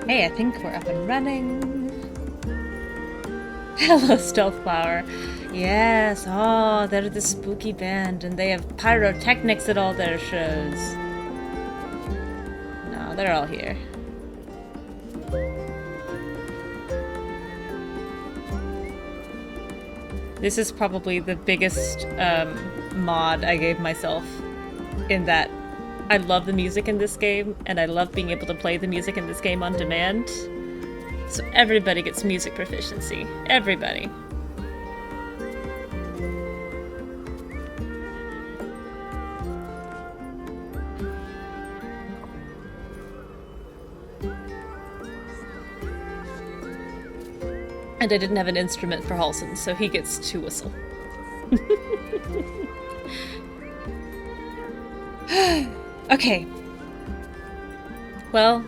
Hey, I think we're up and running. Hello, Stealth Flower. Yes, oh, they're the spooky band, and they have pyrotechnics at all their shows. No, they're all here. This is probably the biggest mod I gave myself, in that I love the music in this game, and I love being able to play the music in this game on demand. So everybody gets music proficiency. Everybody. And I didn't have an instrument for Halson, so he gets to whistle. Okay. Well,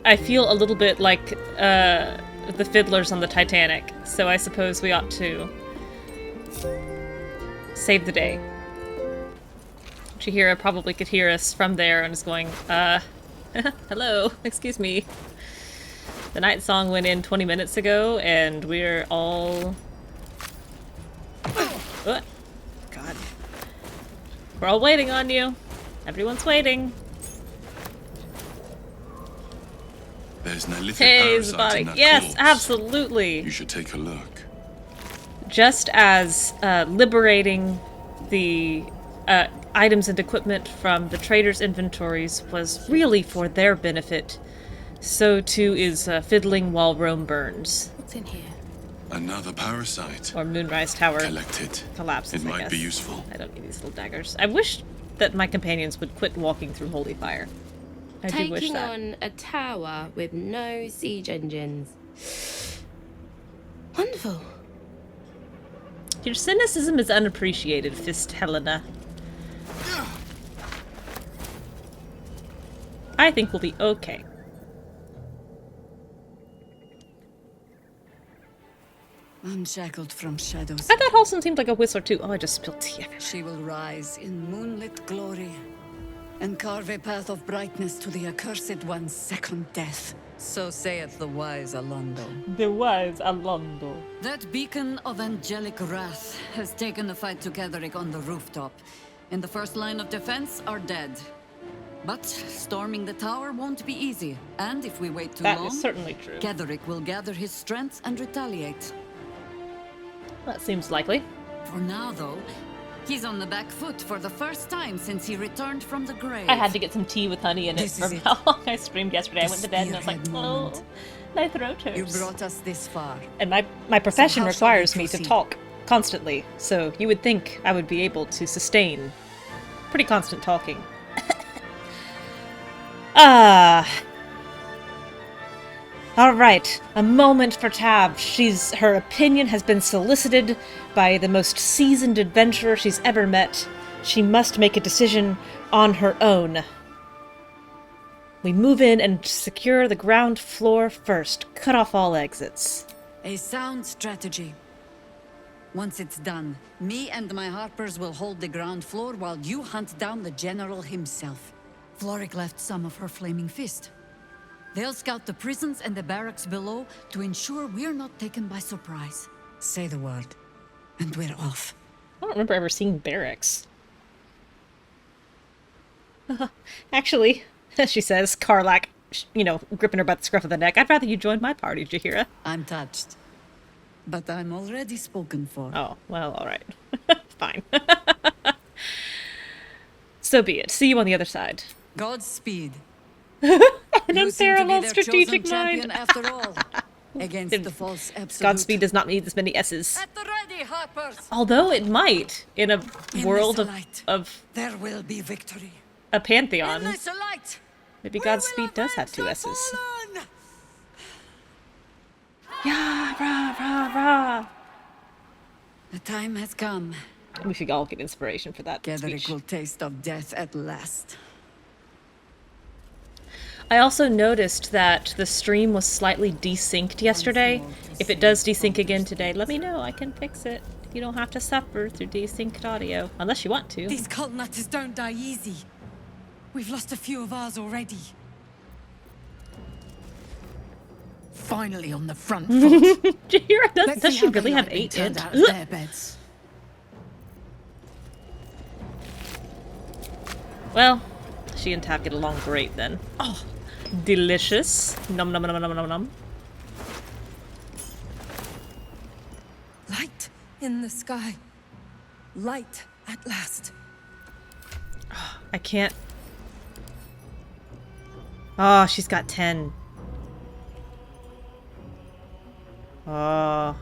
I feel a little bit like the fiddlers on the Titanic, so I suppose we ought to save the day. Chihira probably could hear us from there and is going, hello, excuse me. The night song went in 20 minutes ago, and we're all... God. We're all waiting on you. Everyone's waiting. There's an Elithic Hey, parasite body. in that Yes, corpse. absolutely. You should take a look. Just as liberating the items and equipment from the traders' inventories was really for their benefit, so too is fiddling while Rome burns. What's in here? Another parasite. Or Moonrise Tower Collected. collapses, It I might guess. be useful. I don't need these little daggers. I wish that my companions would quit walking through holy fire. I do wish Taking that. on a tower with no siege engines. Wonderful. Your cynicism is unappreciated, Fist Helena. I think we'll be okay. Unshackled from shadows, I thought Halson seemed like a whistler too. Oh, I just spilled tea everywhere. she will rise in moonlit glory and carve a path of brightness to the accursed one's second death. So saith the wise Alondo. The wise Alondo. That beacon of angelic wrath has taken the fight to Gatherick on the rooftop. In the first line of defense are dead. But storming the tower won't be easy, and if we wait too That long, is certainly true. Gatherick will gather his strength and retaliate. That seems likely. For now, though, he's on the back foot for the first time since he returned from the grave. I had to get some tea with honey in it This is from it. how long I streamed yesterday. I The went to bed and I was like, spearhead oh, moment. my throat hurts. You brought us this far. And my profession how shall we requires me to proceed? talk constantly, so you would think I would be able to sustain pretty constant talking. Alright, a moment for Tab. Her opinion has been solicited by the most seasoned adventurer she's ever met. She must make a decision on her own. We move in and secure the ground floor first. Cut off all exits. A sound strategy. Once it's done, me and my Harpers will hold the ground floor while you hunt down the General himself. Floric left some of her flaming fist. They'll scout the prisons and the barracks below to ensure we're not taken by surprise. Say the word, and we're off. I don't remember ever seeing barracks. Actually, she says, Karlak, gripping her by the scruff of the neck, I'd rather you joined my party, Jaheira. I'm touched. But I'm already spoken for. Oh, well, alright. Fine. So be it. See you on the other side. Godspeed. An You seem to be unparalleled their strategic chosen champion mind. after all. Against the false absolute. Godspeed does not need this many S's. At the ready, Harpers. Although it might, in a In world this of, light, of there will be victory. a pantheon. In this light, Maybe we Godspeed will does have avenge 2 the S's. fallen. Yeah, rah, rah, rah. The time has come. We should all get inspiration for that Gather a speech. cool taste of death at last. I also noticed that the stream was slightly desynced yesterday. If it does desync again today, let me know. I can fix it. You don't have to suffer through desynced audio. Unless you want to. These cult nutters don't die easy. We've lost a few of ours already. Finally on the front foot. Jaheira, Let's does see she how they really like have being 8 turned int? out of their beds. Well, she and Tab get along great then. Oh, delicious. Nom nom nom nom nom nom. Light in the sky. Light at last. I can't. Oh, she's got 10. Oh.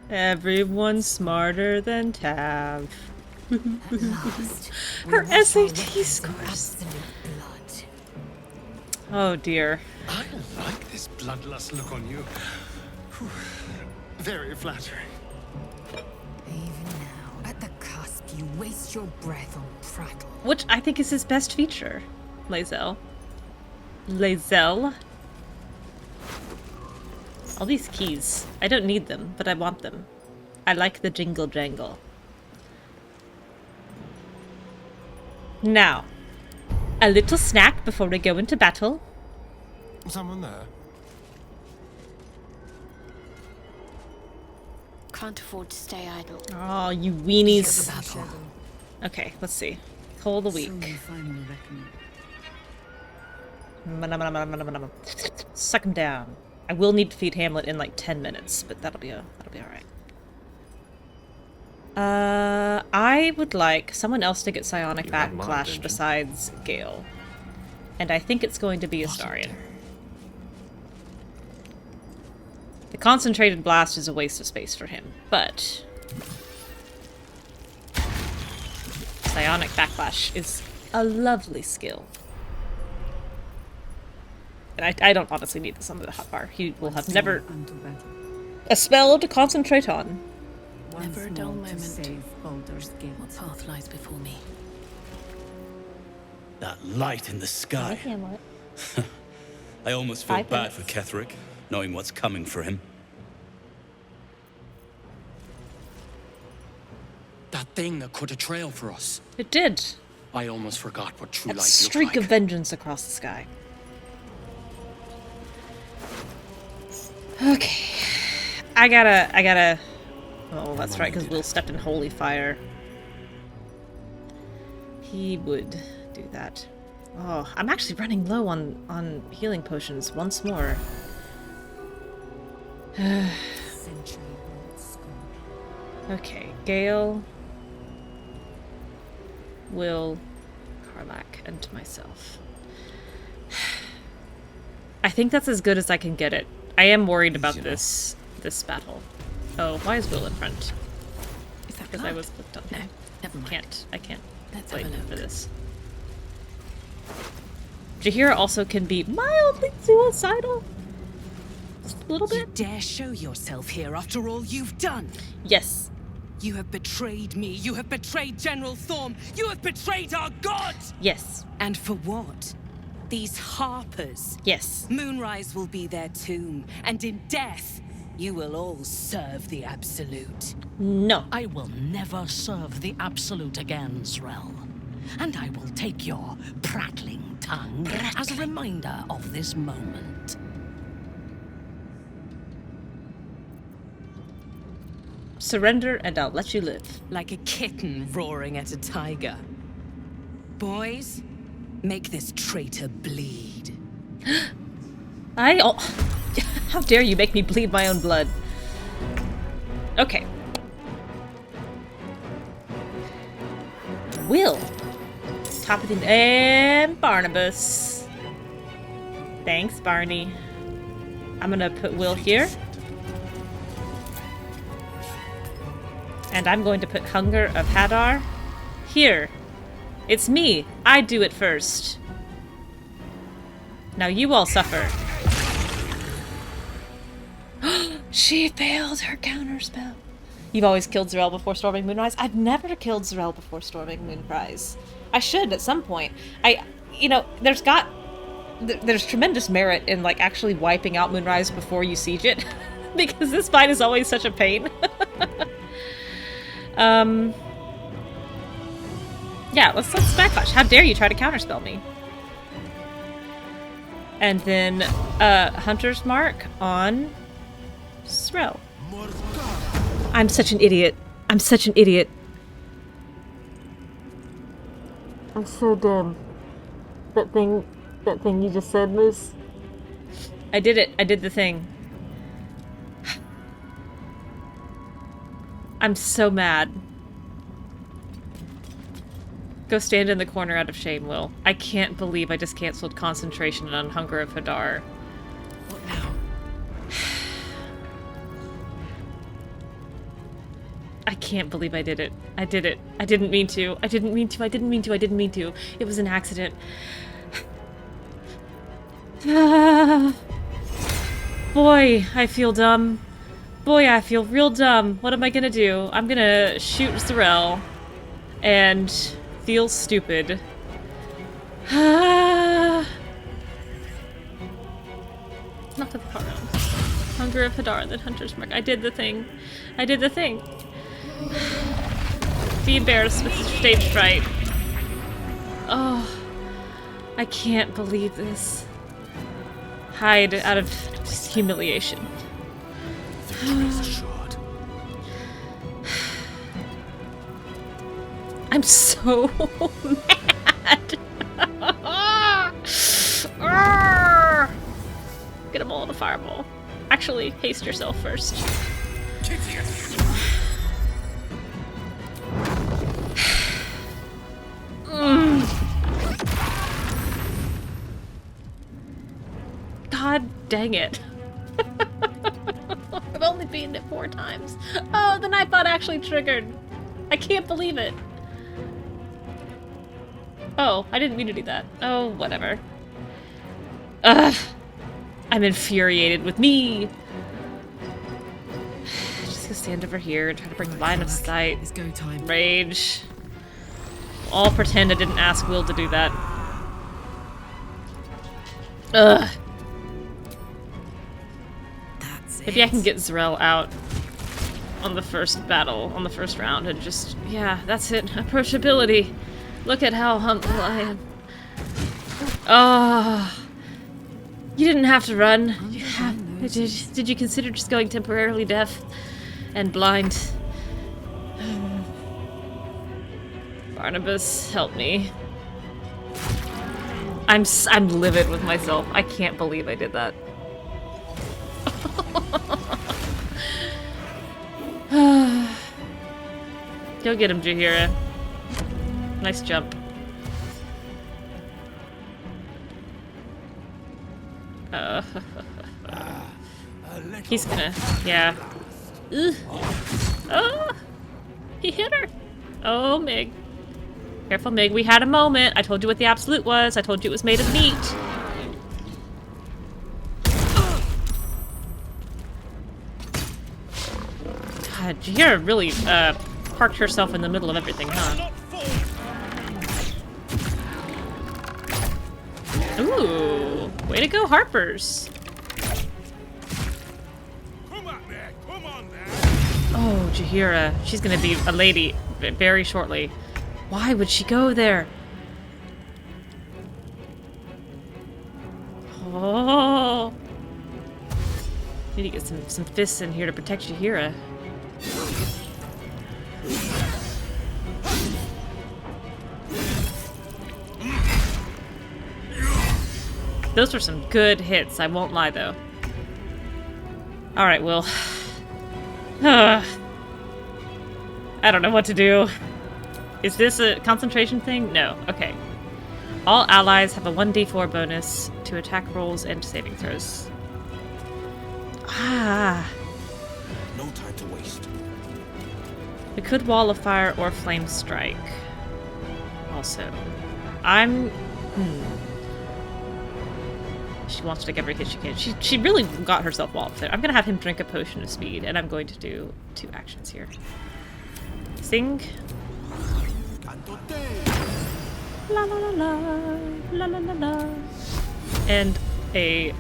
Everyone's smarter than Tav. At last. Her we wash our SAT weapons in scores. absolute blood. Oh dear. I like this bloodlust look on you. Whew. Very flattering. Even now, at the cusp, you waste your breath on prattle. Which I think is his best feature. Lae'zel. Lae'zel? All these keys. I don't need them, but I want them. I like the jingle jangle. Now, a little snack before we go into battle. Someone there? Can't afford to stay idle. Oh, you weenies. Okay, let's see. Call of the Soon week. we finally reckon. Suck him down. I will need to feed Hamlet in like 10 minutes, but that'll be alright. I would like someone else to get psionic You had mine, backlash didn't you? besides Gale. And I think it's going to be Astarion. The concentrated blast is a waste of space for him, but psionic backlash is a lovely skill. And I don't honestly need this on the hotbar. He will have never Unto battle. a spell to concentrate on. Never a Once dull more to moment. save Baldur's Gate. What path lies before me? That light in the sky. Hamlet. I almost feel 5 bad minutes. for Ketherick, knowing what's coming for him. That thing that cut a trail for us. It did. I almost forgot what true That light streak looked of like. vengeance across the sky. Okay. I gotta... Oh, that's right, because Will stepped in holy fire. He would do that. Oh, I'm actually running low on healing potions once more. Okay, Gale, Will, Karlak, and myself. I think that's as good as I can get it. I am worried about this battle. Oh, why is Will in front? Is that Because I blood? was clicked on. No, never mind. I can't Let's wait have a look. for this. Jaheira also can be mildly suicidal. Just a little You bit. dare show yourself here after all you've done? Yes. You have betrayed me. You have betrayed General Thorm. You have betrayed our god! Yes. And for what? These harpers. Yes. Moonrise will be their tomb, and in death, you will all serve the Absolute. No. I will never serve the Absolute again, Zrel. And I will take your prattling tongue as a reminder of this moment. Surrender and I'll let you live. Like a kitten roaring at a tiger. Boys, make this traitor bleed. How dare you make me bleed my own blood? Okay. Will. Top of the... And Barnabas. Thanks, Barney. I'm gonna put Will here. And I'm going to put Hunger of Hadar here. It's me. I do it first. Now you all suffer. She failed her counterspell. You've always killed Zerel before storming Moonrise? I've never killed Zerel before storming Moonrise. I should at some point. There's tremendous merit in like actually wiping out Moonrise before you siege it. Because this fight is always such a pain. Yeah, let's backlash. How dare you try to counterspell me? And then Hunter's Mark on Zerel. I'm such an idiot. I'm such an idiot. I'm so dumb. That thing you just said, Moose. I did it. I did the thing. I'm so mad. Go stand in the corner out of shame, Will. I can't believe I just canceled concentration on Hunger of Hadar. What now? I can't believe I did it. I did it. I didn't mean to. I didn't mean to. I didn't mean to. I didn't mean to. It was an accident. Boy, I feel dumb. Boy, I feel real dumb. What am I gonna do? I'm gonna shoot Zerel and feel stupid. Not the part. Hunger of Hadar and then Hunter's Mark. I did the thing. I did the thing. Be embarrassed with stage fright. Oh, I can't believe this. Hide out of humiliation. I'm so mad. Get them all in a fireball. Actually, haste yourself first. God dang it. I've only beaten it 4 times. Oh, the Nightbot actually triggered. I can't believe it. Oh, I didn't mean to do that. Oh, whatever. Ugh. I'm infuriated with me. Just gonna stand over here and try to bring line of sight. It's go time. Rage. I'll pretend I didn't ask Will to do that. Ugh. Maybe I can get Zerel out on the first battle, on the first round, and just, yeah, that's it. Approachability. Look at how humble I am. Oh. You didn't have to run. Did you consider just going temporarily deaf and blind? Barnabas, help me. I'm livid with myself. I can't believe I did that. Go get him, Jaheira. Nice jump. He's gonna... yeah. Ugh. Oh! He hit her! Oh, Mig. Careful, Mig. We had a moment. I told you what the absolute was. I told you it was made of meat. God, Jaheira really, parked herself in the middle of everything, huh? Ooh, way to go, Harpers. Oh, Jaheira. She's gonna be a lady very shortly. Why would she go there? Oh. Need to get some fists in here to protect Jaheira. Those were some good hits, I won't lie though. Alright, Will. I don't know what to do. Is this a concentration thing? No. Okay. All allies have a 1d4 bonus to attack rolls and saving throws. Ah. No time to waste. We could wall of fire or flame strike. Also. I'm... She wants to take every hit she can. She really got herself walled there. I'm gonna have him drink a potion of speed, and I'm going to do 2 actions here. Sing. La la la la, la la la la. And a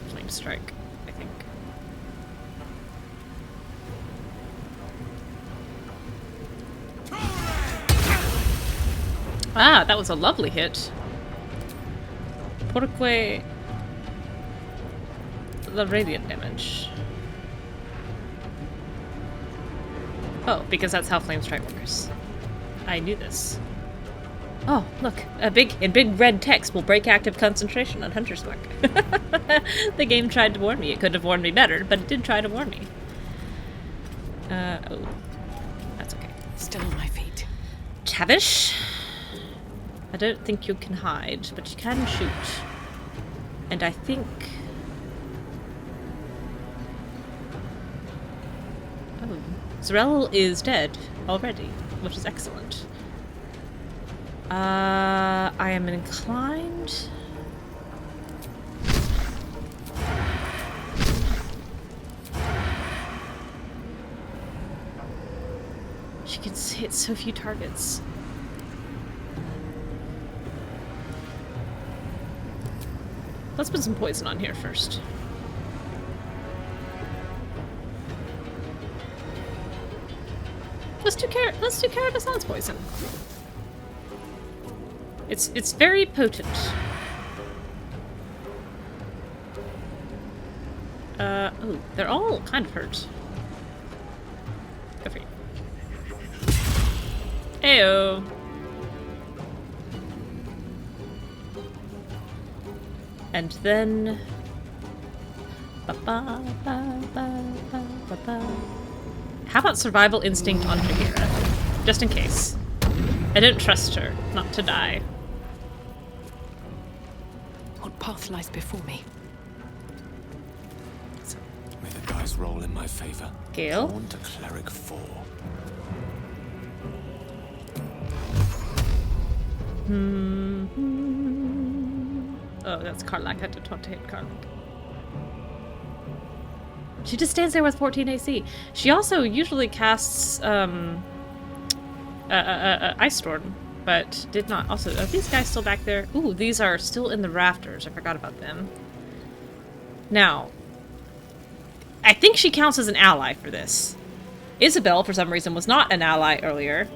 flame strike, I think. Ah, that was a lovely hit. Porque the radiant damage. Oh, because that's how flame strike works. I knew this. Oh, look, in big red text will break active concentration on Hunter's Mark. The game tried to warn me. It could have warned me better, but it did try to warn me. Oh, that's okay. Still on my feet. Tavish. I don't think you can hide, but you can shoot. And I think... Oh. Zerel is dead already, which is excellent. I am inclined... She can hit so few targets. Let's put some poison on here first. Let's do Carabason's poison. It's very potent. Oh, they're all kind of hurt. Go for you. Ayo. And then... How about survival instinct on Jaheira? Just in case. I don't trust her not to die. What path lies before me? May the dice roll in my favor. Gale? Torn to cleric 4. Oh, that's Karlak. I didn't want to hit Karlak. She just stands there with 14 AC. She also usually casts Ice Storm, but did not. Also, are these guys still back there? Ooh, these are still in the rafters. I forgot about them. Now, I think she counts as an ally for this. Isabel, for some reason, was not an ally earlier.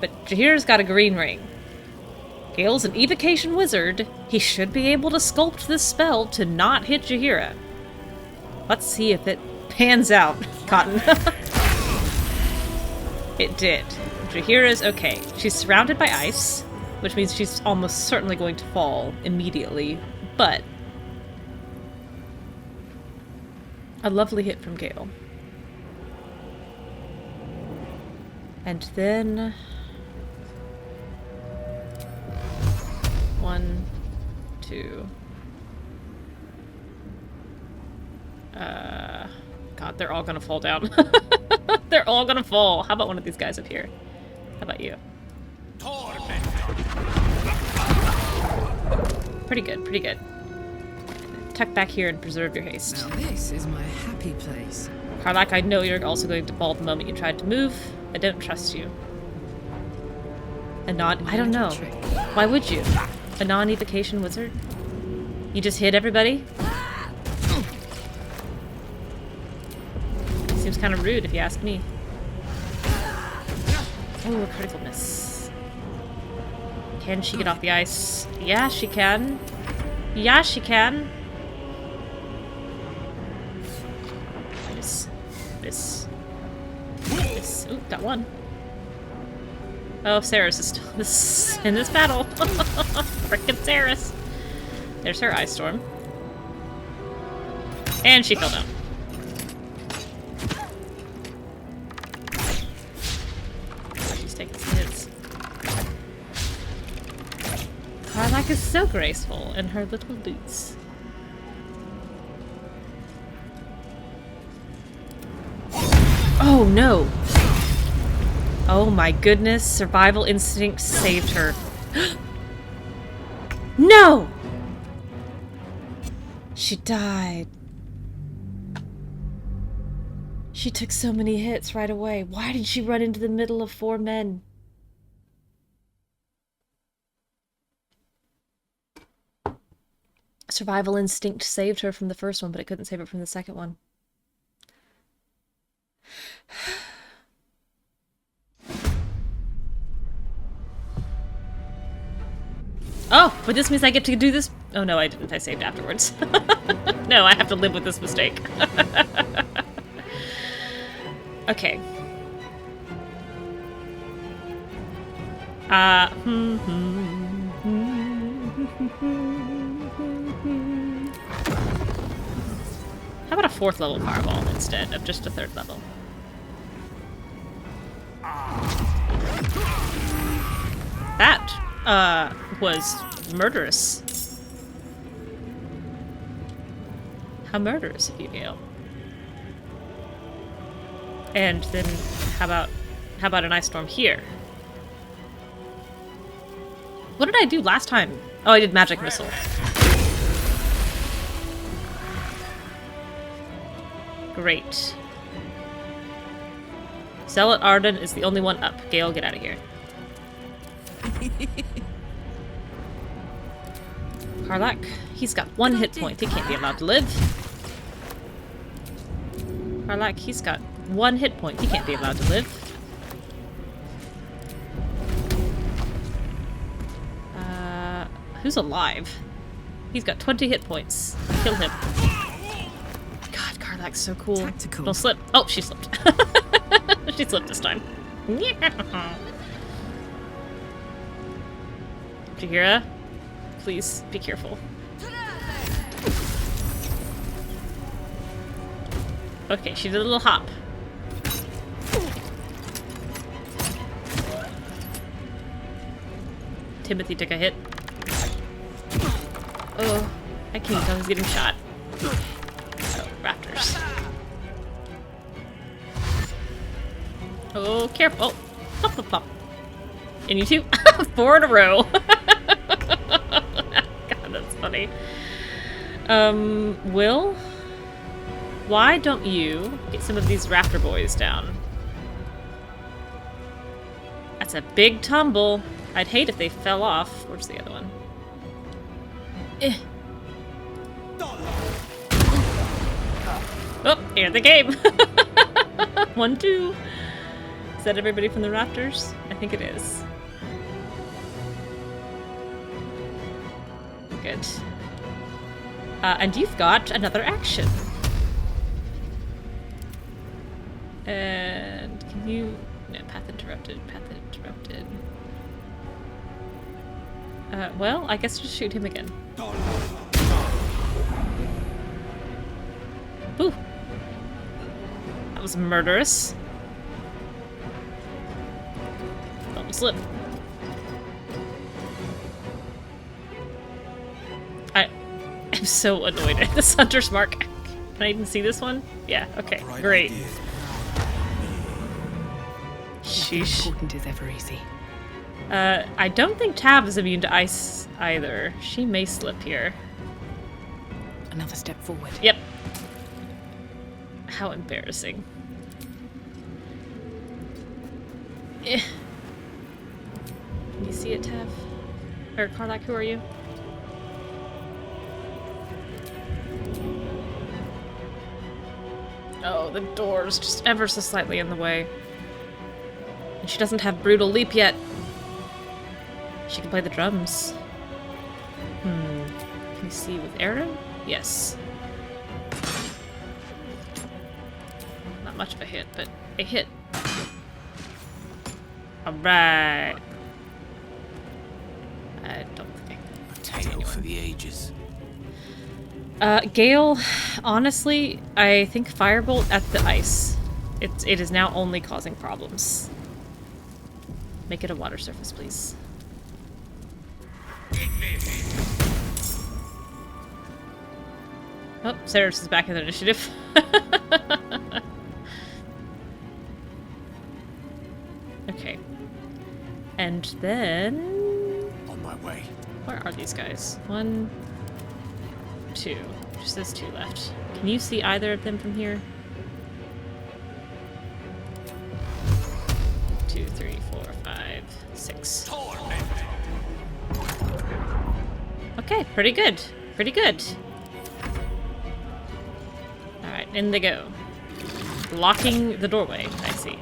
But Jaheira's got a green ring. Gale's an evocation wizard. He should be able to sculpt this spell to not hit Jaheira. Let's see if it pans out, Cotton. It did. Jaheira's okay. She's surrounded by ice, which means she's almost certainly going to fall immediately, but a lovely hit from Gale. And then... 1, 2... God, they're all gonna fall down. They're all gonna fall. How about one of these guys up here? How about you? Pretty good, pretty good. Tuck back here and preserve your haste. Now this is my happy place. Karlak, I know you're also going to fall the moment you tried to move. I don't trust you. A non- I don't know. Why would you? A non-evocation wizard? You just hit everybody? Seems kind of rude if you ask me. Oh, a critical miss. Can she get off the ice? Yeah, she can. Yeah, she can. This. Ooh, got one. Oh, Sarah's is still in this battle. Frickin' Saris. There's her ice storm. And she fell down. She's taking some hits. Karlach is so graceful in her little boots. Oh no! Oh my goodness, survival instinct saved her. No! She died. She took so many hits right away. Why did she run into the middle of 4 men? Survival instinct saved her from the first one, but it couldn't save her from the second one. Oh, but this means I get to do this? Oh no, I didn't. I saved afterwards. No, I have to live with this mistake. Okay. How about a 4th level fireball instead of just a 3rd level? That, was murderous. How murderous of you, Gale. And then, how about an ice storm here? What did I do last time? Oh, I did magic missile. Great. Zealot Arden is the only one up. Gale, get out of here. Karlach, he's got 1 hit point. He can't be allowed to live. Karlach, he's got 1 hit point. He can't be allowed to live. Who's alive? He's got 20 hit points. Kill him. God, Karlach's so cool. Tactical. Don't slip. Oh, she slipped. She slipped this time. Jahira, please be careful. Okay, she did a little hop. Timothy took a hit. Oh, I can't tell he's getting shot. Oh, raptors. Oh, careful. Oh, plop, plop, plop. And you two? 4 in a row. God, that's funny. Will? Why don't you get some of these raptor boys down? That's a big tumble. I'd hate if they fell off. Where's the other one? Oh, here they came. 1, 2. Is that everybody from the raptors? I think it is. Good. And you've got another action. And can you... No, path interrupted, path interrupted. Well, I guess just shoot him again. Ooh. That was murderous. Don't slip. I'm so annoyed at this hunter's mark. Can I even see this one? Yeah, okay, great. Sheesh. Important is ever easy. I don't think Tab is immune to ice either. She may slip here. Another step forward. Yep. How embarrassing. Can you see it, Tab? Or Karlach, who are you? Oh, the door's just ever so slightly in the way. And she doesn't have Brutal Leap yet. She can play the drums. Can you see with arrow? Yes. Not much of a hit, but a hit. Alright. I don't think tale for the ages. Gale, honestly, I think Firebolt at the ice. It is now only causing problems. Make it a water surface, please. Oh, Ceres is back in the initiative. Okay. And then... On my way. Where are these guys? 1, 2. Just those 2 left. Can you see either of them from here? 2, 3, 4, 5, 6. Okay, pretty good. Pretty good. Alright, in they go. Blocking the doorway, I see.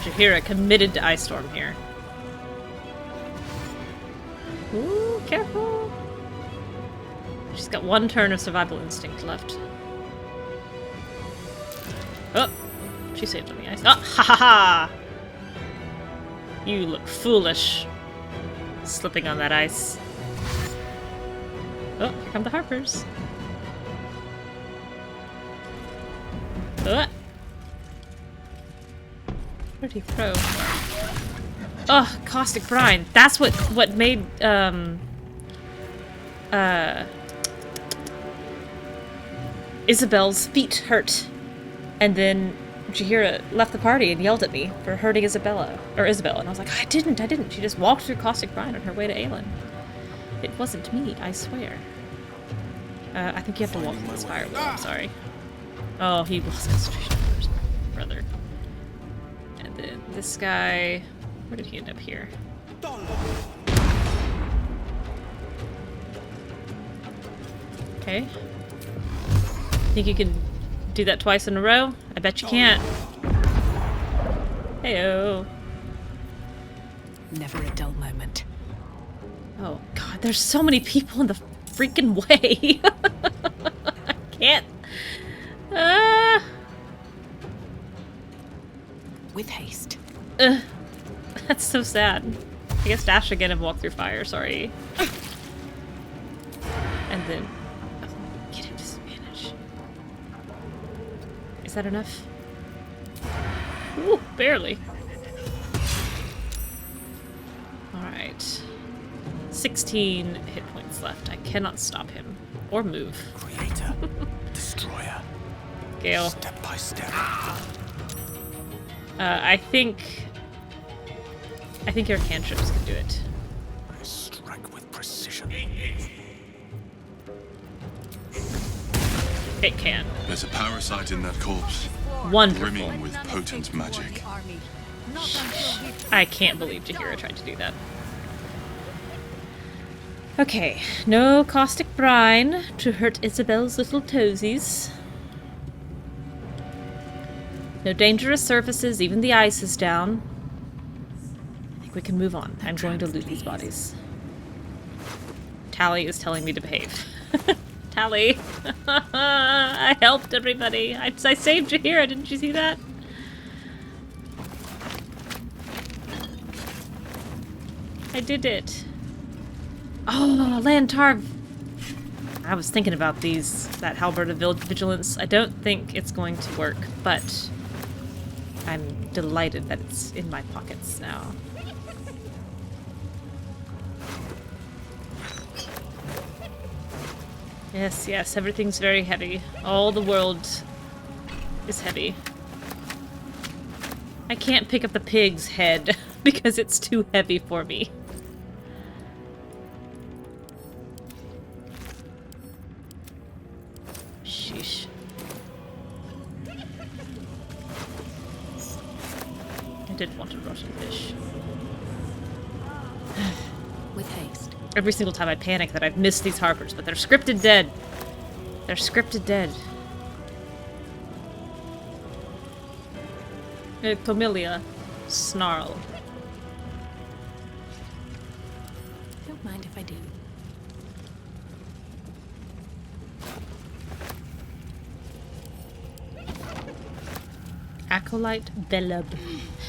Jaheira committed to Ice Storm here. Ooh, careful! She's got 1 turn of survival instinct left. Oh! She saved on the ice. Oh, ha ha ha! You look foolish. Slipping on that ice. Oh, here come the Harpers. Oh. What did he throw? Oh, caustic brine. That's what made Isabel's feet hurt. And then Jaheira left the party and yelled at me for hurting Isabel. And I was like, I didn't. She just walked through caustic brine on her way to Aelin. It wasn't me, I swear. I think you have to walk through this fire wheel, I'm sorry. Oh, he lost concentration on his brother. And then this guy... Where did he end up here? Okay. Think you can do that twice in a row? I bet you can't. Heyo. Never a dull moment. Oh god, there's so many people in the freaking way. I can't. With haste. That's so sad. I guess dash again and walk through fire, sorry. And then... Oh, get him disadvantage. Is that enough? Ooh, barely. Alright. 16 hit points left. I cannot stop him. Or move. Creator. Destroyer. Gale. Step by step. I think your cantrips can do it. I strike with precision. It can. There's a parasite in that corpse. Wonderful. Brimming with potent magic. I can't believe Jaheira tried to do that. Okay, no caustic brine to hurt Isabel's little toesies. No dangerous surfaces, even the ice is down. I think we can move on. I'm going to loot these bodies. Tally is telling me to behave. Tally! I helped everybody. I saved Jaheira, didn't you see that? I did it. Oh, Lantarv! I was thinking about that halberd of vigilance. I don't think it's going to work, but I'm delighted that it's in my pockets now. Yes, yes, everything's very heavy. All the world is heavy. I can't pick up the pig's head because it's too heavy for me. Sheesh. I did want a rotten fish. With haste. Every single time I panic that I've missed these harpers, but they're scripted dead. They're scripted dead. Pomilia. Snarl. Don't mind if I do. Acolyte Belub.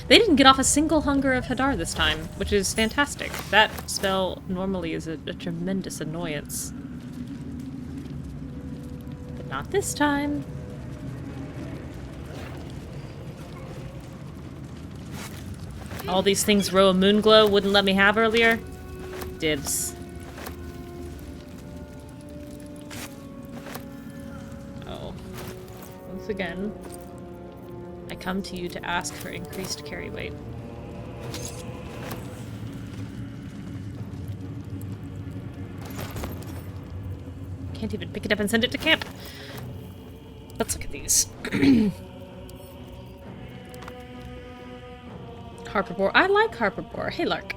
They didn't get off a single hunger of Hadar this time, which is fantastic. That spell normally is a tremendous annoyance. But not this time. All these things Roa Moonglow wouldn't let me have earlier? Dibs. Oh. Once again, I come to you to ask for increased carry weight. Can't even pick it up and send it to camp. Let's look at these. Harper Boar. I like Harper Boar. Hey, Lark.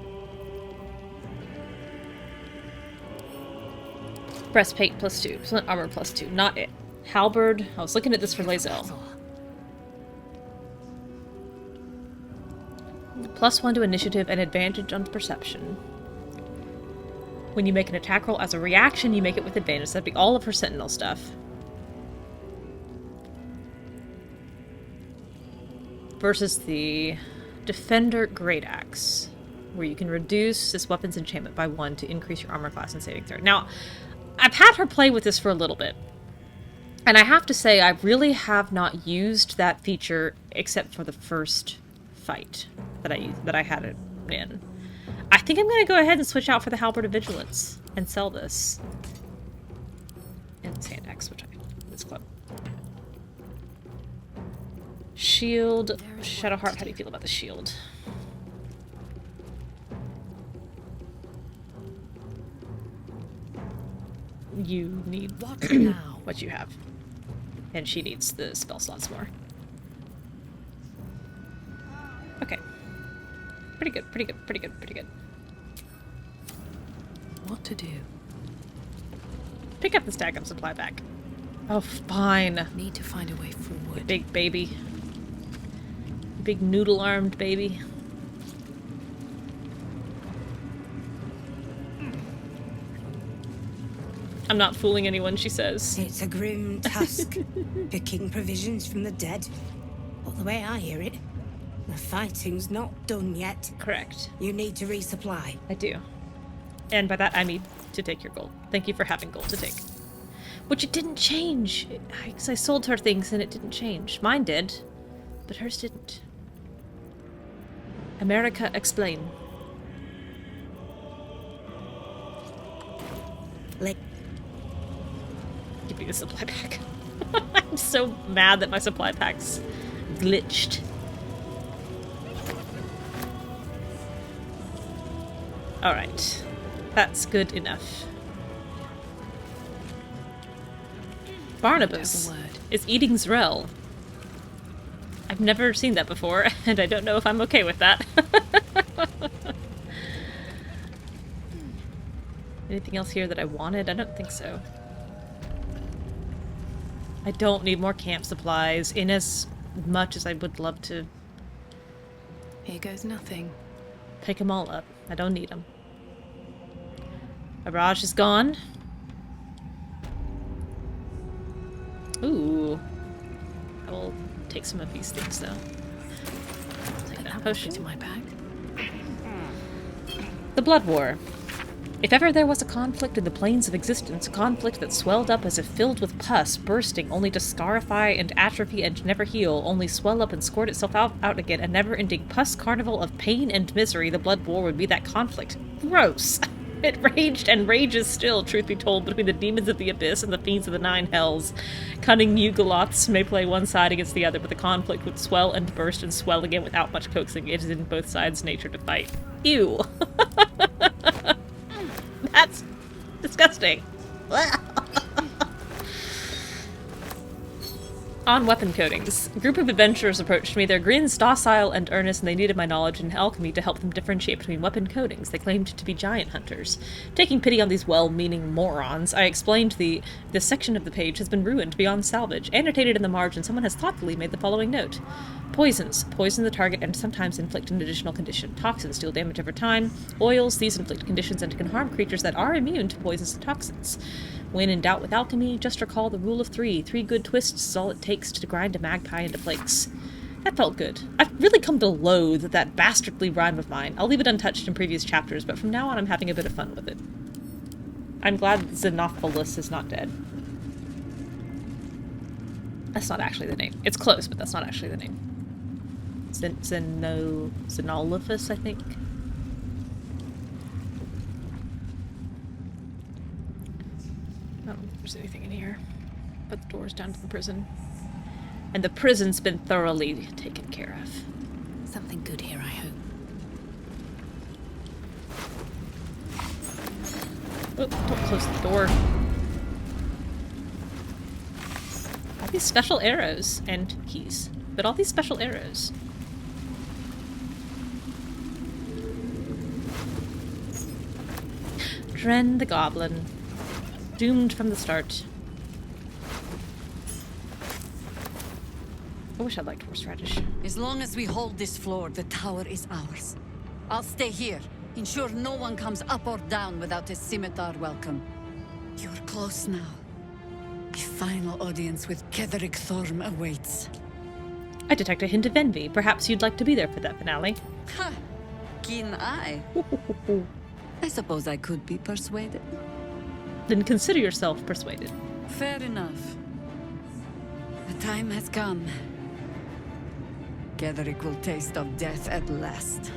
Breastplate +2. Flint armor +2. Not it. Halberd. I was looking at this for Lae'zel. +1 to initiative and advantage on perception. When you make an attack roll as a reaction, you make it with advantage. That'd be all of her sentinel stuff. Versus the Defender Great Axe, where you can reduce this weapon's enchantment by 1 to increase your armor class and saving throw. Now, I've had her play with this for a little bit, and I have to say I really have not used that feature except for the first fight that I had it in. I think I'm going to go ahead and switch out for the Halberd of Vigilance and sell this. And Sand Axe, which this club. Shield. Shadowheart, how do you feel about the shield? You need What now? what you have. And she needs the spell slots more. Okay. Pretty good, pretty good, pretty good, pretty good. What to do? Pick up the stack of supply back. Oh, fine. Need to find a way forward. Big baby. Big noodle-armed baby. I'm not fooling anyone, she says. It's a grim task, picking provisions from the dead. But the way I hear it, the fighting's not done yet. Correct. You need to resupply. I do. And by that, I need to take your gold. Thank you for having gold to take. Which it didn't change. Because I sold her things and it didn't change. Mine did, but hers didn't. America, explain. Give me the supply pack. I'm so mad that my supply pack's glitched. Alright. That's good enough. Barnabas is eating Zrel. I've never seen that before, and I don't know if I'm okay with that. Anything else here that I wanted? I don't think so. I don't need more camp supplies, in as much as I would love to. Here goes nothing. Pick them all up. I don't need them. Araj is gone. Ooh. I will take some of these things, though. Take that potion to my bag. The Blood War. If ever there was a conflict in the planes of existence, a conflict that swelled up as if filled with pus, bursting only to scarify and atrophy and never heal, only swell up and squirt itself out again, a never-ending pus carnival of pain and misery, the Blood War would be that conflict. Gross! It raged and rages still, truth be told, between the demons of the abyss and the fiends of the nine hells. Cunning Yugoloths may play one side against the other, but the conflict would swell and burst and swell again without much coaxing. It is in both sides' nature to fight. Ew! That's disgusting. On weapon coatings. A group of adventurers approached me, their grins docile and earnest, and they needed my knowledge in alchemy to help them differentiate between weapon coatings. They claimed to be giant hunters. Taking pity on these well-meaning morons, I explained this section of the page has been ruined beyond salvage. Annotated in the margin, someone has thoughtfully made the following note. Poisons. Poison the target and sometimes inflict an additional condition. Toxins deal damage over time. Oils. These inflict conditions and can harm creatures that are immune to poisons and toxins. When in doubt with alchemy, just recall the rule of 3. 3 good twists is all it takes to grind a magpie into flakes. That felt good. I've really come to loathe that bastardly rhyme of mine. I'll leave it untouched in previous chapters, but from now on I'm having a bit of fun with it. I'm glad Xenophilus is not dead. That's not actually the name. It's close, but that's not actually the name. Xenolphus, I think. I don't think there's anything in here. But the door's down to the prison. And the prison's been thoroughly taken care of. Something good here, I hope. Oh, don't close the door. All these special arrows and keys. But all these special arrows. Dren the Goblin. Doomed from the start. I wish I'd liked horseradish. As long as we hold this floor, the tower is ours. I'll stay here. Ensure no one comes up or down without a scimitar welcome. You're close now. A final audience with Ketheric Thorm awaits. I detect a hint of envy. Perhaps you'd like to be there for that finale. Ha! Keen eye. I suppose I could be persuaded. Then consider yourself persuaded. Fair enough. The time has come. Ketheric will taste of death at last.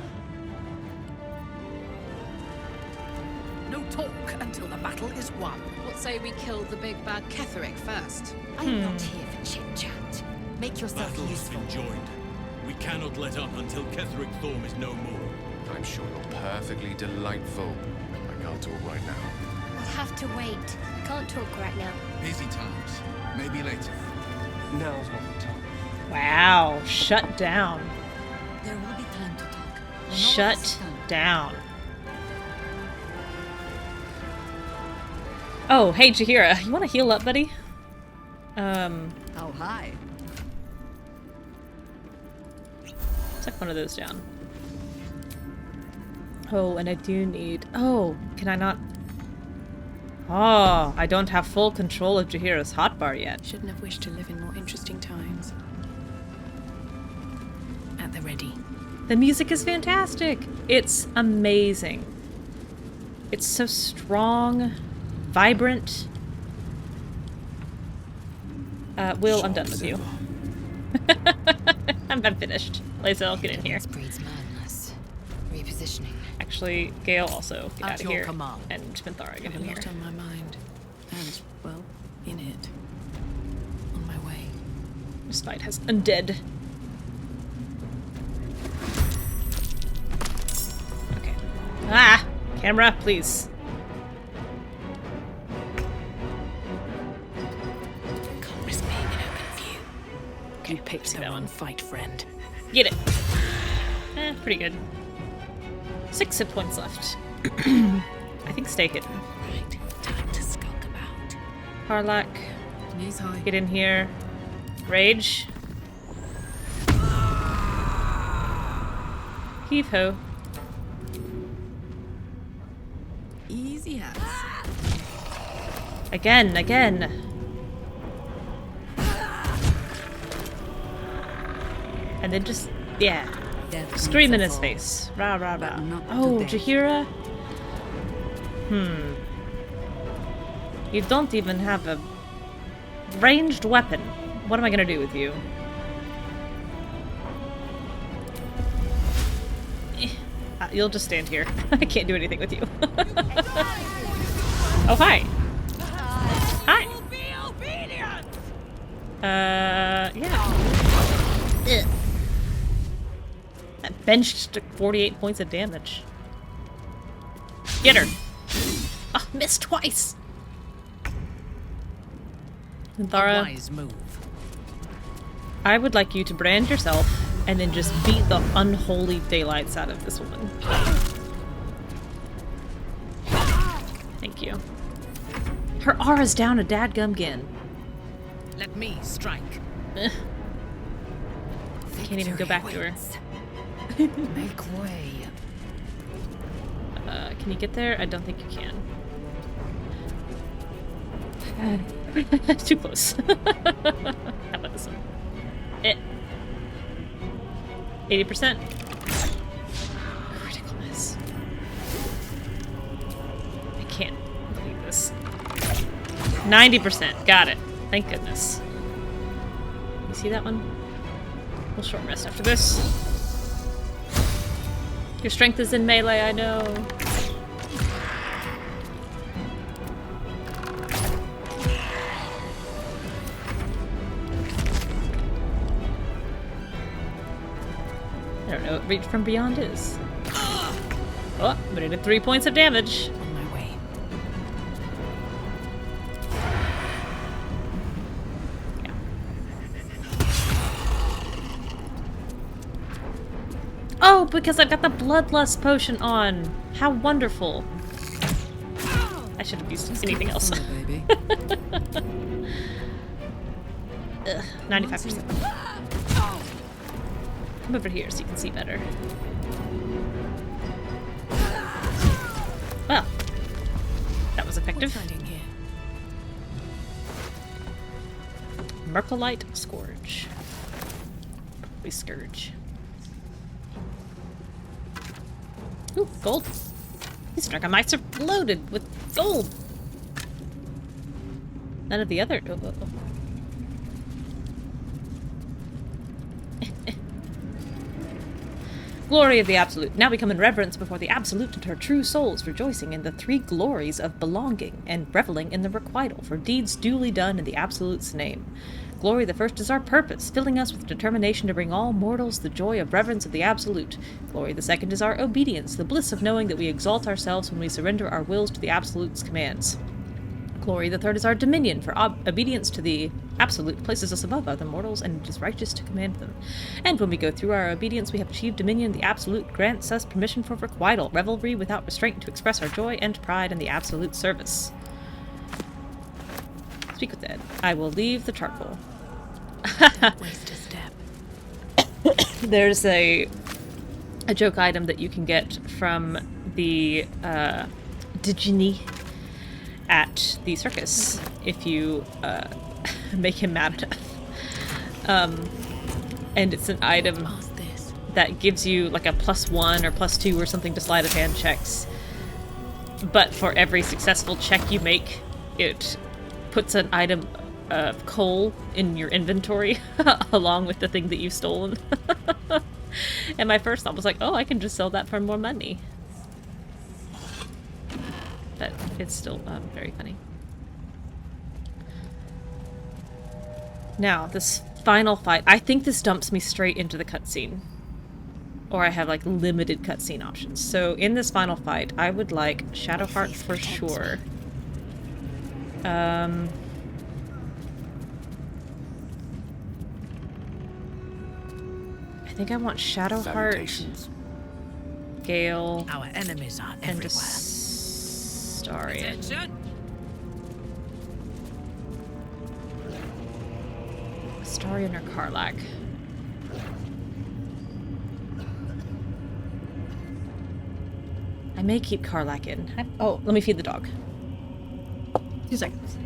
No talk until the battle is won. What say we kill the big bad Ketheric first? I'm not here for chit-chat. Make yourself Battle's useful. been joined. We cannot let up until Ketheric Thorm is no more. I'm sure you're perfectly delightful. I can't talk right now. We'll have to wait. I can't talk right now. Busy times. Maybe later. Now's not the time. Wow. Shut down. There will be time to talk. Shut down. Oh, hey, Jaheira. You want to heal up, buddy? How high? Suck one of those down. Oh, and I do need... Oh, can I not... Oh, I don't have full control of Jaheira's hotbar yet. Shouldn't have wished to live in more interesting times. At the ready. The music is fantastic. It's amazing. It's so strong, vibrant. Will, I'm done with you. I'm finished. Lae'zel, get in here. Breeds madness. Repositioning. Actually, Gale also get At out of your here. command. And Minthara, get I've in a lot here. on my mind. And, well, in it. On my way. This fight has undead. Okay. Ah! Camera, please. Can't risk being in open view. Okay, Picked the wrong fight, friend. Get it. Pretty good. 6 hit points left. I think stay hidden. Right, time to skulk about. Harlak, Knees high. get in here. Rage. Heave ho. Easy as. Again, again. And then just, yeah. Scream in his face. Rah, rah, rah. Oh, Jaheira? You don't even have a ranged weapon. What am I gonna do with you? You'll just stand here. I can't do anything with you. Oh, hi. Hi. Yeah. Ugh. That benched took 48 points of damage. Get her. Oh, missed twice. Minthara, Wise move. I would like you to brand yourself and then just beat the unholy daylights out of this woman. Thank you. Her aura's down a dadgum gin. Let me strike. Can't even go back to her. Make way. Can you get there? I don't think you can. Too close. How about this one? 80%. Critical miss. I can't believe this. 90%. Got it. Thank goodness. You see that one? We'll short rest after this. Your strength is in melee, I know. I don't know what Reach from Beyond is. Oh, but it did 3 points of damage. On my way. Yeah. Oh, because I've got the Bloodlust potion on. How wonderful. I should have used anything else. Ugh, 95%. Come over here so you can see better. Well, that was effective. Mercolite Scourge. Probably Scourge. Ooh, gold. These Dracomites are loaded with gold. None of the other... Oh. Glory of the Absolute. Now we come in reverence before the Absolute and her true souls, rejoicing in the 3 glories of belonging and reveling in the requital for deeds duly done in the Absolute's name. Glory the first is our purpose, filling us with determination to bring all mortals the joy of reverence of the Absolute. Glory the second is our obedience, the bliss of knowing that we exalt ourselves when we surrender our wills to the Absolute's commands. Glory the third is our dominion, for obedience to the Absolute places us above other mortals, and it is righteous to command them. And when we go through our obedience, we have achieved dominion. The Absolute grants us permission for requital, revelry without restraint, to express our joy and pride in the Absolute service. Speak with Ed. I will leave the charcoal. Waste a step. There's a joke item that you can get from the Digini at the circus if you make him mad enough. And it's an item that gives you like a +1 or +2 or something to sleight of hand checks. But for every successful check you make, it puts an item of coal in your inventory along with the thing that you've stolen. And my first thought was like, oh, I can just sell that for more money. But it's still very funny. Now, this final fight, I think this dumps me straight into the cutscene. Or I have like limited cutscene options. So in this final fight, I would like Shadowheart for sure. I think I want Shadowheart, Gale, our enemies are and everywhere. Astarion. Astarion or Karlach. I may keep Karlach in. Oh, let me feed the dog. 2 seconds.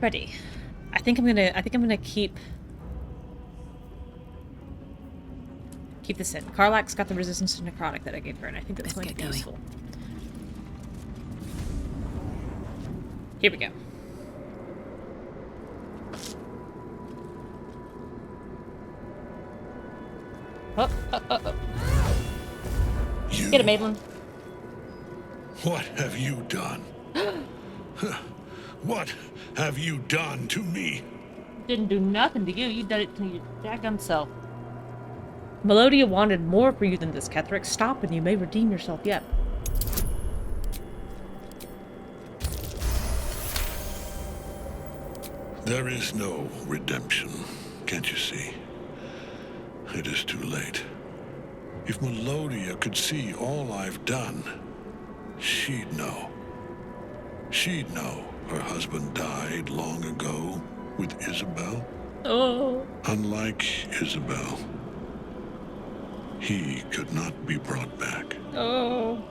Ready. I think I'm gonna keep this in. Karlach's got the resistance to necrotic that I gave her, and I think that's going to be useful. Here we go. Oh. Get it, Maitland. What have you done? What have you done to me? Didn't do nothing to you. You did it to your daggum self. Melodia wanted more for you than this, Ketherick. Stop and you may redeem yourself yet. There is no redemption, can't you see? It is too late. If Melodia could see all I've done, she'd know. She'd know her husband died long ago with Isabel. Oh. Unlike Isabel, he could not be brought back. Oh.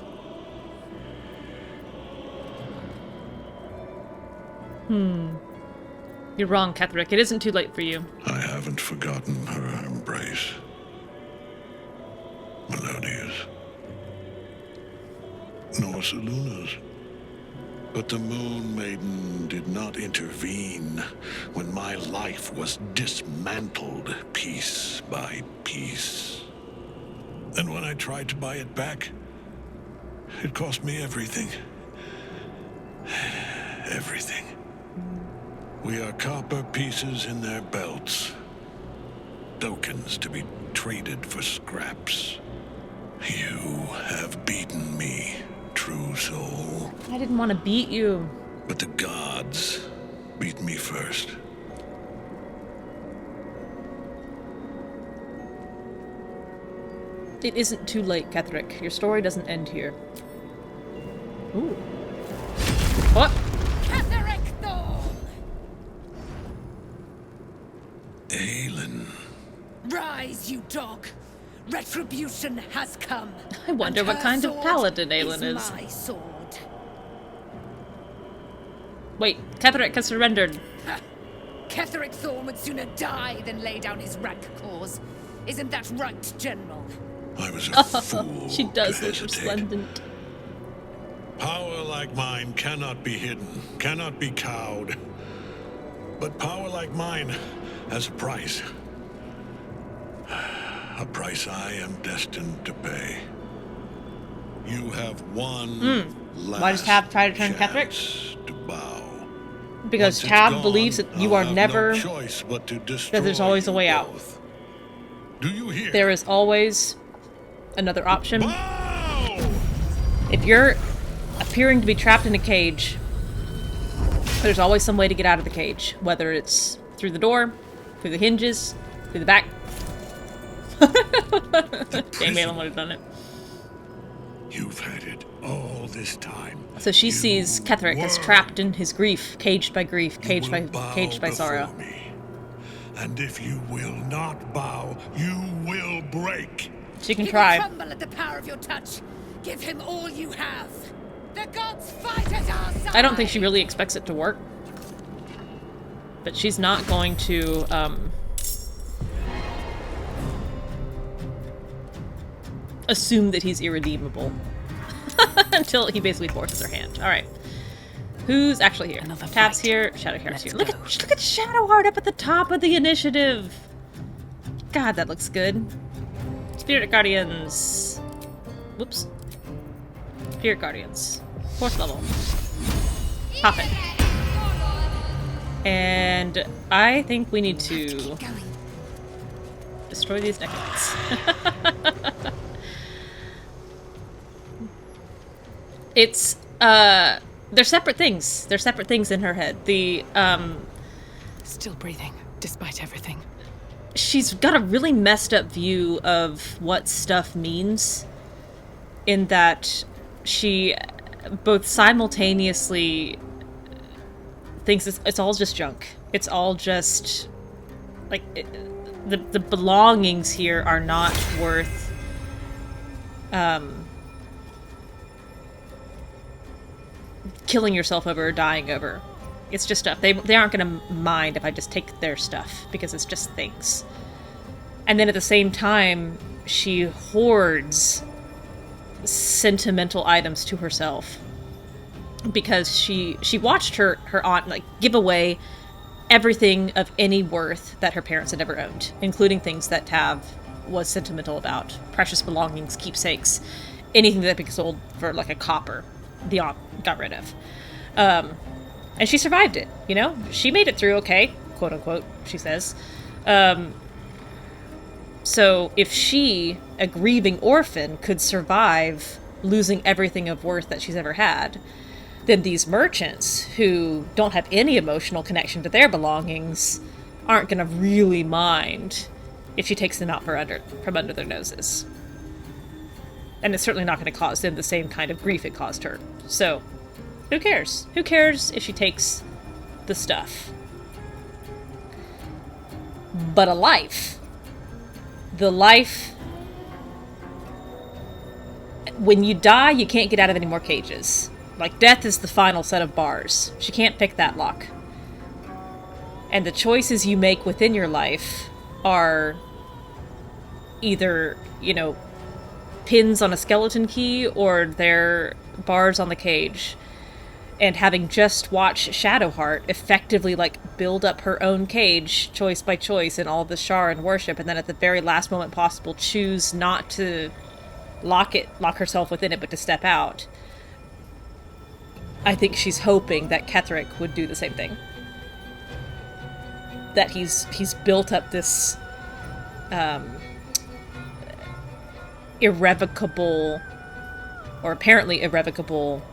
You're wrong, Ketherick. It isn't too late for you. I haven't forgotten her embrace. Melodia's. Nor Seluna's. But the Moon Maiden did not intervene when my life was dismantled piece by piece. And when I tried to buy it back, it cost me everything. Everything. We are copper pieces in their belts. Tokens to be traded for scraps. You have beaten me, true soul. I didn't want to beat you. But the gods beat me first. It isn't too late, Ketherick. Your story doesn't end here. Ooh. What? Ketherick Thorn! Aelin. Rise, you dog! Retribution has come. I wonder what kind of paladin Aelin is. My sword. Wait, Ketherick has surrendered. Ketherick Thorn would sooner die than lay down his rank cause. Isn't that right, General? I was a fool. She does to look hesitate. resplendent. Power like mine cannot be hidden, cannot be cowed. But power like mine has a price. A price I am destined to pay. You have one last Why does Tab try to turn Ketherick? to bow. Because Once it's Tab gone, believes that you I'll are have never... no choice but to that destroy there's always a you way out. both. Do you hear? There is always another option. Bow! If you're appearing to be trapped in a cage, there's always some way to get out of the cage. Whether it's through the door, through the hinges, through the back. Dang, Malin would have done it. You've had it all this time. So she sees Ketherick as trapped in his grief, caged by caged by sorrow. Me. And if you will not bow, you will break. She can He try. will crumble at the power of your touch. Give him all you have. The gods fight at our side. I don't think she really expects it to work. But she's not going to, assume that he's irredeemable. Until he basically forces her hand. Alright. Who's actually here? Tab's here, Shadowheart's here. Look at Shadowheart up at the top of the initiative! God, that looks good. Spirit Guardians. Whoops. Spirit Guardians. 4th level. Pop it. And I think we need to destroy these necromancies. It's, they're separate things. They're separate things in her head. The, Still breathing, despite everything. she's got a really messed up view of what stuff means, in that she both simultaneously thinks it's all just junk. It's all just, like, the belongings here are not worth, killing yourself over or dying over. It's just stuff. They aren't going to mind if I just take their stuff, because it's just things. And then at the same time, she hoards sentimental items to herself. Because she watched her aunt, like, give away everything of any worth that her parents had ever owned, including things that Tav was sentimental about. Precious belongings, keepsakes, anything that could be sold for, like, a copper. The aunt got rid of. And she survived it, you know? She made it through okay, quote unquote, she says. So if she, a grieving orphan, could survive losing everything of worth that she's ever had, then these merchants, who don't have any emotional connection to their belongings, aren't going to really mind if she takes them out from under their noses. And it's certainly not going to cause them the same kind of grief it caused her. So, who cares? Who cares if she takes the stuff? But a life. The life... When you die, you can't get out of any more cages. Like, death is the final set of bars. She can't pick that lock. And the choices you make within your life are either, you know, pins on a skeleton key, or they're bars on the cage. And having just watched Shadowheart effectively, like, build up her own cage, choice by choice, in all the Shar and worship, and then at the very last moment possible choose not to lock herself within it, but to step out. I think she's hoping that Ketheric would do the same thing. That he's built up this irrevocable, or apparently irrevocable,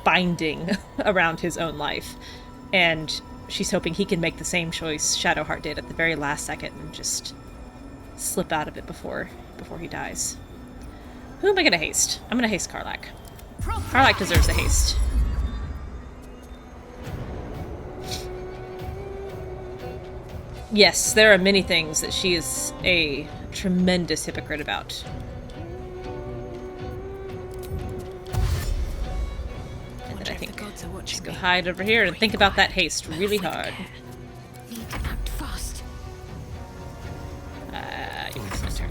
binding around his own life. And she's hoping he can make the same choice Shadowheart did at the very last second and just slip out of it before he dies. Who am I gonna haste? I'm gonna haste Karlach. Karlach deserves a haste. Yes, there are many things that she is a tremendous hypocrite about. And then I think just go hide over here and think about that haste really hard. Need to act fast. It's my turn.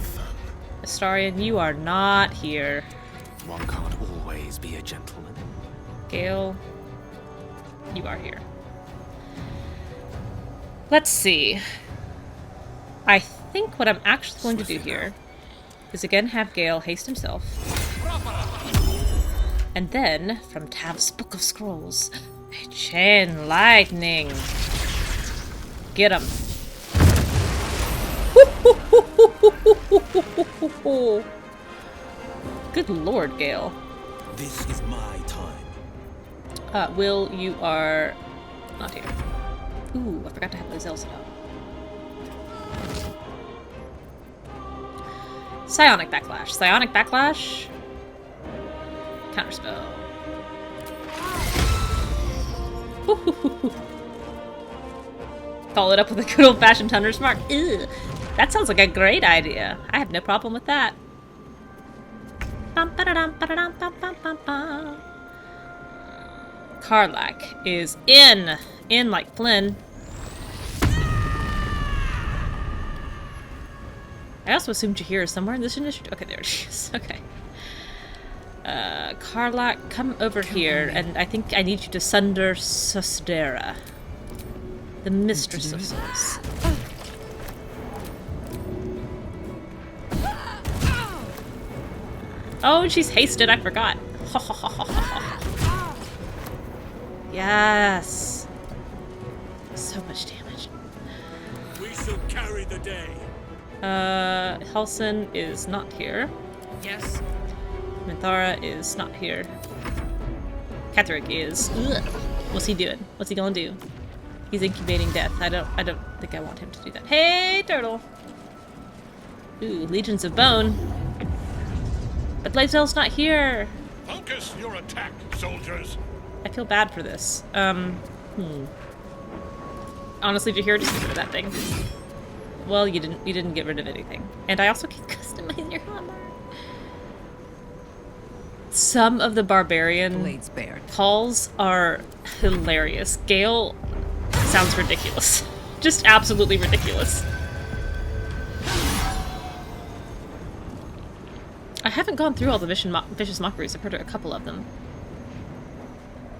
Astarion, you are not here. One can't always be a gentleman. Gale, you are here. Let's see. I think what I'm actually going to do here is again have Gale haste himself. And then, from Tav's Book of Scrolls, a chain lightning. Get him. Good lord, Gale. This is my time. Will, you are not here. Ooh, I forgot to have those elves up. Psionic Backlash. Psionic Backlash. Counterspell. Follow it up with a good old-fashioned Hunter's Mark. Ew. That sounds like a great idea. I have no problem with that. Karlach is in like Flynn. I also assumed you're here somewhere in this initiative. Okay, there it is. Okay. Karlach, come over here, and I think I need you to sunder Susdera, the Mistress of Souls. Oh, and she's hasted, I forgot. Yes. So much damage. We shall carry the day. Helson is not here. Yes. Minthara is not here. Ketheric is. Ugh. What's he doing? What's he gonna do? He's incubating death. I don't think I want him to do that. Hey, turtle! Ooh, Legions of Bone. But Blazel's not here! Focus your attack, soldiers! I feel bad for this. Honestly, if you're here, just get rid of that thing. Well, you didn't get rid of anything. And I also can customize your hammer. Some of the barbarian Blades bared. calls are hilarious. Gale sounds ridiculous. Just absolutely ridiculous. I haven't gone through all the vicious mockeries. I've heard a couple of them.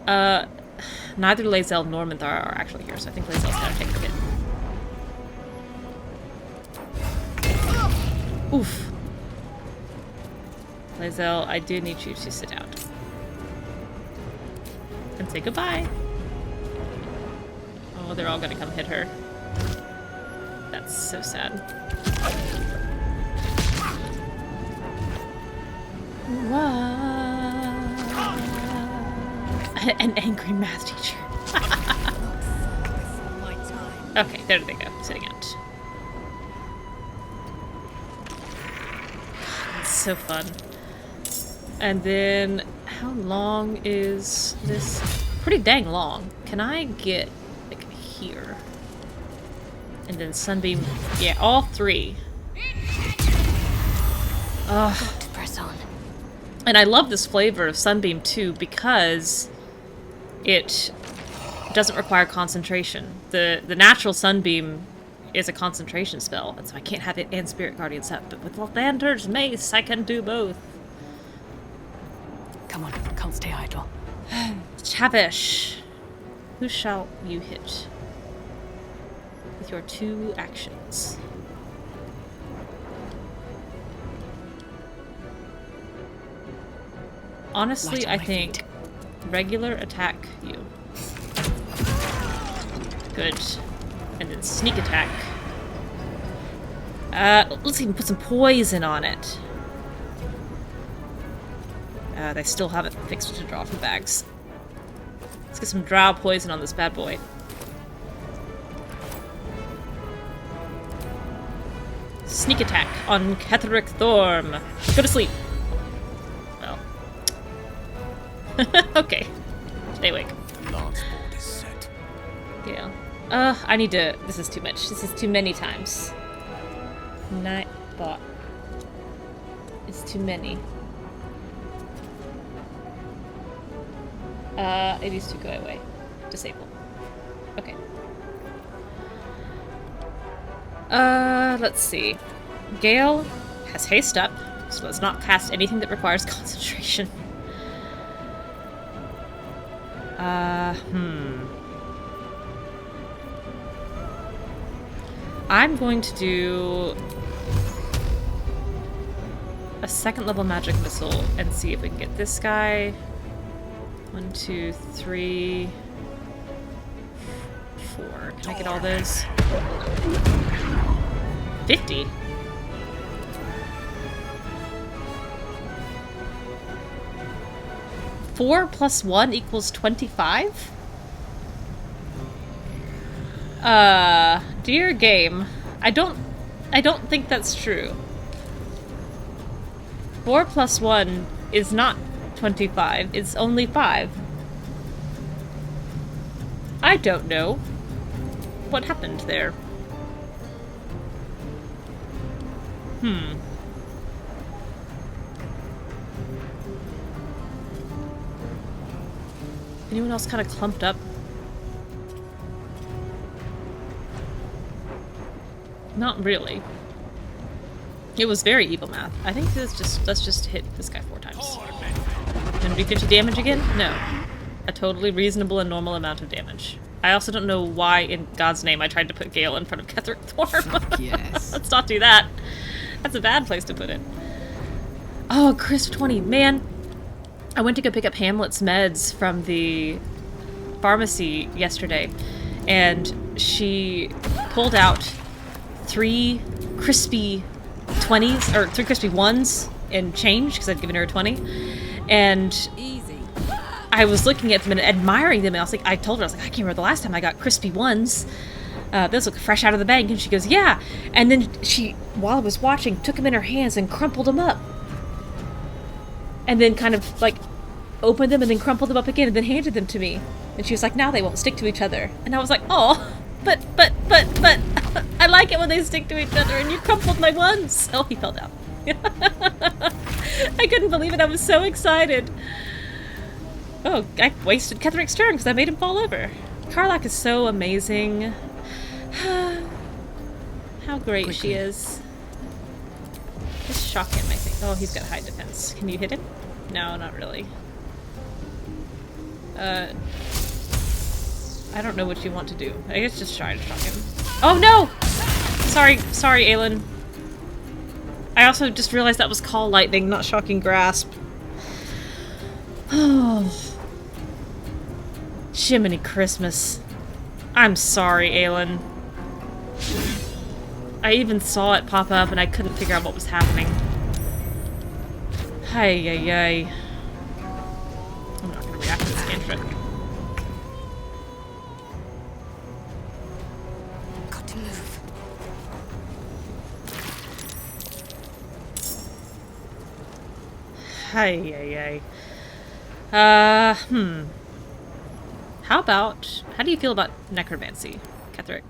Neither Lae'zel nor Minthara are actually here, so I think Lae'zel's gonna take the hit. Oof. Lae'zel, I do need you to sit down. And say goodbye. Oh, they're all gonna come hit her. That's so sad. An angry math teacher. Okay, there they go, sitting out. It's so fun. And then, how long is this? Pretty dang long. Can I get, like, here? And then Sunbeam, yeah, all three. Ugh. Press on. And I love this flavor of Sunbeam too because it doesn't require concentration. The natural Sunbeam is a concentration spell, and so I can't have it and Spirit Guardians up. But with Lathander's Mace, I can do both. Come on, can't stay idle. Chavish, who shall you hit with your 2 actions? Honestly, I think regular attack you. Good. And then sneak attack. Let's even put some poison on it. They still have it fixed to draw from bags. Let's get some drow poison on this bad boy. Sneak attack on Ketheric Thorm. Go to sleep. Well. Okay. Stay awake. Lance board is set. Yeah. I need to... This is too much. This is too many times. Nightbot. It's too many. It needs to go away. Disable. Okay. Let's see. Gale has haste up, so let's not cast anything that requires concentration. I'm going to do a 2nd level magic missile and see if we can get this guy. 1, 2, 3, 4. Can I get all those? 50? Four plus 1 equals 25? Dear game. I don't think that's true. 4 plus 1 is not 25. It's only 5. I don't know what happened there. Anyone else kind of clumped up? Not really. It was very evil math. I think let's just hit this guy 4 times. Gonna do 50 damage again? No. A totally reasonable and normal amount of damage. I also don't know why in God's name I tried to put Gale in front of Ketheric Thorm. Yes. Let's not do that. That's a bad place to put it. Oh, crisp 20. Man, I went to go pick up Hamlet's meds from the pharmacy yesterday, and she pulled out 3 crispy 20s, or 3 crispy 1s in change, because I'd given her a 20. And I was looking at them and admiring them, and I told her, I can't remember the last time I got crispy 1s. Those look fresh out of the bag. And she goes, yeah. And then she, while I was watching, took them in her hands and crumpled them up. And then kind of, opened them and then crumpled them up again and then handed them to me. And she was like, now they won't stick to each other. And I was like, oh, but, I like it when they stick to each other, and you crumpled my 1s. Oh, he fell down. I I couldn't believe it. I was so excited. Oh, I wasted Ketheric's turn because I made him fall over. Karlach is so amazing. How great she is. Just shock him, I think. Oh, he's got high defense. Can you hit him? No, not really. I don't know what you want to do. I guess just try to shock him. Oh no! Sorry, Aelin. I also just realized that was Call Lightning, not Shocking Grasp. Oh. Jiminy Christmas. I'm sorry, Aelin. I even saw it pop up and I couldn't figure out what was happening. Hi. I'm not gonna react to this cantrip. Got to move. Hi. How do you feel about necromancy, Ketheric?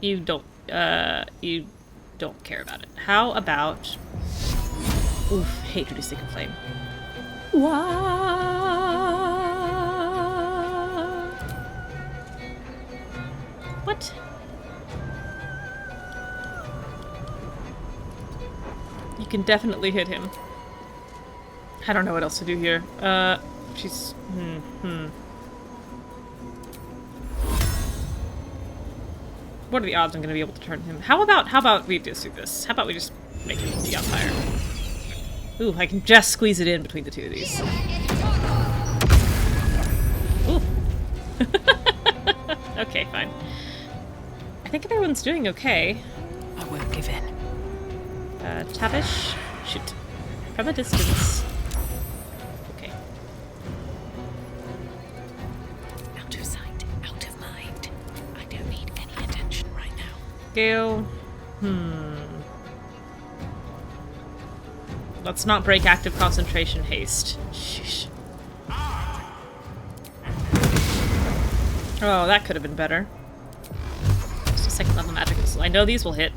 You don't care about it. How about... Oof, hate reducing a flame. What? You can definitely hit him. I don't know what else to do here. She's... What are the odds I'm gonna be able to turn him? How about we just do this? How about we just make him be on fire? Ooh, I can just squeeze it in between the two of these. Ooh. Okay, fine. I think everyone's doing okay. I won't give in. Tavish? Shoot. From a distance. Okay. Out of sight, out of mind. I don't need any attention right now. Gale. Let's not break active concentration haste. Sheesh. Oh, that could have been better. Just a second level magic missile. I know these will hit.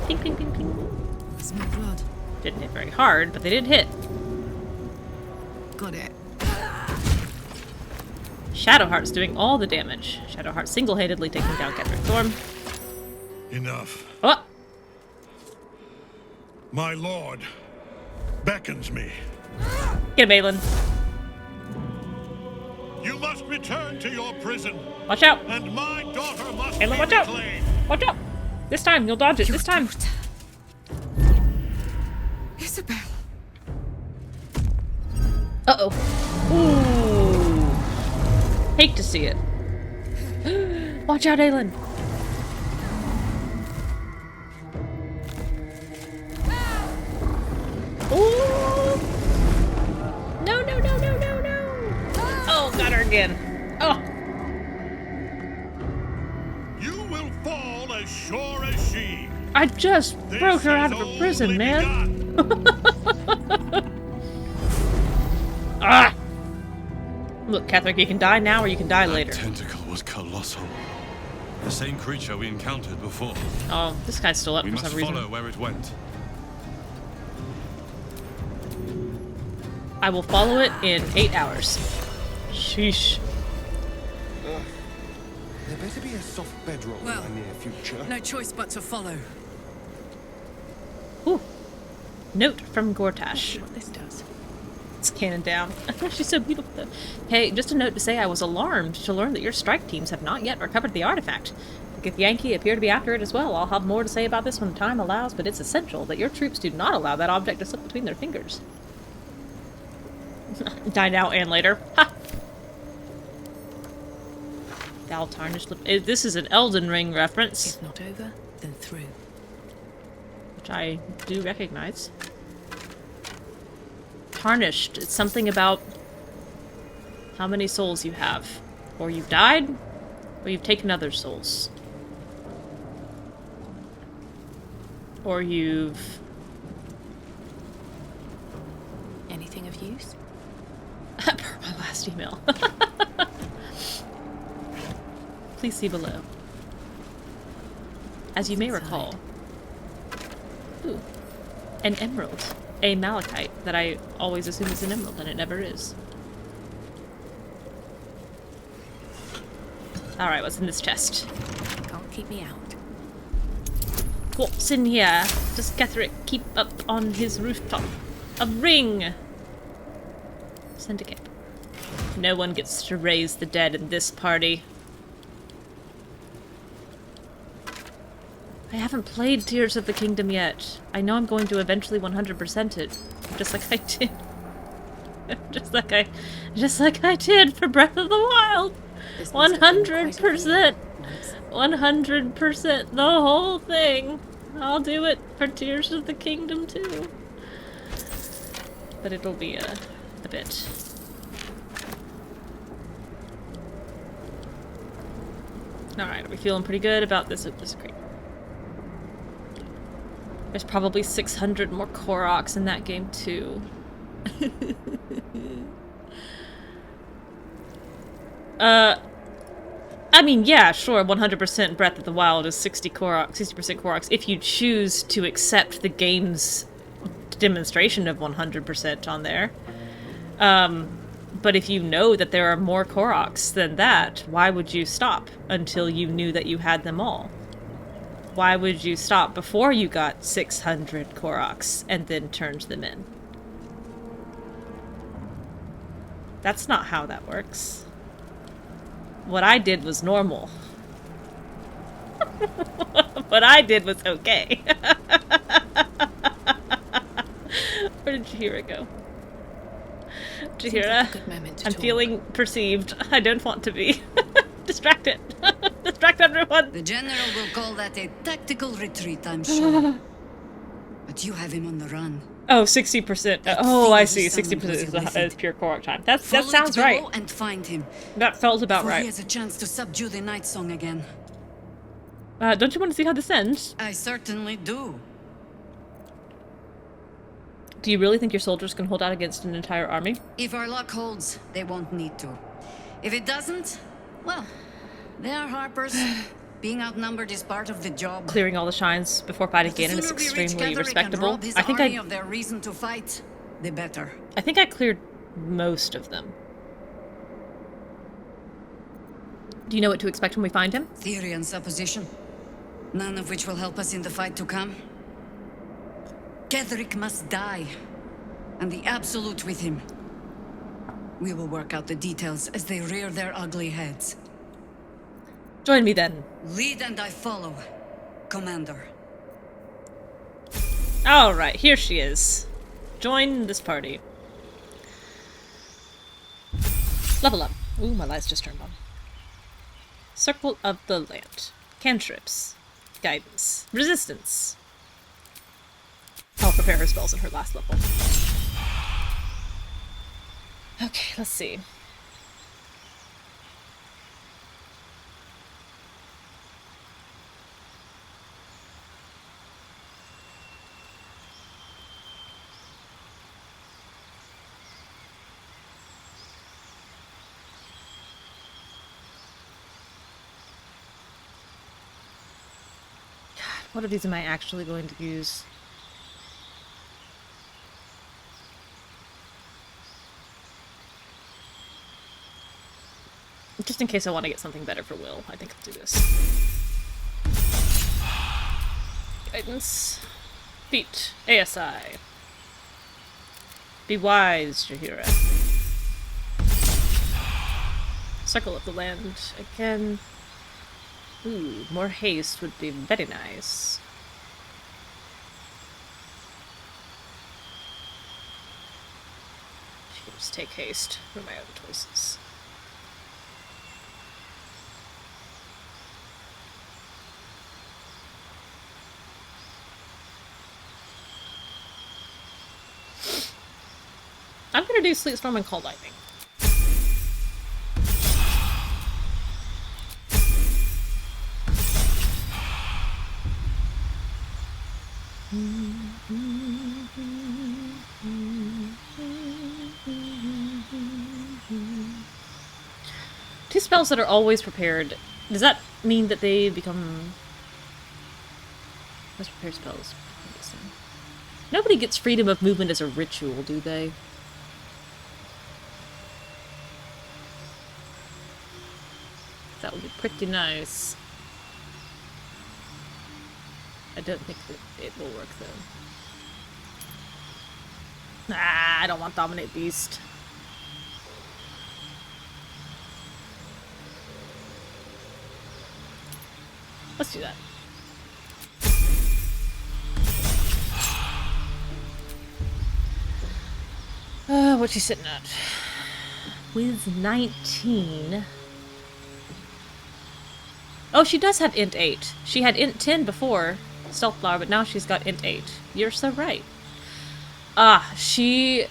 Ping, ping, ping, ping. That's my blood. Didn't hit very hard, but they did hit. Got it. Shadowheart's doing all the damage. Shadowheart single-handedly taking down Ketheric Thorm. Enough. Oh! My lord beckons me. Get him, Aelin. You must return to your prison. Watch out! And my daughter must Aelin, be watch out! reclaimed. Watch out! This time, you'll dodge it. This time. Isabel. Uh-oh. Ooh. Hate to see it. Watch out, Aelin. Ooh. No. Oh, got her again. Oh. You will fall as sure as she. I just broke her out of her prison, man. Ah! Look, Ketheric, you can die now or you can die later. That tentacle was colossal. The same creature we encountered before. Oh, this guy's still up We for must some reason. follow where it went. I will follow it in 8 hours. Sheesh. There better be a soft bedroll in the near future. No choice but to follow. Ooh. Note from Gortash. What this does. It's cannon down. She's so beautiful, though. Hey, just a note to say I was alarmed to learn that your strike teams have not yet recovered the artifact. If Yankee appear to be after it as well, I'll have more to say about this when time allows, but it's essential that your troops do not allow that object to slip between their fingers. Die now and later. Ha! Thou tarnished lip. This is an Elden Ring reference. If not over, then through. Which I do recognize. Tarnished. It's something about how many souls you have. Or you've died, or you've taken other souls. Or you've... Anything of use? Per my last email. Please see below. As you may recall... Ooh. An emerald. A malachite that I always assume is an emerald, and it never is. Alright, what's in this chest? Can't keep me out. What's in here? Does Ketherick keep up on his rooftop? A ring! Syndicate. No one gets to raise the dead in this party. I haven't played Tears of the Kingdom yet. I know I'm going to eventually 100% it. Just like I did. just like I did for Breath of the Wild. 100%. 100% the whole thing. I'll do it for Tears of the Kingdom too. But it'll be a bit. Alright, are we feeling pretty good about this? Oh, this is great. There's probably 600 more Koroks in that game too. I mean, yeah, sure, 100% Breath of the Wild is 60% Koroks, if you choose to accept the game's demonstration of 100% on there. But if you know that there are more Koroks than that, why would you stop until you knew that you had them all? Why would you stop before you got 600 Koroks and then turned them in? That's not how that works. What I did was normal. What I did was okay. Where did Jaheira go? Jaheira, I'm feeling perceived. I don't want to be. Distracted. Distract everyone. The general will call that a tactical retreat, I'm sure. But you have him on the run. Oh, 60%. Oh, I see. 60% is pure Korok time. That sounds right. And find him. That felt about right. He has a chance to subdue the Night Song again. Don't you want to see how this ends? I certainly do. Do you really think your soldiers can hold out against an entire army? If our luck holds, they won't need to. If it doesn't, well, they are Harpers. Being outnumbered is part of the job. Clearing all the shines before fighting Ganon is extremely respectable. I think of their reason to fight, the better. I think I cleared most of them. Do you know what to expect when we find him? Theory and supposition, none of which will help us in the fight to come. Ketherick must die, and the Absolute with him. We will work out the details as they rear their ugly heads. Join me then. Lead and I follow, Commander. Alright, here she is. Join this party. Level up. Ooh, my lights just turned on. Circle of the Land. Cantrips. Guidance. Resistance. I'll prepare her spells at her last level. Okay, let's see. What of these am I actually going to use? Just in case I want to get something better for Will, I think I'll do this. Guidance. Feet. ASI. Be wise, Jaheira. Circle of the Land. Again. Ooh, more haste would be very nice. She can just take haste for my other choices. I'm gonna do Sleet Storm and Cold Lightning. Two spells that are always prepared. Does that mean that they become... Let's prepare spells. Nobody gets freedom of movement as a ritual, do they? That would be pretty nice. I don't think that it will work, though. Nah, I don't want Dominate Beast. Let's do that. What's she sitting at? With 19. Oh, she does have int 8. She had int 10 before Stealth Flower, but now she's got int 8. You're so right. Ah, she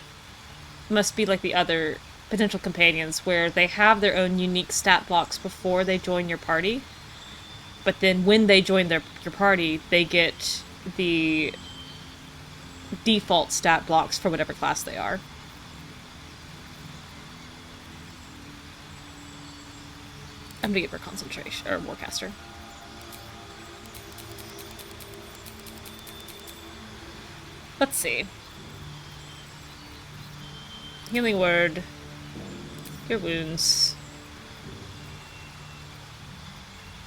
must be like the other potential companions, where they have their own unique stat blocks before they join your party. But then when they join your party, they get the default stat blocks for whatever class they are. I'm gonna give her concentration, or Warcaster. Let's see. Healing Word. Cure Wounds.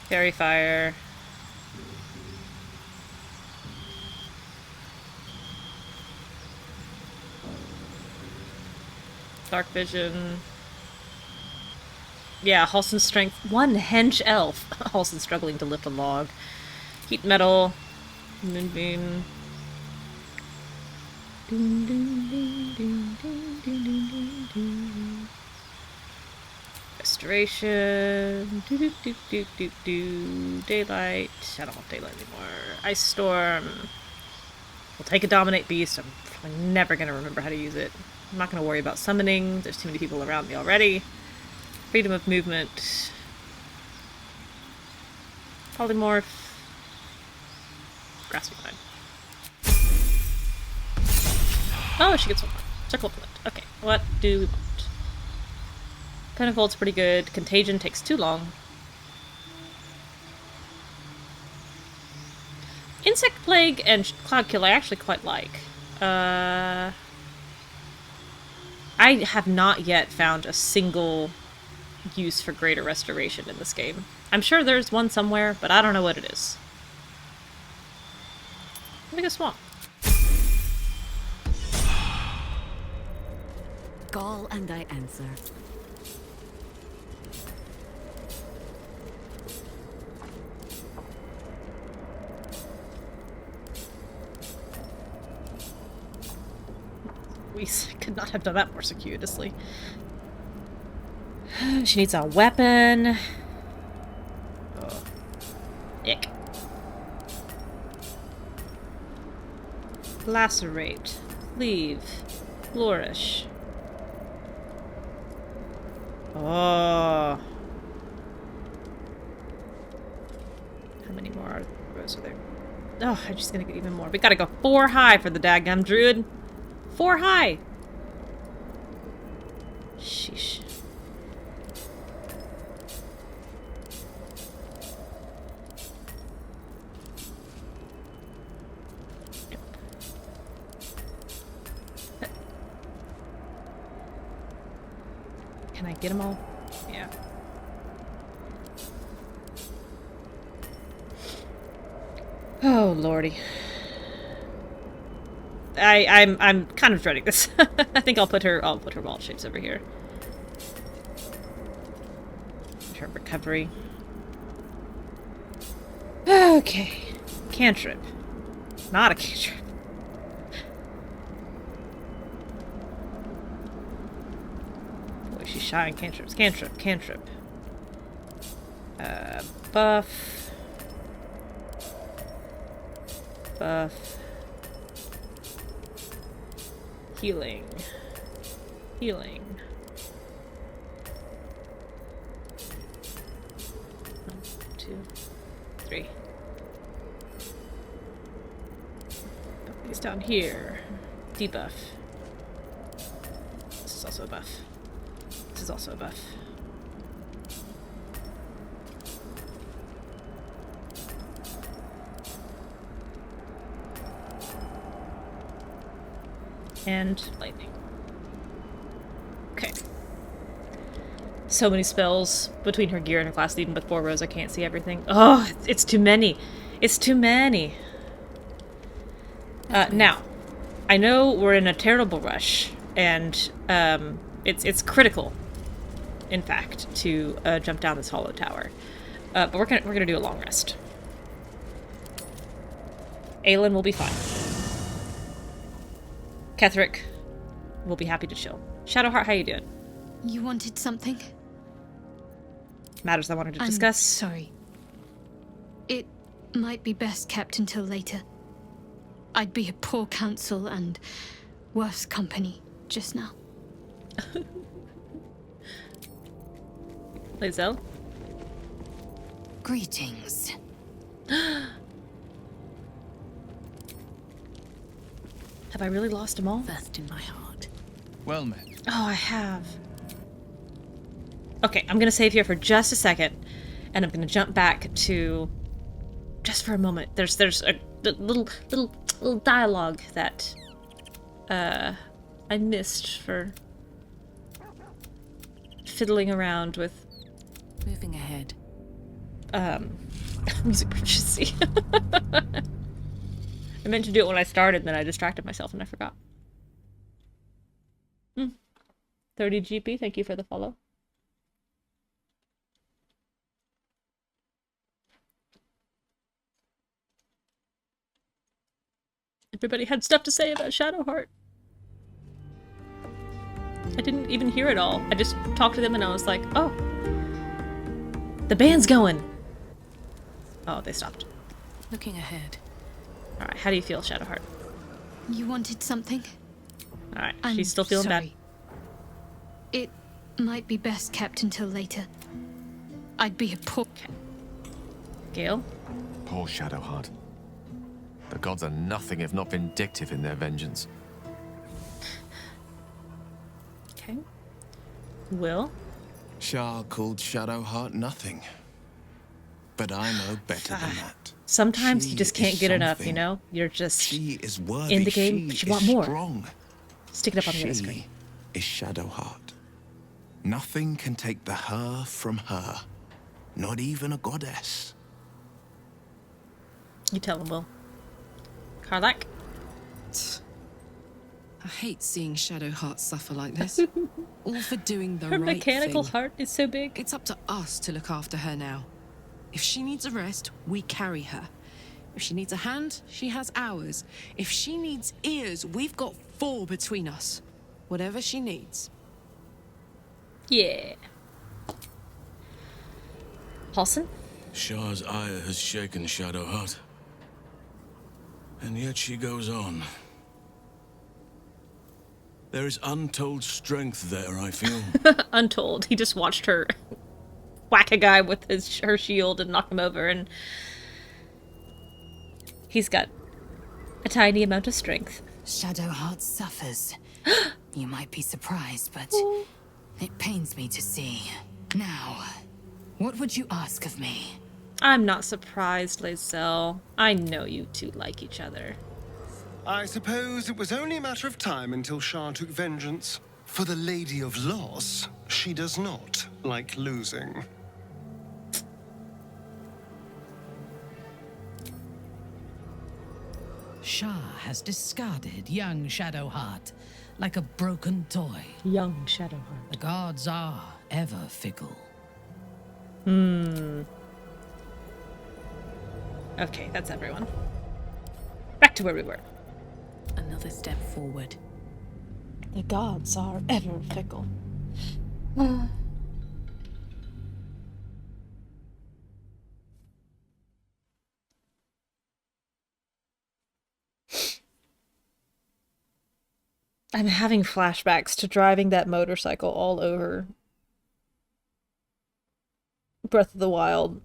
Fairy Fire. Dark Vision. Yeah, Halson's Strength. 1 hench elf. Halson's struggling to lift a log. Heat Metal. Moonbeam. Restoration. Daylight. I don't want Daylight anymore. Ice Storm. We'll take a Dominate Beast. I'm probably never going to remember how to use it. I'm not going to worry about summoning. There's too many people around me already. Freedom of movement. Polymorph. Grasping Vine. Oh, she gets one more. Circle of Flint. Okay, what do we want? Penfold's pretty good. Contagion takes too long. Insect Plague and Cloud Kill I actually quite like. I have not yet found a single use for Greater Restoration in this game. I'm sure there's one somewhere, but I don't know what it is. Make a swamp. Call and I answer. We could not have done that more circuitously. She needs a weapon. Oh. Ick. Lacerate. Leave. Flourish. Oh. How many more rows are there? Oh, I'm just gonna get even more. We gotta go 4 high for the daggum druid. 4 high! Sheesh. Can I get them all? Yeah. Oh, lordy. I'm kind of dreading this. I think I'll put her wall shapes over here. Her recovery. Okay. Cantrip. Not a cantrip. Boy, she's shy on cantrips. Cantrip, cantrip. Buff. Buff. Healing. Healing. 1, 2, 3. Put these down here. Debuff. This is also a buff. This is also a buff. And lightning. Okay. So many spells between her gear and her class, even with 4 rows, I can't see everything. Oh, it's too many. It's too many. Now, I know we're in a terrible rush, and it's critical, in fact, to jump down this hollow tower. But we're gonna do a long rest. Aelin will be fine. Ketherick will be happy to chill. Shadowheart, how you doing? You wanted something? Matters I wanted to discuss. Sorry. It might be best kept until later. I'd be a poor counsel and worse company just now. Lae'zel? Greetings. Have I really lost them all? First in my heart. Well met. Oh, I have. Okay, I'm gonna save here for just a second, and I'm gonna jump back to just for a moment. There's a little dialogue that I missed for fiddling around with Moving ahead. music proficiency. I meant to do it when I started, then I distracted myself and I forgot. 30 GP, thank you for the follow. Everybody had stuff to say about Shadowheart. I didn't even hear it all. I just talked to them and I was like, oh. The band's going! Oh, they stopped. Looking ahead. Alright, how do you feel, Shadowheart? You wanted something? Alright, she's still feeling bad. It might be best kept until later. I'd be a poor... Gale? Poor Shadowheart. The gods are nothing if not vindictive in their vengeance. Okay. Will? Shah called Shadowheart nothing. But I know better than that. Sometimes She you just can't is get enough, you something. know? You're just She is worthy. in the game, but She you want is more. Strong. Stick it up on the other She screen. is Shadowheart. Nothing can take the her from her. Not even a goddess. You tell him, Will. Karlak? I hate seeing Shadowheart suffer like this. All for doing the Her right mechanical thing. heart is so big. It's up to us to look after her now. If she needs a rest, we carry her. If she needs a hand, she has ours. If she needs ears, we've got 4 between us. Whatever she needs. Yeah. Paulson? Shah's ire has shaken Shadowheart. And yet she goes on. There is untold strength there, I feel. Untold. He just watched her whack a guy with her shield and knock him over, and he's got a tiny amount of strength. Shadowheart suffers. You might be surprised, but it pains me to see. Now, what would you ask of me? I'm not surprised, Lae'zel. I know you two like each other. I suppose it was only a matter of time until Shah took vengeance. For the Lady of Loss, she does not like losing. Shah has discarded young Shadowheart like a broken toy. Young Shadowheart. The gods are ever fickle. Okay, that's everyone. Back to where we were. Another step forward. The gods are ever fickle. I'm having flashbacks to driving that motorcycle all over Breath of the Wild.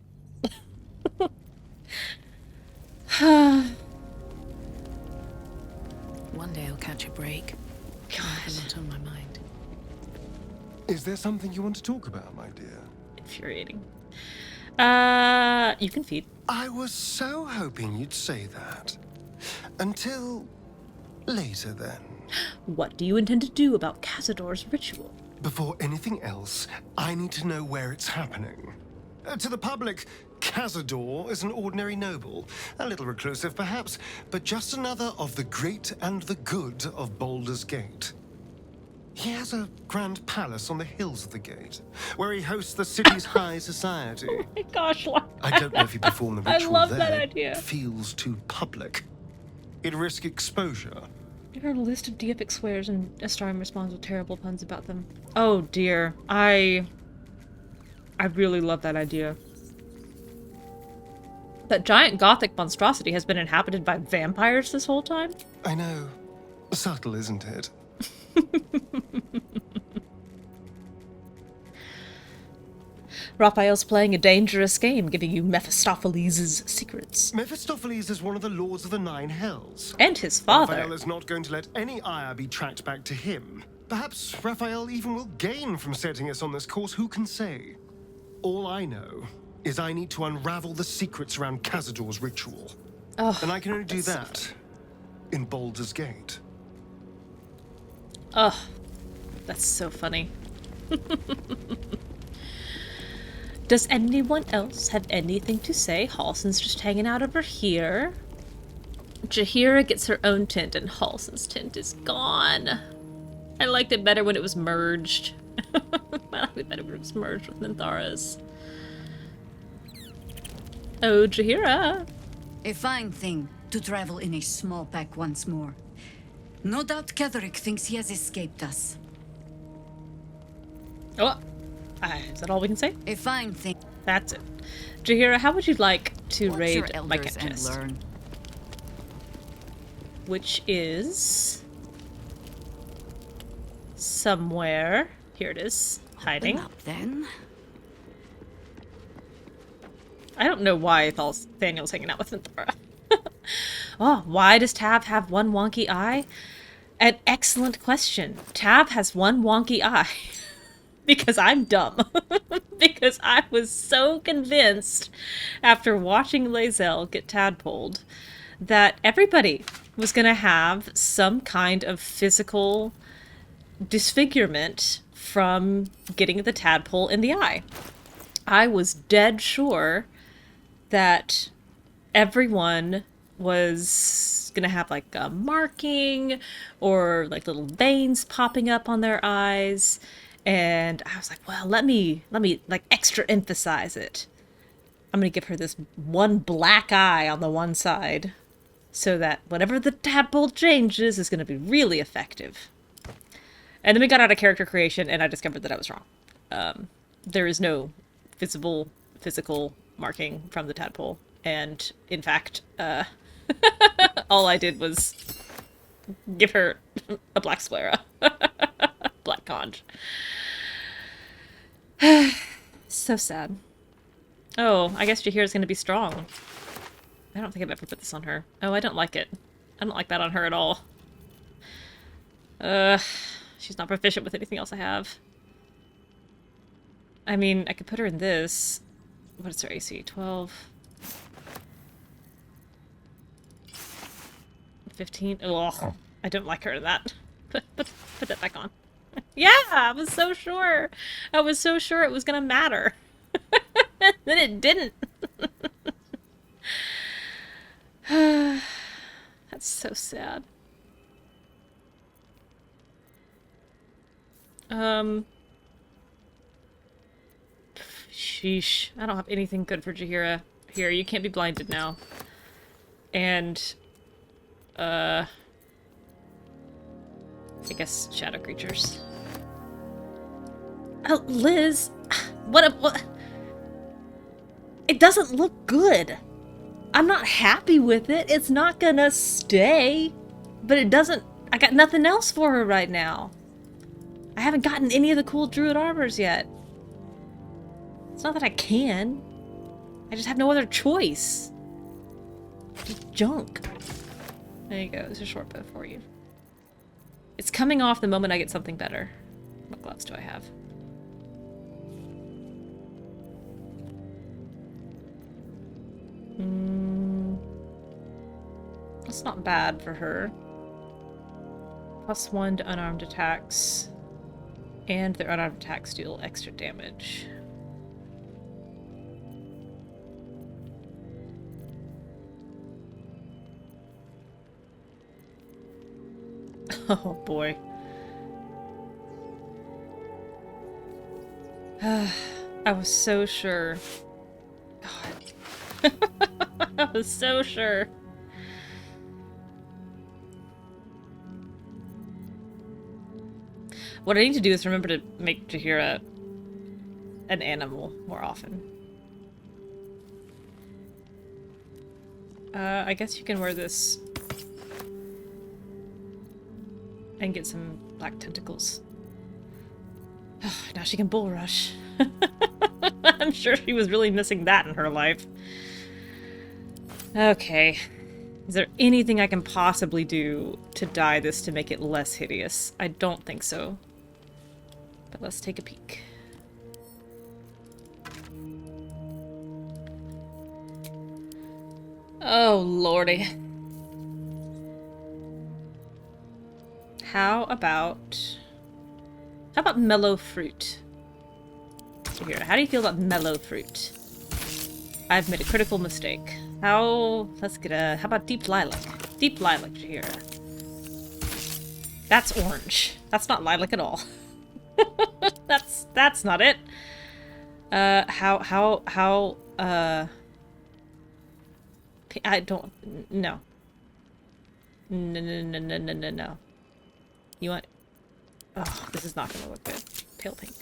One day I'll catch a break. I have a lot on my mind. Is there something you want to talk about, my dear? Infuriating. You can feed. I was so hoping you'd say that. Until later, then. What do you intend to do about Cazador's ritual? Before anything else, I need to know where it's happening. To the public, Cazador is an ordinary noble. A little reclusive, perhaps, but just another of the great and the good of Baldur's Gate. He has a grand palace on the hills of the gate, where he hosts the city's high society. Oh my gosh, I don't know if he performed the I ritual love there. that idea. It feels too public. It'd risk exposure. Her list of deific swears and Astarion responds with terrible puns about them. Oh dear. I really love that idea. That giant gothic monstrosity has been inhabited by vampires this whole time? I know. Subtle, isn't it? Raphael's playing a dangerous game, giving you Mephistopheles' secrets. Mephistopheles is one of the lords of the Nine Hells. And his father. Raphael is not going to let any ire be tracked back to him. Perhaps Raphael even will gain from setting us on this course, who can say? All I know is I need to unravel the secrets around Cazador's ritual. Oh, and I can only do that in Baldur's Gate. Oh, that's so funny. Does anyone else have anything to say? Halsin's just hanging out over here. Jaheira gets her own tent and Halsin's tent is gone. I liked it better when it was merged. I liked it better when it was merged with Minthara's. Oh, Jaheira. A fine thing to travel in a small pack once more. No doubt Ketheric thinks he has escaped us. Oh, is that all we can say? A fine thing. That's it. Jaheira, how would you like to Watch raid your my elders cat and chest? learn. Which is somewhere. Here it is, hiding. Open up, then. I don't know why Daniel's hanging out with Minthara. Oh, why does Tab have one wonky eye? An excellent question. Tab has one wonky eye. Because I'm dumb. Because I was so convinced after watching Lae'zel get tadpoled that everybody was going to have some kind of physical disfigurement from getting the tadpole in the eye. I was dead sure that everyone was gonna have like a marking or like little veins popping up on their eyes, and I was like, well, let me like extra emphasize it. I'm gonna give her this one black eye on the one side so that whatever the tadpole changes is gonna be really effective. And then we got out of character creation and I discovered that I was wrong. There is no physical marking from the tadpole, and in fact all I did was give her a black sclera. Black conch. So sad. Oh, I guess Jaheira's gonna be strong. I don't think I've ever put this on her. Oh, I don't like it. I don't like that on her at all. She's not proficient with anything else I have. I mean, I could put her in this. What is her AC? 12? 15? Ugh, I don't like her in that. Put that back on. Yeah, I was so sure. I was so sure it was gonna matter. Then it didn't. That's so sad. Sheesh. I don't have anything good for Jaheira. Here, you can't be blinded now. And, I guess shadow creatures. Oh, Liz! What? It doesn't look good. I'm not happy with it. It's not gonna stay. But it doesn't... I got nothing else for her right now. I haven't gotten any of the cool druid armors yet. It's not that I can. I just have no other choice. Just junk. There you go. There's a short bow for you. It's coming off the moment I get something better. What gloves do I have? That's not bad for her. +1 to unarmed attacks. And their unarmed attacks deal extra damage. Oh boy. I was so sure. God. I was so sure. What I need to do is remember to make Jaheira an animal more often. I guess you can wear this and get some black tentacles. Now she can bull rush. I'm sure she was really missing that in her life. Okay. Is there anything I can possibly do to dye this to make it less hideous? I don't think so. But let's take a peek. Oh, lordy. How about mellow fruit? Here, how do you feel about mellow fruit? I've made a critical mistake. How about deep lilac? Deep lilac, Jaheira. That's orange. That's not lilac at all. That's not it. I don't, no. No. You want, oh, this is not gonna look good. Pale pink.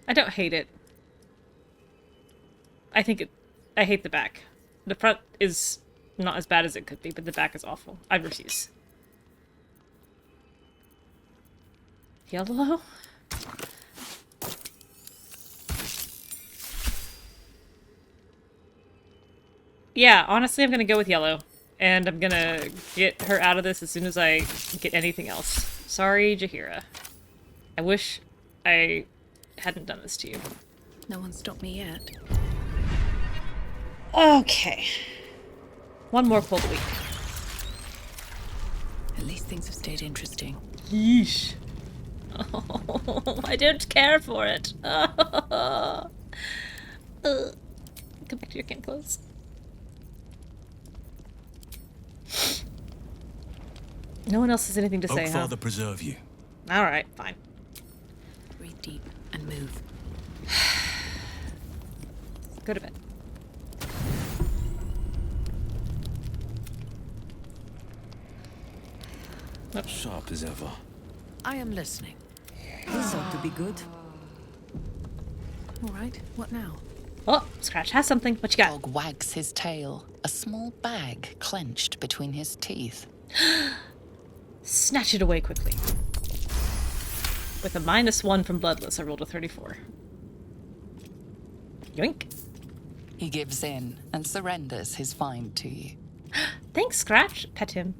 I don't hate it. I hate the back. The front is not as bad as it could be, but the back is awful. I refuse. Yellow? Yeah, honestly, I'm gonna go with yellow. And I'm gonna get her out of this as soon as I get anything else. Sorry, Jaheira. I wish I hadn't done this to you. No one stopped me yet. Okay. One more cold week. At least things have stayed interesting. Yeesh. Oh, I don't care for it. Come back to your camp clothes. No one else has anything to say, huh? Father preserve you. Alright, fine. Breathe deep and move. Go to bed. Sharp as ever. I am listening. This ought to be good. All right, what now? Oh, Scratch has something. What you got? Dog wags his tail, a small bag clenched between his teeth. Snatch it away quickly. With a -1 from Bloodless, I rolled a 34. Yoink. He gives in and surrenders his find to you. Thanks, Scratch. Pet him.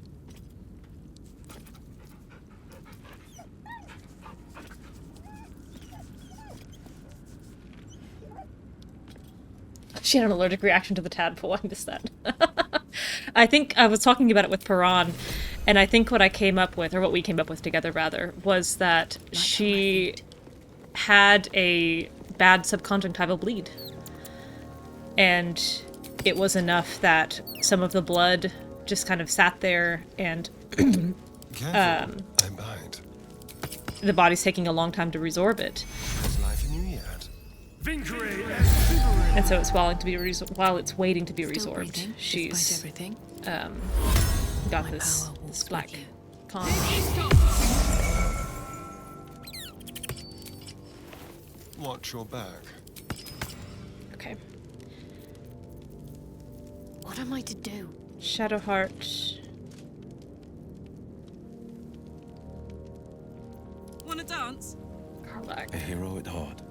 She had an allergic reaction to the tadpole. I missed that. I think I was talking about it with Paran, and I think what I came up with, or what we came up with together rather, was that she had a bad subconjunctival bleed. And it was enough that some of the blood just kind of sat there and Careful, I bite. The body's taking a long time to resorb it. Is life in you yet? And so it's while it's waiting to be resorbed, Breathing, she's everything. got this black con. Watch your back. Okay. What am I to do? Shadowheart. Wanna dance? Karlak. A hero at heart.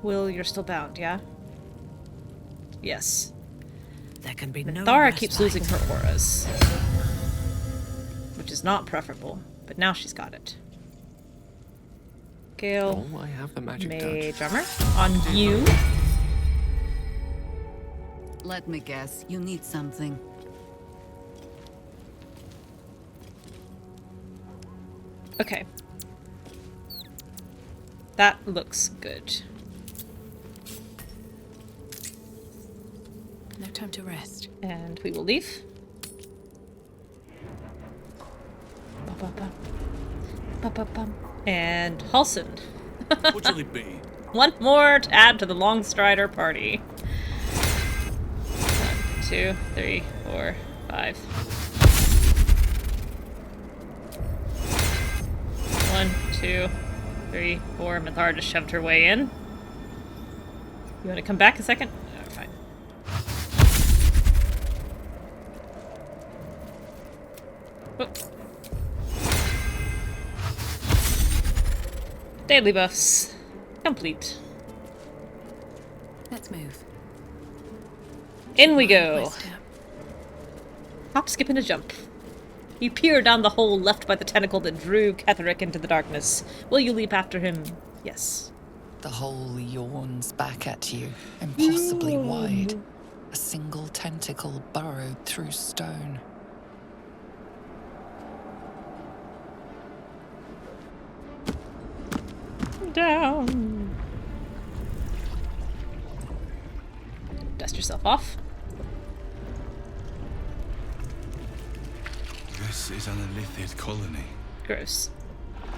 Will, you're still bound, yeah? Yes. There can be no Thara respite. keeps losing her auras. Which is not preferable, but now she's got it. Gale. Oh, I have the magic Mage touch. Armor. On you. Let me guess, you need something. Okay. That looks good. No time to rest. And we will leave. Ba-ba-bum. Ba-ba-bum. And Halson. What shall it be? One more to add to the Long Strider party. 1, 2, 3, 4, 5. 1, 2, 3, 4. Mizora just shoved her way in. You want to come back a second? Oh, fine. Oh. Daily buffs. Complete. Let's move. In we go. Hop, skip, and a jump. You peer down the hole left by the tentacle that drew Ketheric into the darkness. Will you leap after him? Yes. The hole yawns back at you, impossibly wide. A single tentacle burrowed through stone. Down. Dust yourself off. This is an illithid colony. Gross.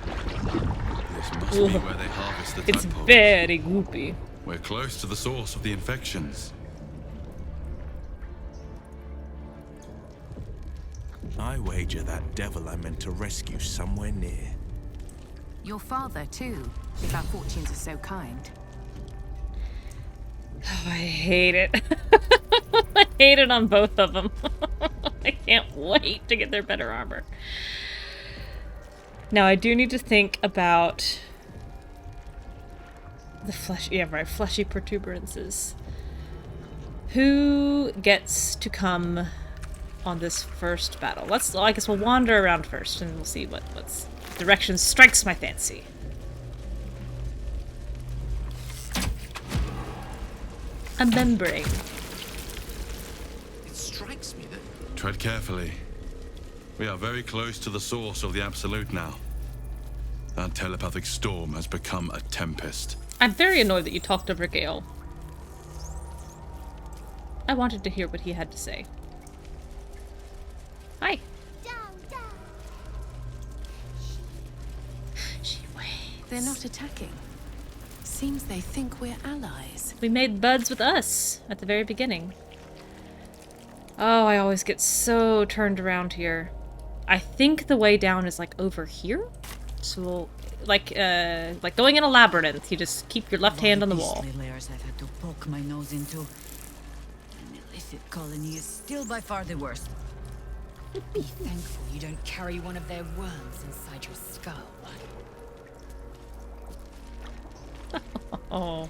This must be where they harvest the It's tadpoles. very goopy. We're close to the source of the infections. I wager that devil I meant to rescue somewhere near. Your father, too, if our fortunes are so kind. Oh, I hate it. I hate it on both of them. I can't wait to get their better armor. Now, I do need to think about the fleshy protuberances. Who gets to come on this first battle? I guess we'll wander around first and we'll see what's direction strikes my fancy. A membrane. It strikes me that... Tread carefully. We are very close to the source of the Absolute now. That telepathic storm has become a tempest. I'm very annoyed that you talked over Gale. I wanted to hear what he had to say. Hi. She waits. They're not attacking. Seems they think we're allies. We made buds with us at the very beginning. Oh, I always get so turned around here. I think the way down is like over here. So, like going in a labyrinth. You just keep your left hand on the wall. Layers I've had to poke my nose into. An illicit colony is still by far the worst. Be thankful you don't carry one of their worms inside your skull. Oh,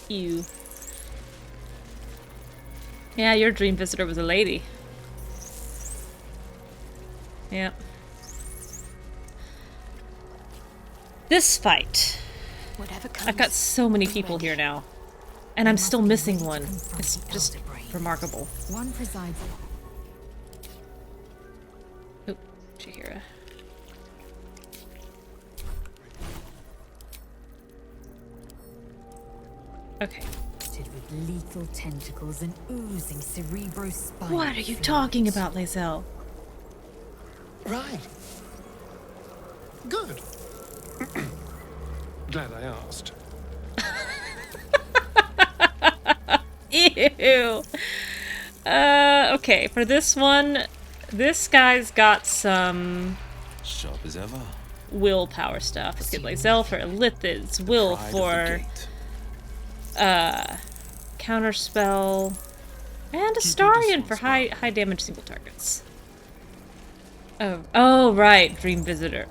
ew. Yeah, your dream visitor was a lady. Yeah. This fight. I've got so many people here now. And I'm still missing one. It's just remarkable. One presides. Oh, Chihira. Okay. With lethal tentacles and oozing cerebrospinal. What are you talking about, Lae'zel? Right. Good. Glad I asked. Ew. Okay, for this one, this guy's got some sharp as ever willpower stuff. Let's get Lae'zel for Illithid's will for counterspell, and Astarion for high damage single targets. Oh right, Dream Visitor.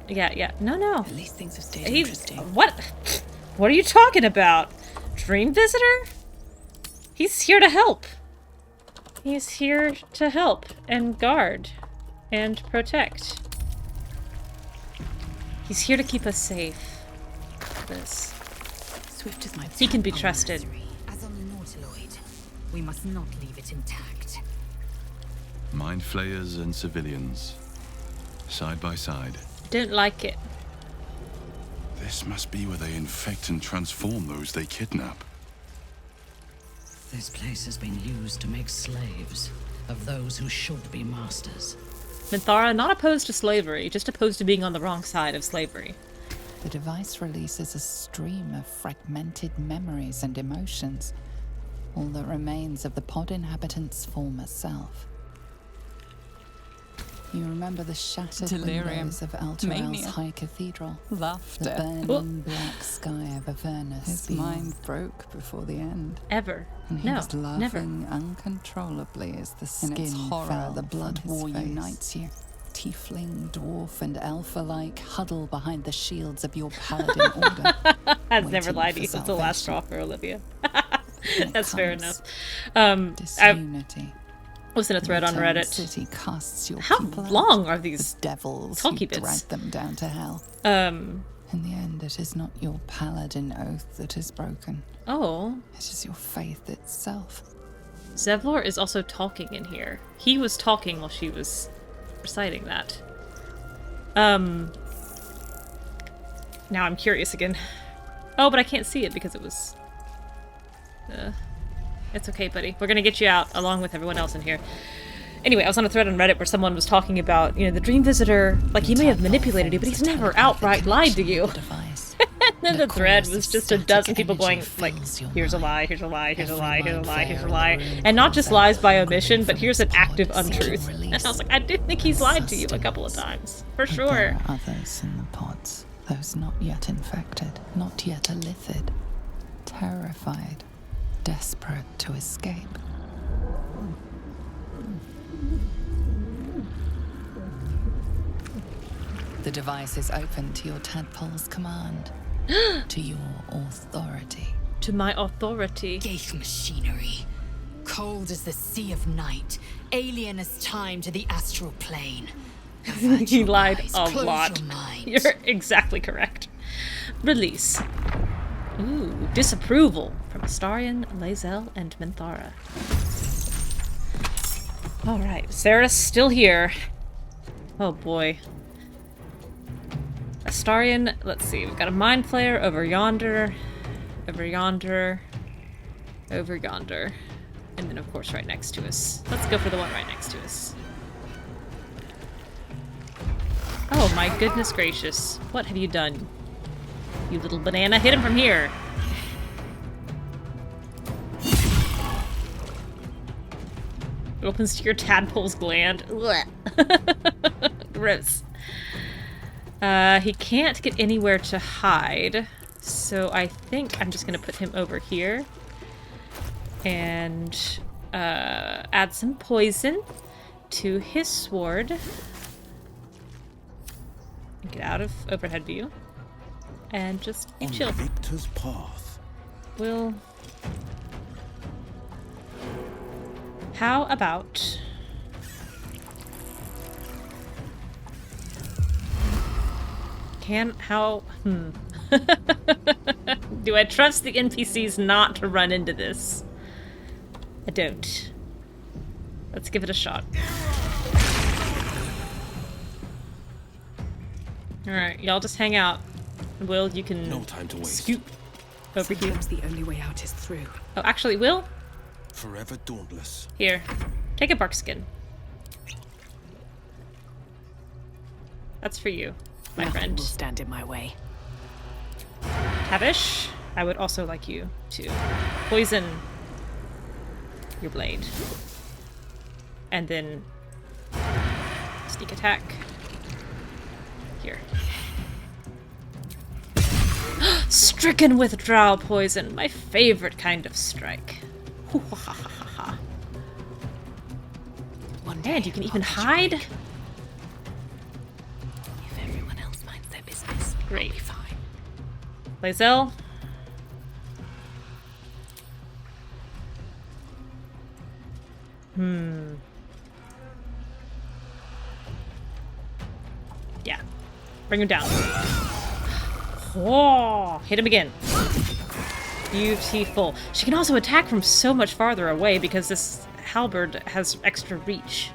Yeah. No. At least things have stayed interesting. What are you talking about? Dream Visitor? He's here to help. He's here to help and guard and protect. He's here to keep us safe. This. Swift as my He can be trusted. As on the Nautiloid, we must not leave it intact. Mind flayers and civilians, side by side. Don't like it. This must be where they infect and transform those they kidnap. This place has been used to make slaves of those who should be masters. Minthara, not opposed to slavery, just opposed to being on the wrong side of slavery. The device releases a stream of fragmented memories and emotions, all that remains of the pod inhabitant's former self. You remember the shattered Delirium. windows of Elturel's Mania. High Cathedral, Laughter. the burning black sky of Avernus. His mind broke before the end. Ever. And he No, was laughing uncontrollably as the In its skin horror, fell the blood from his war face. unites you. Tiefling, dwarf, and elf alike huddle behind the shields of your paladin order. Has never waiting lied to for you. It's the last straw salvation. for Olivia. It That's fair comes. enough. Disunity. I was in a thread on The Eternal Reddit. City casts your How people out. long are these The devils talkie who bits? drag them down to hell. In the end, it is not your paladin oath that is broken. Oh. It is your faith itself. Zevlor is also talking in here. He was talking while she was reciting that. Now I'm curious again. Oh, but I can't see it because it was... It's okay, buddy. We're gonna get you out along with everyone else in here. Anyway, I was on a thread on Reddit where someone was talking about, you know, the Dream Visitor, like, he may have manipulated you, but he's never outright lied to you. And then the thread was just a dozen people going, like, here's a lie, here's a lie, here's a lie, here's a lie, here's a lie. And not just lies by omission, but here's an active untruth. And I was like, I did think he's lied to you a couple of times. For But sure. there are others in the pods, those not yet infected, not yet elithid, terrified, desperate to escape. The device is open to your tadpole's command, to your authority. To my authority. Gate machinery. Cold as the sea of night. Alien as time to the astral plane. He lied a Close lot. your mind. You're exactly correct. Release. Ooh, disapproval from Astarion, Lae'zel, and Minthara. Alright, Sarah's still here. Oh boy. Astarion, let's see, we've got a mindflayer over yonder, over yonder, over yonder, and then of course right next to us. Let's go for the one right next to us. Oh my goodness gracious, what have you done? You little banana, hit him from here! It opens to your tadpole's gland. Gross. He can't get anywhere to hide, so I think I'm just gonna put him over here and add some poison to his sword. Get out of overhead view and just be chill. Victor's path. We'll... How about... Do I trust the NPCs not to run into this? I don't. Let's give it a shot. Alright, y'all just hang out. Will, you can No time to waste. scoop over here. Sometimes the only way out is through. Oh, actually, Will? Forever dauntless. Here. Take a bark skin. That's for you, my Nothing friend. will stand in my way. Tavish, I would also like you to poison your blade. And then sneak attack. Here. Stricken with drow poison, my favorite kind of strike. And you can even hide. If everyone else minds their business, Great. I'll be fine. Lae'zel. Yeah. Bring him down. Oh, hit him again. Beautiful. She can also attack from so much farther away because this halberd has extra reach.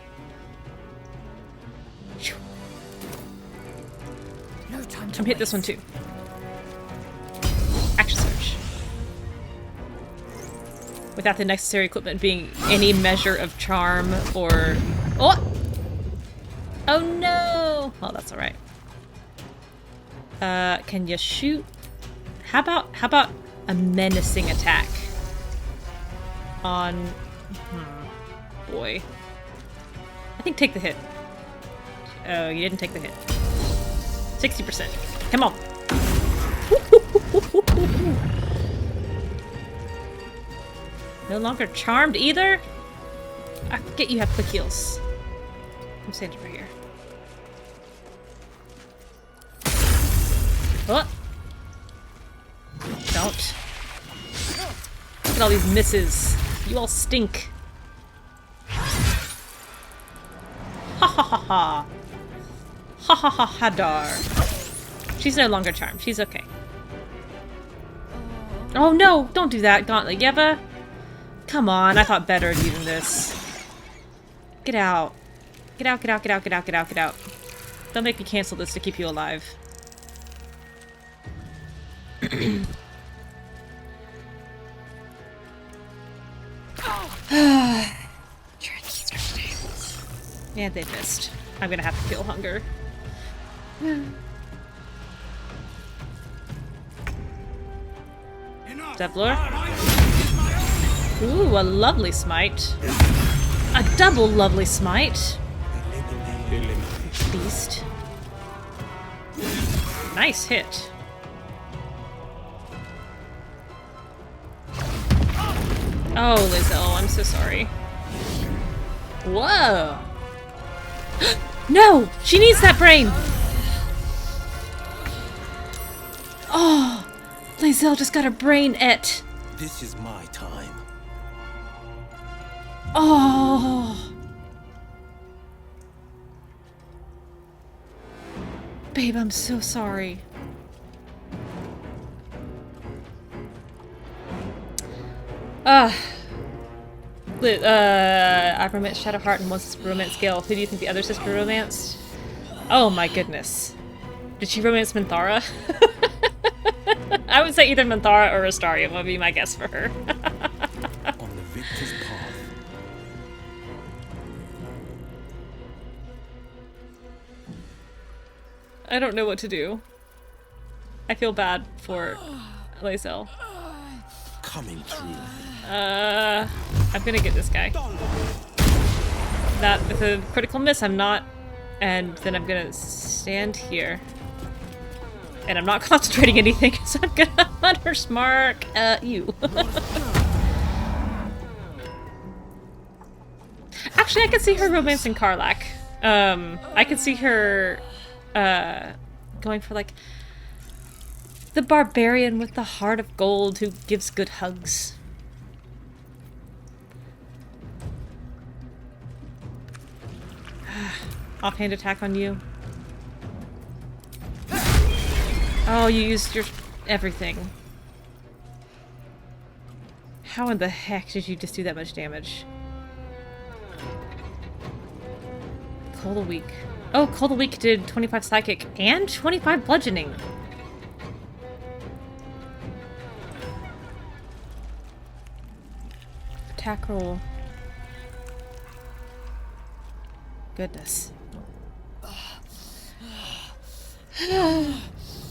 hit this one too. Action search. Without the necessary equipment being any measure of charm or... Oh! Oh no! Oh, that's alright. Can you shoot? How about a menacing attack? On... boy. I think take the hit. Oh, you didn't take the hit. 60%. Come on. No longer charmed either? I forget you have quick heals. I'm standing right here. What? Don't. Look at all these misses. You all stink. Ha ha ha ha. Ha ha ha Hadar. She's no longer charmed. She's okay. Oh no! Don't do that, Gauntlet Yeva. Come on, I thought better of you than this. Get out. Get out, get out, get out, get out, get out, get out. Don't make me cancel this to keep you alive. Yeah, they missed. I'm gonna have to feel hunger. Zevlor. Ooh, a lovely smite. A double lovely smite. Beast. Nice hit. Oh, Lizelle, I'm so sorry. Whoa! No! She needs that brain! Oh! Lizelle just got her brain et. This is my time. Oh! Babe, I'm so sorry. I romanced Shadowheart and one sister romance Gale. Who do you think the other sister romanced? Oh my goodness. Did she romance Minthara? I would say either Minthara or Astarion would be my guess for her. On the victor's path. I don't know what to do. I feel bad for Lysel. Coming through. I'm gonna get this guy. That with a critical miss, I'm not. And then I'm gonna stand here. And I'm not concentrating anything, so I'm gonna hunter smark you. Actually, I could see her romancing Karlach. I could see her going for like the barbarian with the heart of gold who gives good hugs. Offhand attack on you. Oh, you used your everything. How in the heck did you just do that much damage? Cold a Weak. Oh, Cold a Weak did 25 psychic and 25 bludgeoning. Attack roll. Goodness.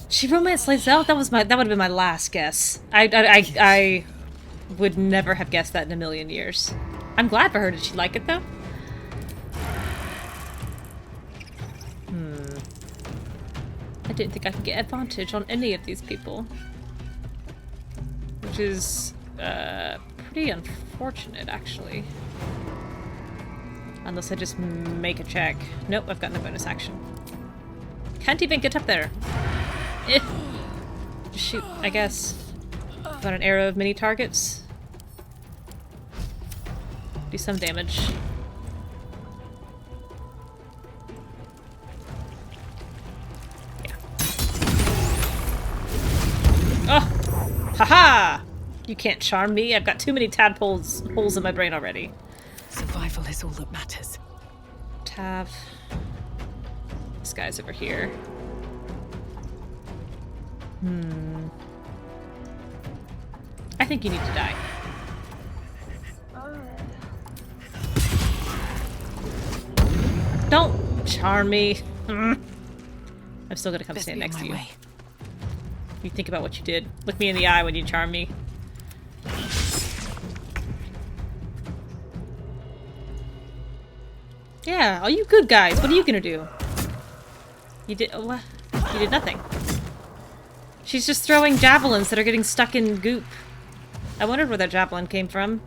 She romanced Lysel? That would have been my last guess. I would never have guessed that in a million years. I'm glad for her. Did she like it though? I didn't think I could get advantage on any of these people. Which is pretty unfortunate actually. Unless I just make a check. Nope, I've got no bonus action. Can't even get up there. Shoot, I guess. Got an arrow of many targets. Do some damage. Yeah. Oh! Haha! You can't charm me. I've got too many tadpoles holes in my brain already. Survival is all that matters. Tav. This guy's over here. I think you need to die. Don't charm me. I'm still gonna come stand next to you. You think about what you did. Look me in the eye when you charm me. Yeah, all you good guys, what are you gonna do? You did what? You did nothing. She's just throwing javelins that are getting stuck in goop. I wondered where that javelin came from.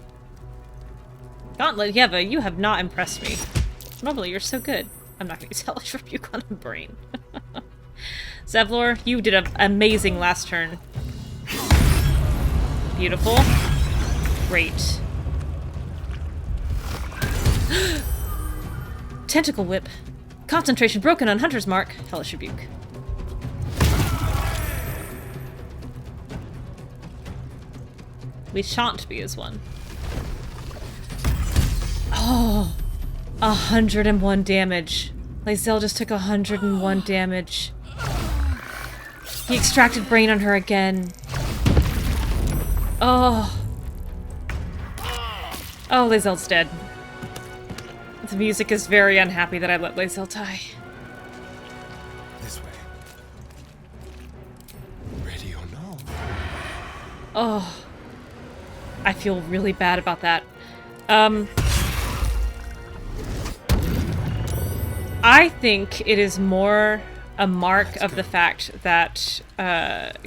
Gauntlet Yeva, you have not impressed me. Normally, you're so good. I'm not gonna use Hellish Rebuke on a brain. Zevlor, you did an amazing last turn. Beautiful. Great. Tentacle Whip. Concentration broken on Hunter's Mark. Hellish Rebuke. We shan't be as one. Oh, 101 damage. Lae'zel just took 101 damage. He extracted brain on her again. Oh. Oh, Lae'zel's dead. The music is very unhappy that I let Lae'zel die. This way. Ready or no? Oh. I feel really bad about that. I think it is more a mark of the fact that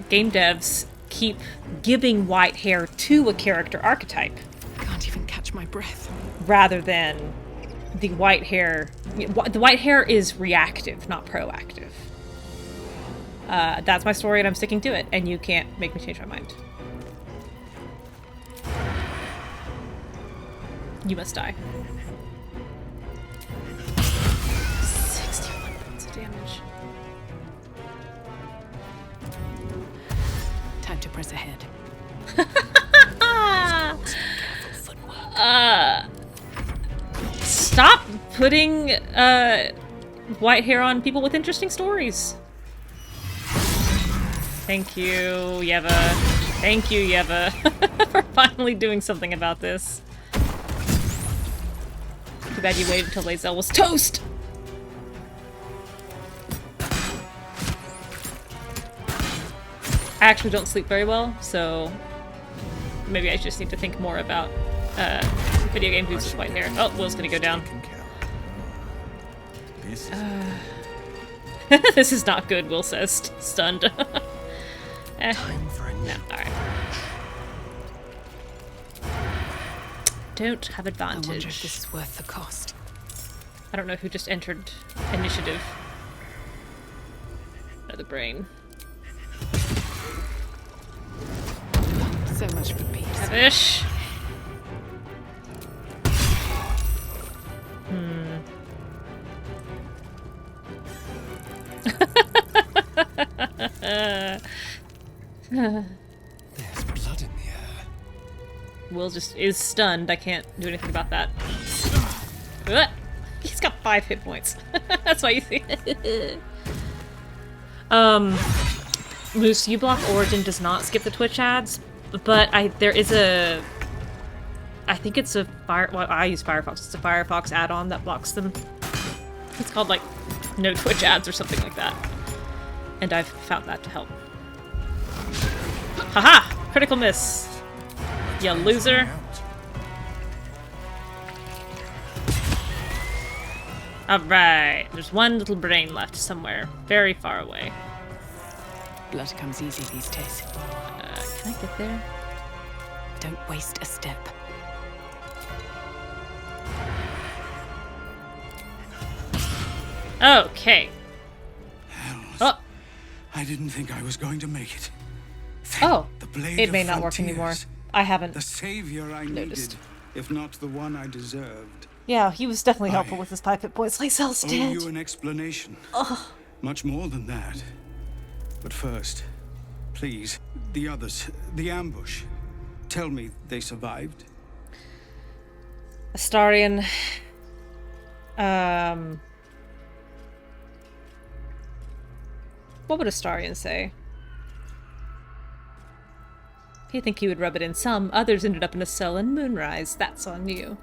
game devs keep giving white hair to a character archetype. Can't even catch my breath. Rather than the white hair. The white hair is reactive, not proactive. That's my story and I'm sticking to it, and you can't make me change my mind. You must die. 61 points of damage. Time to press ahead. Stop putting white hair on people with interesting stories. Thank you, Yeva. Thank you, Yeva, for finally doing something about this. Too bad you waited until Lae'zel was toast! I actually don't sleep very well, so maybe I just need to think more about video game dudes with white hair. Oh, Will's gonna go down. This is not good, Will says, stunned. Time for a no, alright. Don't have advantage. I wonder if this is worth the cost. I don't know who just entered initiative. Another brain. So much for peace. Fish. There's blood in the air. Will just is stunned. I can't do anything about that. He's got 5 hit points. That's why you see it. Moose, uBlock Origin does not skip the Twitch ads, but there is a... I think it's a well, I use Firefox. It's a Firefox add-on that blocks them. It's called, like, no Twitch ads or something like that. And I've found that to help. Haha! Critical miss! You loser. Alright, there's one little brain left somewhere, very far away. Blood comes easy these days. Can I get there? Don't waste a step. Okay. Oh. I didn't think I was going to make it. Oh, the blade it may of not work frontiers. anymore. I haven't The savior I noticed. needed, if not the one I deserved. Yeah, he was definitely helpful with his 5 hit points. Lae'zel's Owe dead. you an explanation. Ugh. Much more than that. But first, please, the others, the ambush. Tell me they survived. Astarion. What would Astarion say? You think you would rub it in some, others ended up in a cell in Moonrise. That's on you.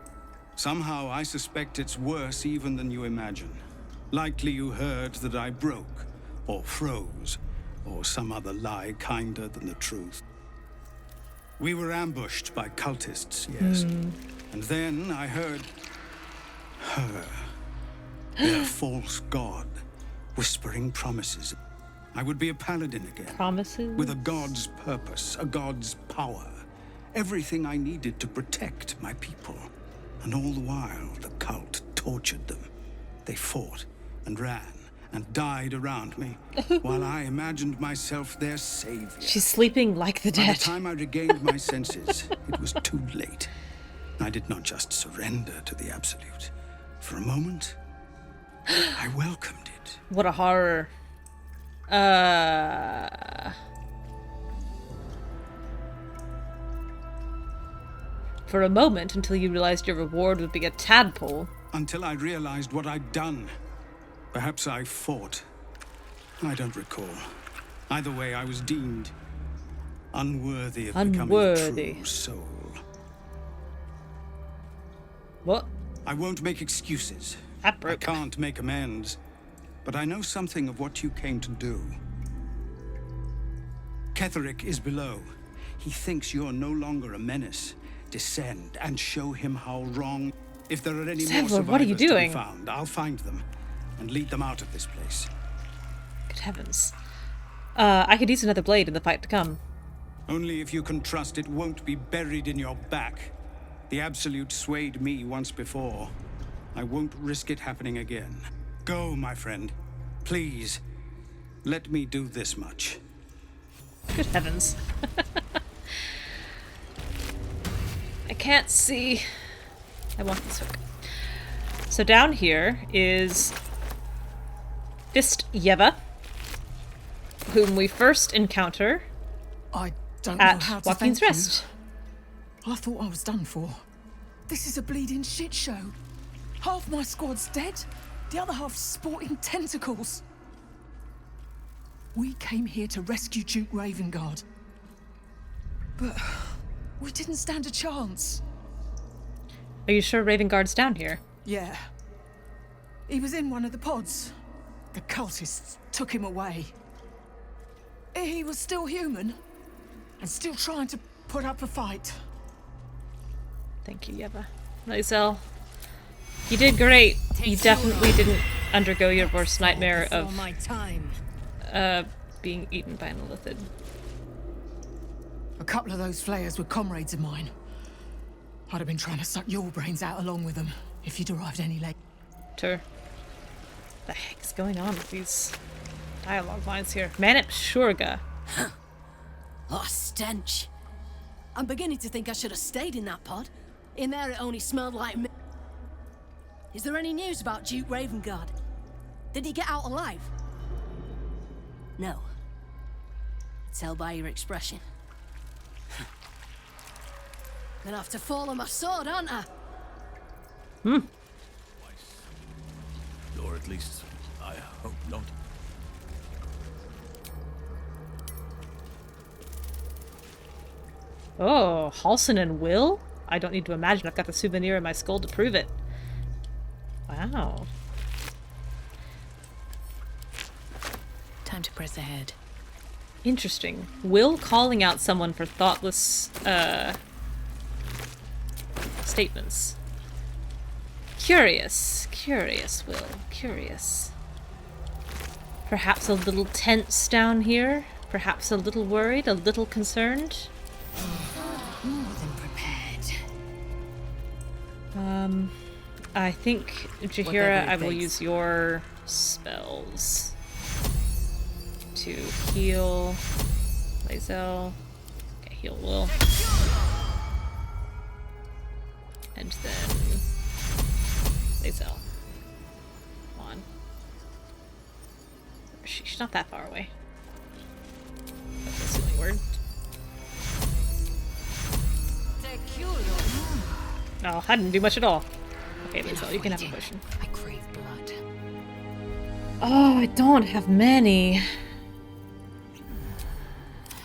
Somehow I suspect it's worse even than you imagine. Likely you heard that I broke, or froze, or some other lie kinder than the truth. We were ambushed by cultists, yes. And then I heard her, their false god, whispering promises. I would be a paladin again. Promises? With a god's purpose, a god's power. Everything I needed to protect my people. And all the while, the cult tortured them. They fought and ran and died around me, while I imagined myself their savior. She's sleeping like the By dead. the time I regained my senses, it was too late. I did not just surrender to the Absolute. For a moment, I welcomed it. What a horror. For a moment, until you realized your reward would be a tadpole. Until I realized what I'd done. Perhaps I fought. I don't recall. Either way, I was deemed unworthy of becoming a true soul. What? I won't make excuses. I can't make amends. But I know something of what you came to do. Ketherick is below. He thinks you're no longer a menace. Descend and show him how wrong. If there are any more Zevlor, what are you survivors to be doing? found, I'll find them and lead them out of this place. Good heavens. I could use another blade in the fight to come. Only if you can trust it won't be buried in your back. The Absolute swayed me once before. I won't risk it happening again. Go, my friend. Please, let me do this much. Good heavens. I can't see. I want this hook. So down here is Fist Yeva, whom we first encounter I don't at know how to Joaquin's thank Rest. you. I thought I was done for. This is a bleeding shit show. Half my squad's dead, the other half sporting tentacles. We came here to rescue Duke Ravengard. But we didn't stand a chance. Are you sure Ravengard's down here? Yeah. He was in one of the pods. The cultists took him away. He was still human and still trying to put up a fight. Thank you, Yeva. Lysel, you did great. You definitely didn't undergo your worst nightmare of my time. Being eaten by an illithid. A couple of those flayers were comrades of mine. I'd have been trying to suck your brains out along with them if you'd arrived any later. What the heck is going on with these dialogue lines here? Manip Shurga. Oh, stench. I'm beginning to think I should have stayed in that pod. In there it only smelled like me. Is there any news about Duke Ravengard? Did he get out alive? No. Tell by your expression. Gonna have to fall on my sword, aren't I? Or at least, I hope not. Oh, Halsin and Will? I don't need to imagine. I've got the souvenir in my skull to prove it. Wow. Time to press ahead. Interesting. Will calling out someone for thoughtless, statements. Curious. Curious, Will. Curious. Perhaps a little tense down here? Perhaps a little worried? A little concerned? More than prepared. I think, Jaheira, I will use your spells to heal Lysel. Okay, heal Will. And then Lysel. Come on. Where is she? She's not that far away. That's a silly word. No, I didn't do much at all. Okay, Lysel, you can have a potion. I crave blood. Oh, I don't have many.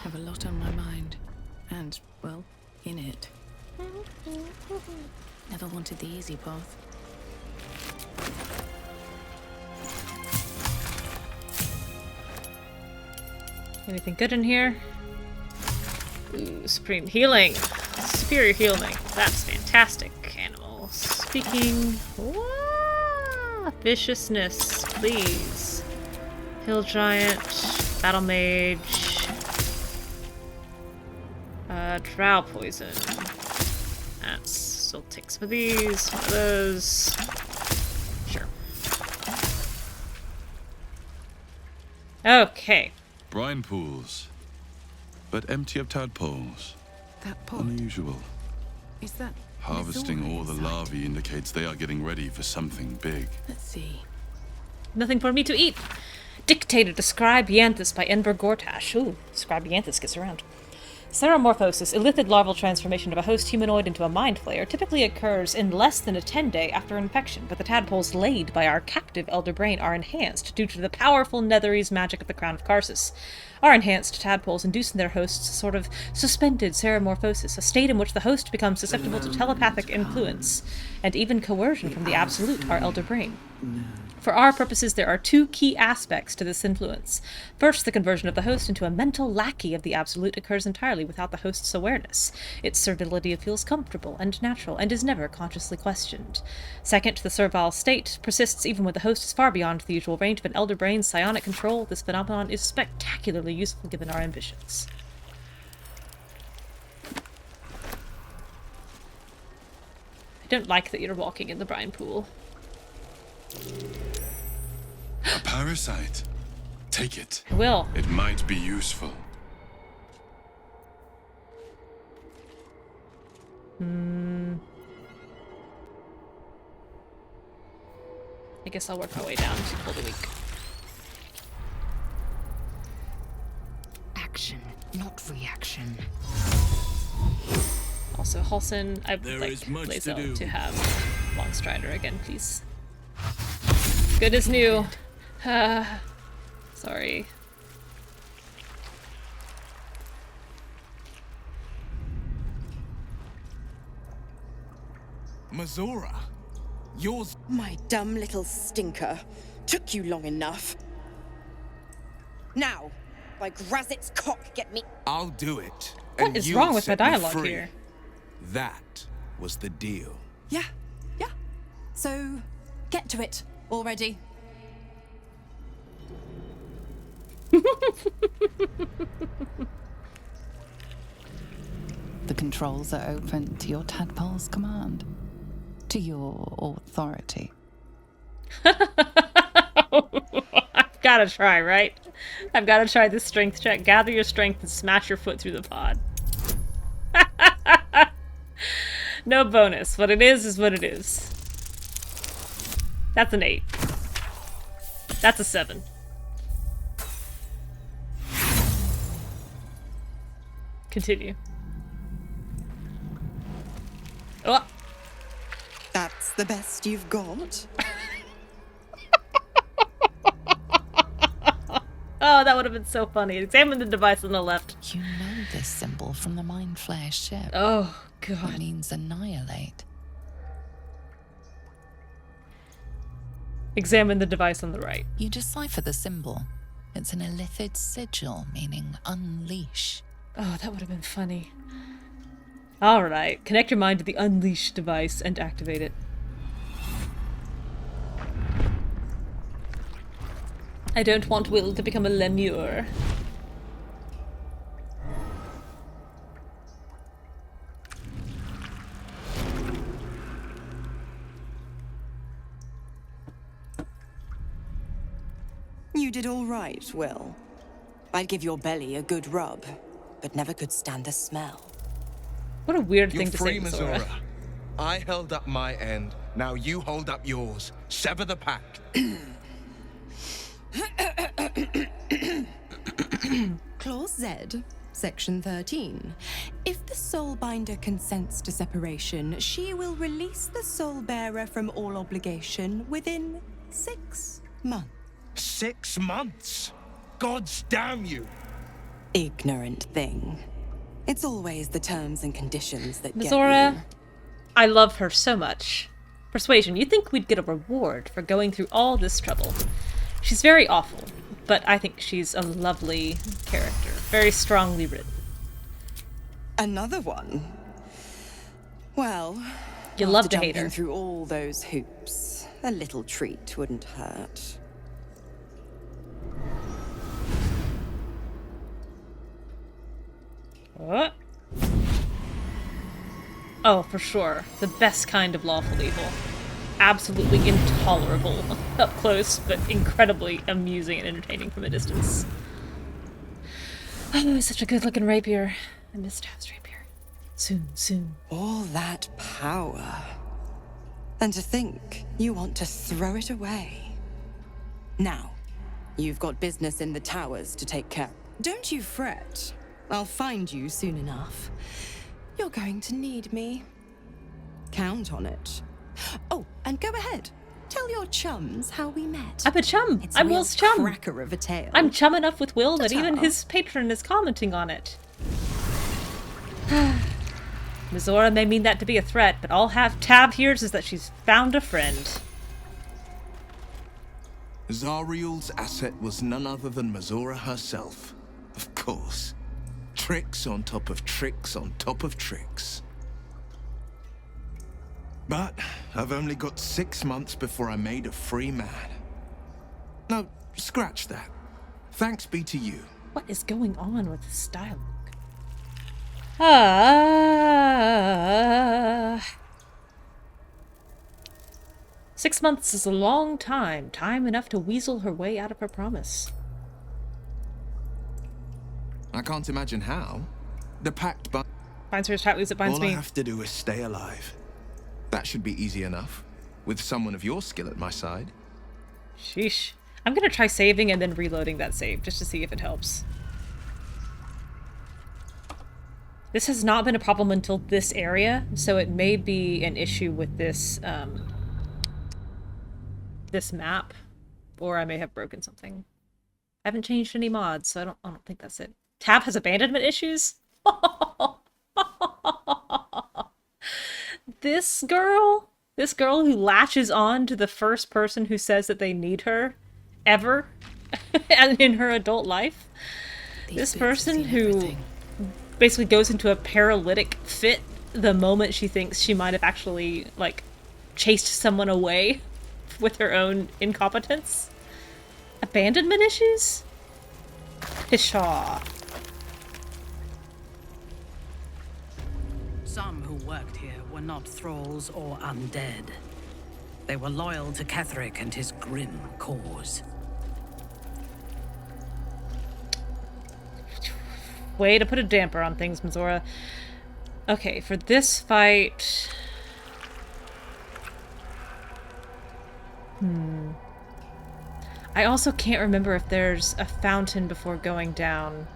Have a lot on my mind. And Never wanted the easy path. Anything good in here? Ooh, supreme healing. Superior healing. That's fantastic. Animal speaking. Viciousness, please. Hill giant. Battle mage. Drow poison. We'll take some of these. One of those. Sure. Okay. Brine pools, but empty of tadpoles. That pod. Unusual. Is that Harvesting Mizora all the inside? larvae indicates they are getting ready for something big. Let's see. Nothing for me to eat. Dictated to Scribe Yanthus by Enver Gortash. Ooh, Scribe Yanthus gets around. Ceremorphosis, illithid larval transformation of a host humanoid into a mindflayer, typically occurs in less than a 10-day after infection, but the tadpoles laid by our captive elder brain are enhanced due to the powerful Netherese magic of the Crown of Karsus. Our enhanced tadpoles induce in their hosts a sort of suspended ceremorphosis, a state in which the host becomes susceptible to telepathic influence, and even coercion from the Absolute, our elder brain. For our purposes, there are two key aspects to this influence. First, the conversion of the host into a mental lackey of the Absolute occurs entirely without the host's awareness. Its servility feels comfortable and natural, and is never consciously questioned. Second, the servile state persists even when the host is far beyond the usual range of an elder brain's psionic control. This phenomenon is spectacularly useful given our ambitions. I don't like that you're walking in the brine pool. A parasite. Take it. I will. It might be useful. I guess I'll work my way down to pull the week. Action, not reaction. Also, Halsin, I would There like is much Lae'zel to do. to have Longstrider again, please. Good as new. Sorry. Mizora, yours. My dumb little stinker. Took you long enough. Now, by Grazit's cock, get me. I'll do it. What and is you'll wrong with my set me dialogue free. here? That was the deal. Yeah. So, get to it already. The controls are open to your tadpole's command. To your authority. I've gotta try, right? I've gotta try this strength check. Gather your strength and smash your foot through the pod. No bonus. What it is what it is. That's an 8. That's a 7. Continue. Oh! That's the best you've got? Oh, that would have been so funny. Examine the device on the left. You know this symbol from the mindflayer ship. Oh, God. It means annihilate. Examine the device on the right. You decipher the symbol. It's an illithid sigil, meaning unleash. Oh, that would have been funny. Alright, connect your mind to the Unleash device and activate it. I don't want Will to become a lemure. You did all right, Will. I'd give your belly a good rub, but never could stand the smell. What a weird You're thing to free, say, Mizora. Mizora. I held up my end. Now you hold up yours. Sever the pact. Clause Z, Section 13. If the Soulbinder consents to separation, she will release the Soulbearer from all obligation within 6 months. 6 months? Gods damn you! Ignorant thing. It's always the terms and conditions that Mizora, get you. I love her so much. Persuasion, you'd think we'd get a reward for going through all this trouble. She's very awful, but I think she's a lovely character. Very strongly written. Another one? Well, you love to hate jumping her. Through all those hoops, a little treat wouldn't hurt. What? Oh, for sure. The best kind of lawful evil. Absolutely intolerable up close, but incredibly amusing and entertaining from a distance. Oh, such a good-looking rapier. I miss Tav's rapier. Soon, soon. All that power. And to think you want to throw it away. Now, you've got business in the towers to take care of. Don't you fret. I'll find you soon enough. You're going to need me. Count on it. Oh, and go ahead. Tell your chums how we met. I'm a chum. It's I'm a real Will's chum. Cracker of a tale. I'm chum enough with Will that even Ta-ta. his patron is commenting on it. Mizora may mean that to be a threat, but all Tab hears is that she's found a friend. Zariel's asset was none other than Mizora herself. Of course. Tricks on top of tricks on top of tricks. But I've only got 6 months before I'm made a free man. No, scratch that. Thanks be to you. What is going on with this dialogue? 6 months is a long time. Time enough to weasel her way out of her promise. I can't imagine how. The pact binds her as tightly as it binds all me. I have to do is stay alive. That should be easy enough, with someone of your skill at my side. Sheesh. I'm gonna try saving and then reloading that save, just to see if it helps. This has not been a problem until this area, so it may be an issue with this, this map, or I may have broken something. I haven't changed any mods, so I don't think that's it. Tab has abandonment issues? This girl who latches on to the first person who says that they need her, ever, and in her adult life. This person who basically goes into a paralytic fit the moment she thinks she might have actually, like, chased someone away with her own incompetence. Abandonment issues? Pshaw. Some who worked here were not thralls or undead. They were loyal to Ketheric and his grim cause. Way to put a damper on things, Mizora. Okay, for this fight... I also can't remember if there's a fountain before going down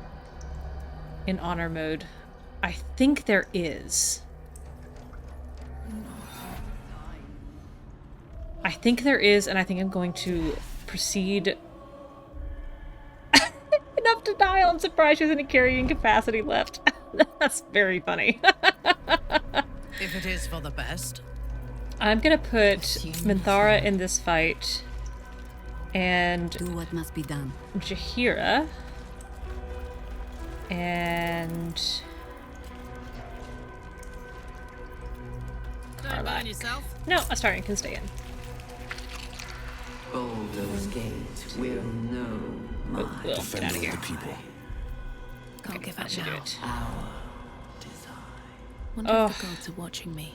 in honor mode. I think there is. I think there is, and I think I'm going to proceed enough to die. I'm surprised she has any carrying capacity left. That's very funny. If it is for the best. I'm gonna put Minthara in this fight, and do what must be done. Jaheira, and Don't burn yourself. No, Astarion can stay in. Baldur's Gate will know my defender of the people. Can't give up Do now. it. Wonder if the gods are watching me.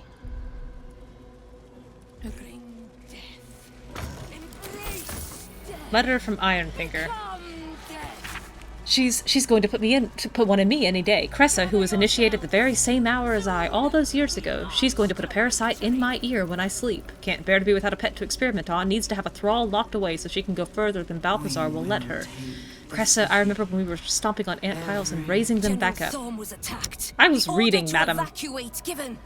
Letter from Ironfinger. She's going to put one in me any day. Kressa, who was initiated the very same hour as I all those years ago. She's going to put a parasite in my ear when I sleep. Can't bear to be without a pet to experiment on. Needs to have a thrall locked away so she can go further than Balthazar will let her. Kressa, I remember when we were stomping on ant piles and raising them back up. Was attacked. I was The reading, order to madam. Evacuate given.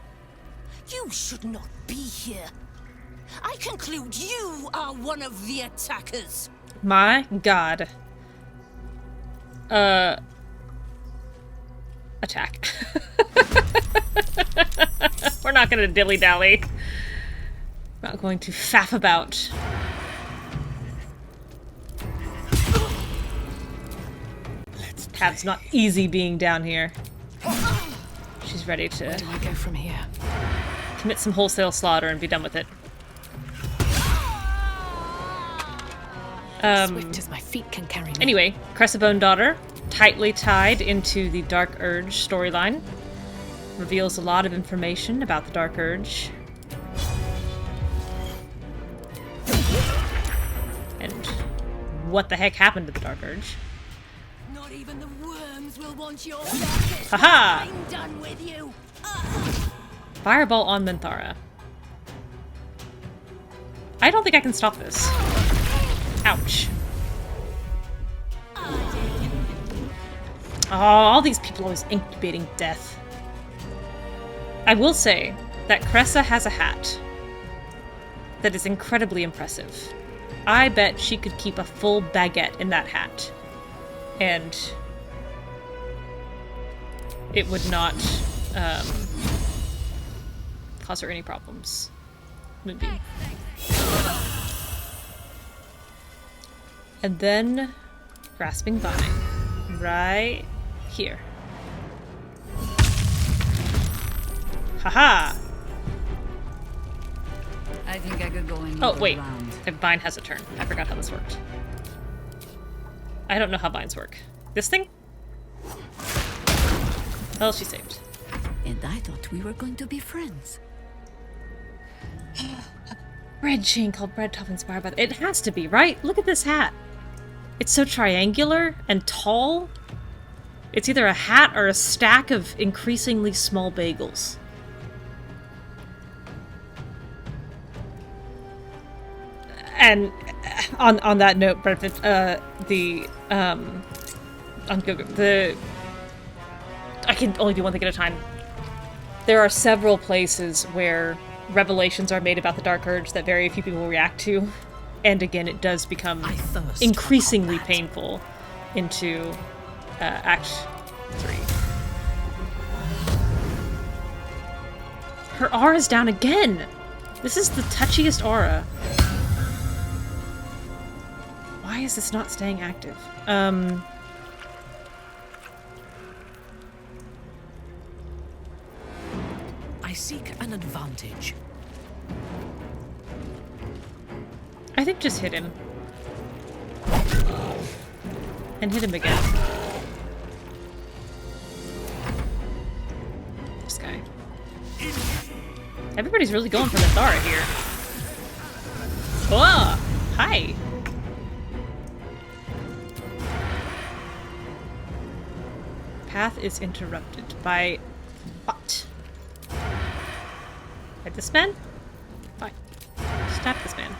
You should not be here. I conclude you are one of the attackers. My god. Attack. We're not gonna dilly-dally. Not going to faff about. Tab's not easy being down here. She's ready to Where do I go from here? commit some wholesale slaughter and be done with it. Swift as my feet can carry me. Anyway, Kressa Bonedaughter, tightly tied into the Dark Urge storyline, reveals a lot of information about the Dark Urge. And what the heck happened to the Dark Urge. Not even the worms will want your circus. Haha! I'm done with you. Fireball on Minthara. I don't think I can stop this. Ouch. Oh, all these people always incubating death. I will say that Kressa has a hat that is incredibly impressive. I bet she could keep a full baguette in that hat. And it would not cause her any problems. Moonbeam. And then Grasping Vine. Right here. Haha! I think I could go in. Oh, wait. The vine has a turn. I forgot how this worked. I don't know how vines work. This thing? Well, she saved. And I thought we were going to be friends. Bread chain called Bread Top inspired by... It has to be, right? Look at this hat. It's so triangular and tall. It's either a hat or a stack of increasingly small bagels. And on that note, Brentford, I can only do one thing at a time. There are several places where revelations are made about the Dark Urge that very few people react to. And again, it does become increasingly painful into Act 3. Her aura's down again! This is the touchiest aura. Why is this not staying active? I seek an advantage. I think just hit him. And hit him again. This guy. Everybody's really going for Mizora here. Oh! Hi! Path is interrupted by what? By this man? Fine. Stab this man.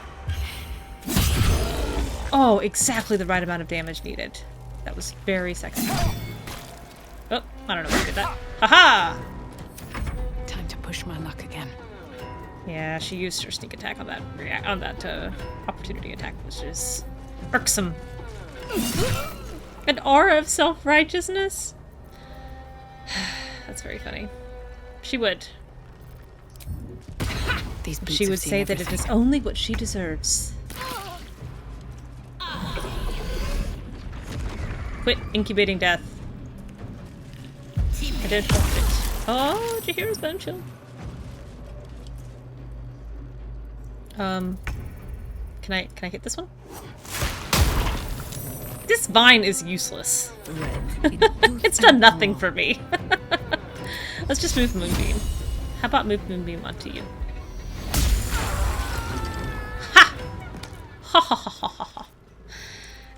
Oh, exactly the right amount of damage needed. That was very sexy. Oh, I don't know why I did that. Haha! Time to push my luck again. Yeah, she used her sneak attack on that opportunity attack, which is irksome. An aura of self-righteousness? That's very funny. She would. She would say that it is only what she deserves. Quit incubating death. I don't want it. Oh, Jaheira's bone chill. Can I hit this one? This vine is useless. It's done nothing for me. Let's just move Moonbeam. How about move Moonbeam onto you? Ha! Ha ha ha ha ha.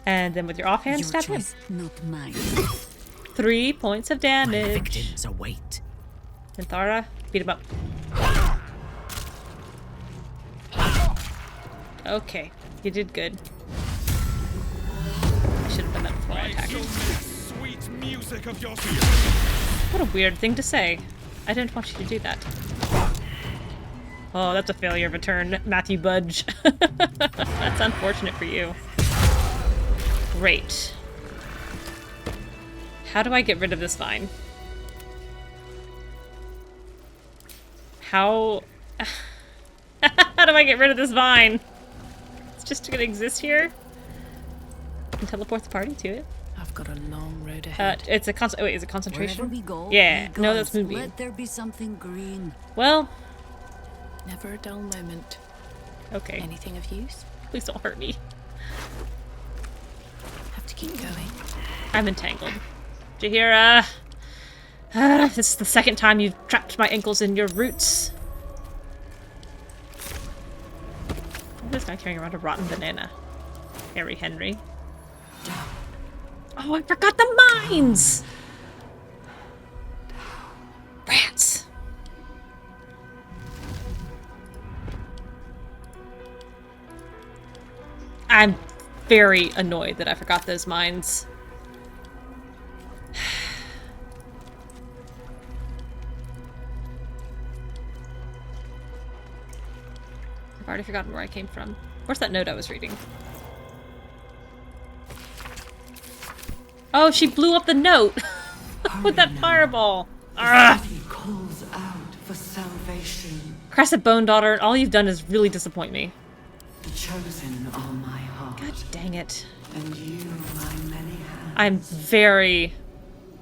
And then with your offhand, stab him. Not mine. 3 points of damage. My victims await. Minthara, beat him up. Okay, you did good. I should have done that before I attacked him. What a weird thing to say. I didn't want you to do that. Oh, that's a failure of a turn, Matthew Budge. That's unfortunate for you. Great. How do I get rid of this vine? How... How do I get rid of this vine? It's just gonna exist here? And teleport the party to it? I've got a long road ahead. It's a wait, is it concentration? Wherever we go, yeah, ye no, that's gods, Moonbeam. let there be something green. Well... Never a dull moment. Okay. Anything of use? Please don't hurt me. Have to keep going. I'm entangled. Jahira! This is the second time you've trapped my ankles in your roots. This guy carrying around a rotten banana. Harry Henry. Oh, I forgot the mines! Rats! I'm very annoyed that I forgot those mines. I've already forgotten where I came from. Where's that note I was reading? Oh, she blew up the note with that fireball. Calls out for salvation. Kressa Bonedaughter, all you've done is really disappoint me. The chosen are my heart. God dang it. And you my many hands. I'm very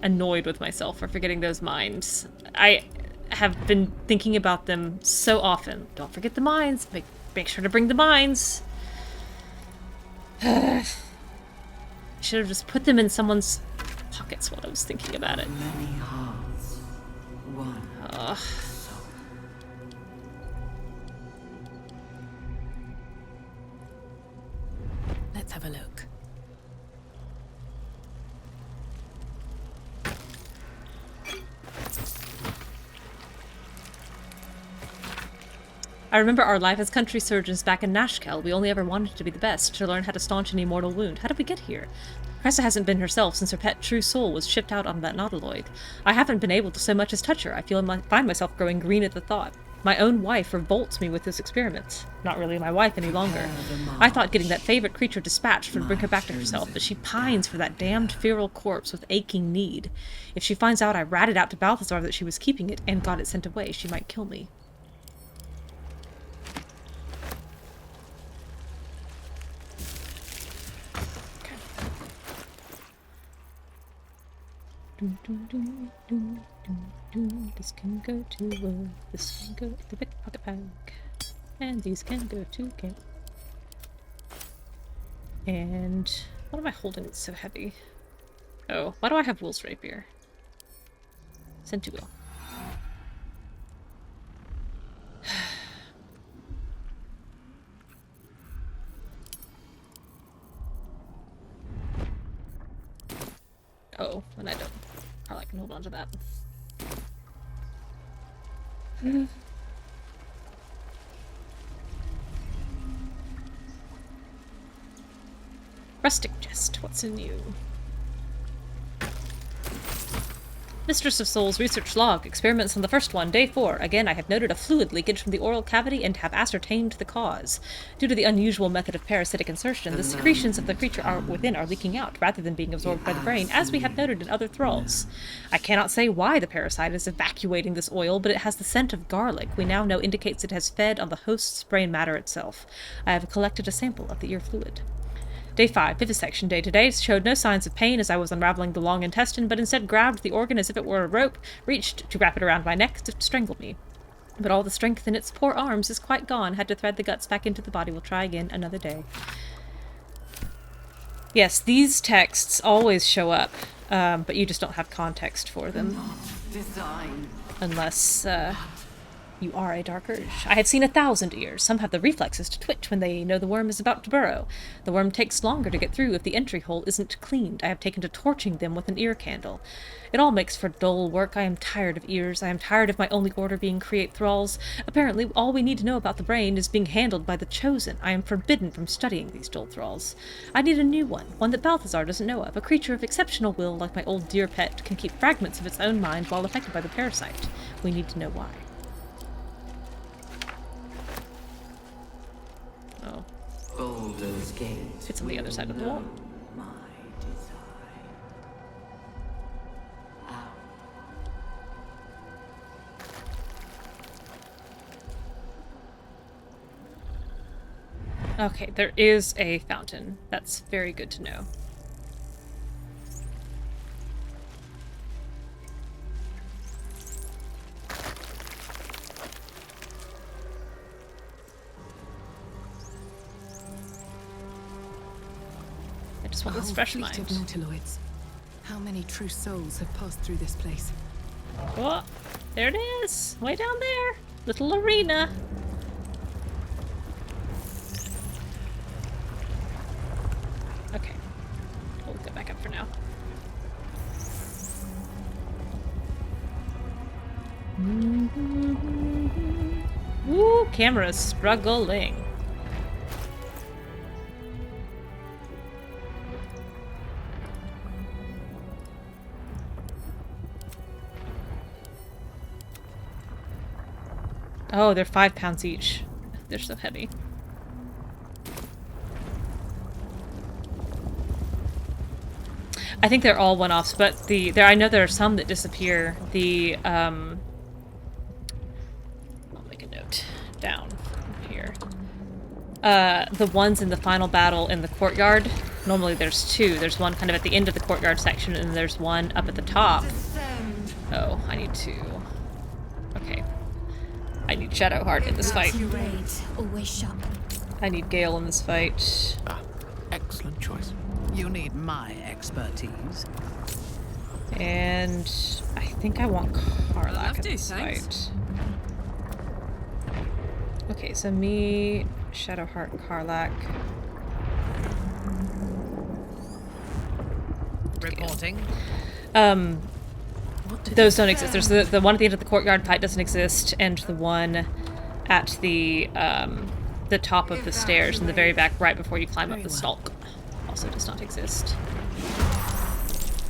annoyed with myself for forgetting those mines. I have been thinking about them so often. Don't forget the mines. Make sure to bring the mines. Should have just put them in someone's pockets while I was thinking about it. Many hearts. One. Let's have a look. I remember our life as country surgeons back in Nashkel. We only ever wanted to be the best, to learn how to staunch any mortal wound. How did we get here? Kressa hasn't been herself since her pet true soul was shipped out on that nautiloid. I haven't been able to so much as touch her. I find myself growing green at the thought. My own wife revolts me with this experiment. Not really my wife any longer. I thought getting that favorite creature dispatched would bring her back to herself, but she pines for that damned feral corpse with aching need. If she finds out I ratted out to Balthazar that she was keeping it and got it sent away, she might kill me. This can go to this can go to the big pocket bag, and these can go to camp. And what am I holding that's so heavy? Oh, why do I have Will's rapier? Send to Will. Oh, and I don't. Probably can hold on to that. Rustic chest, what's in you? Mistress of Souls research log. Experiments on the first one, day 4. Again, I have noted a fluid leakage from the oral cavity and have ascertained the cause. Due to the unusual method of parasitic insertion, the secretions of the creature within are leaking out, rather than being absorbed by the brain, as we have noted in other thralls. I cannot say why the parasite is evacuating this oil, but it has the scent of garlic. We now know indicates it has fed on the host's brain matter itself. I have collected a sample of the ear fluid. Day 5, vivisection day today, showed no signs of pain as I was unraveling the long intestine, but instead grabbed the organ as if it were a rope, reached to wrap it around my neck to strangle me. But all the strength in its poor arms is quite gone. Had to thread the guts back into the body. We'll try again another day. Yes, these texts always show up, but you just don't have context for them. Unless, you are a dark urge. I have seen 1,000 ears. Some have the reflexes to twitch when they know the worm is about to burrow. The worm takes longer to get through if the entry hole isn't cleaned. I have taken to torching them with an ear candle. It all makes for dull work. I am tired of ears. I am tired of my only order being create thralls. Apparently, all we need to know about the brain is being handled by the chosen. I am forbidden from studying these dull thralls. I need a new one that Balthazar doesn't know of. A creature of exceptional will, like my old dear pet, can keep fragments of its own mind while affected by the parasite. We need to know why. Oh. Baldur's Gate. It's on the other side of the wall. My desire. Okay, there is a fountain. That's very good to know. I just want this fresh mind. Of nautiloids. How many true souls have passed through this place? Oh, there it is. Way down there. Little arena. Okay. We'll go back up for now. Ooh, camera's struggling. Oh, they're 5 pounds each. They're so heavy. I think they're all one-offs, but I know there are some that disappear. I'll make a note down here. The ones in the final battle in the courtyard. Normally there's 2. There's one kind of at the end of the courtyard section, and there's one up at the top. Oh, I need to. Okay. I need Shadowheart in this fight. Always sharp. I need Gale in this fight. Ah, excellent choice. You need my expertise. And I think I want Karlach in this thanks. fight. Okay, so me, Shadowheart, Karlach. Reporting. Those don't exist. There's the one at the end of the courtyard fight doesn't exist, and the one at the top of the stairs in the very back, right before you climb up the stalk, also does not exist.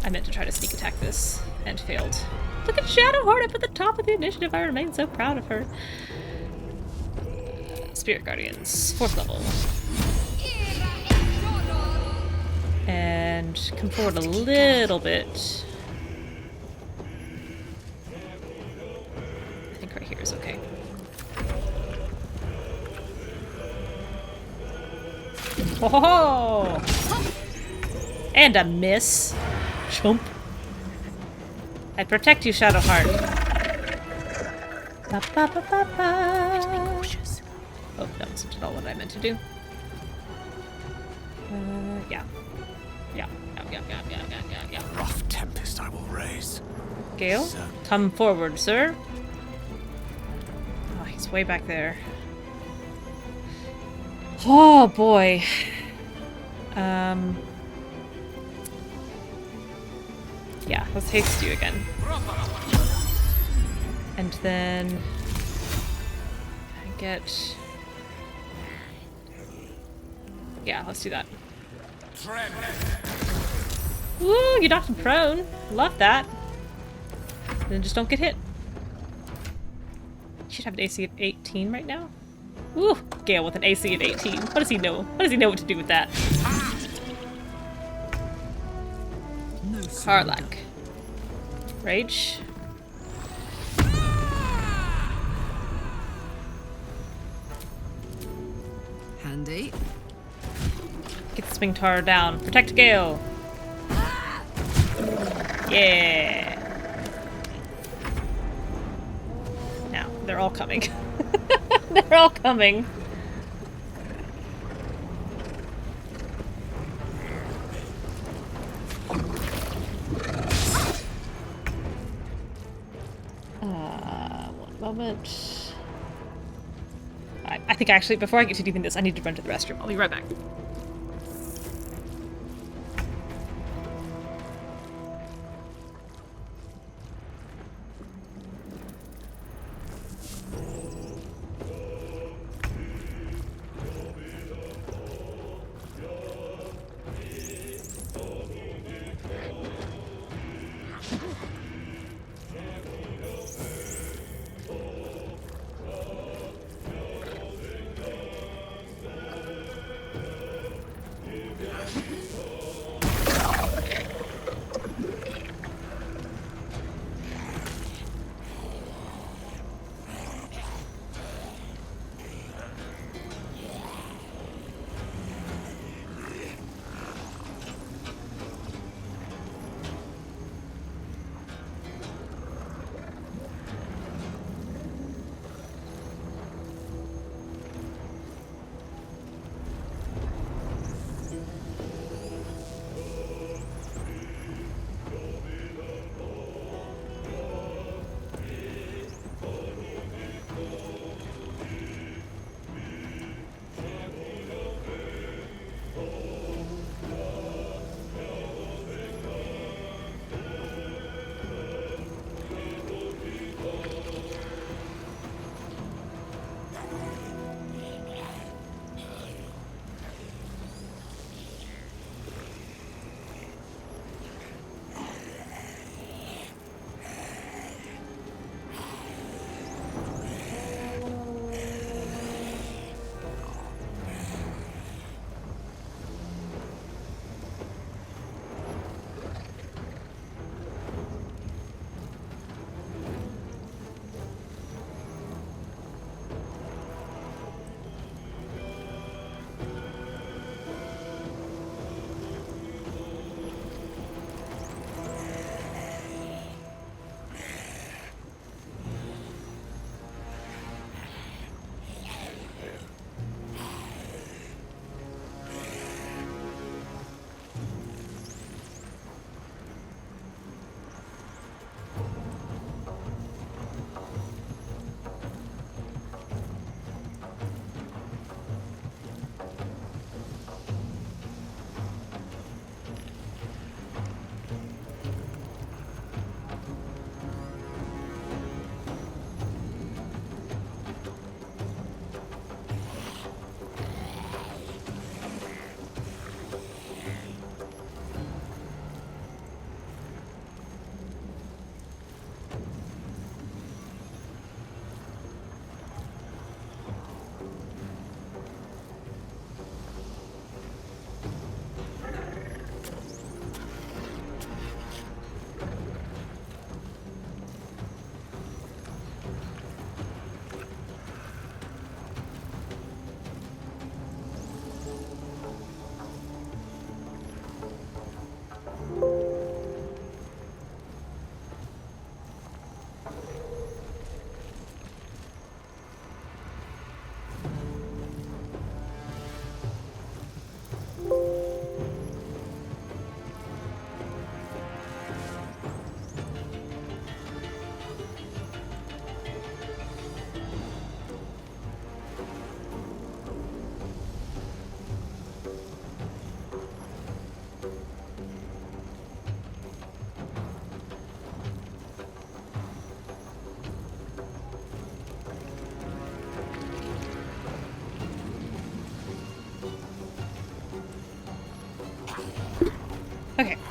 I meant to try to sneak attack this and failed. Look at Shadowheart up at the top of the initiative. I remain so proud of her. Spirit Guardians, 4th level. And come forward a little bit. I think right here is okay. Ho ho ho! And a miss. Chump. I protect you, Shadowheart. Ba, ba, ba, ba, ba. Oh, that wasn't at all what I meant to do. Yeah. Yeah. Rough tempest I will raise. Gale, come forward, sir. Oh, he's way back there. Oh boy. Yeah, let's haste you again. And then I get. Yeah, let's do that. Woo, you knocked him prone. Love that. Then just don't get hit. You should have an AC of 18 right now. Woo, Gale with an AC of 18. What does he know? What does he know what to do with that? Karlach. Rage. Handy. Get the swing tower down. Protect Gale. Yeah. Now, they're all coming. They're all coming. One moment. I think actually, before I get to doing this, I need to run to the restroom. I'll be right back.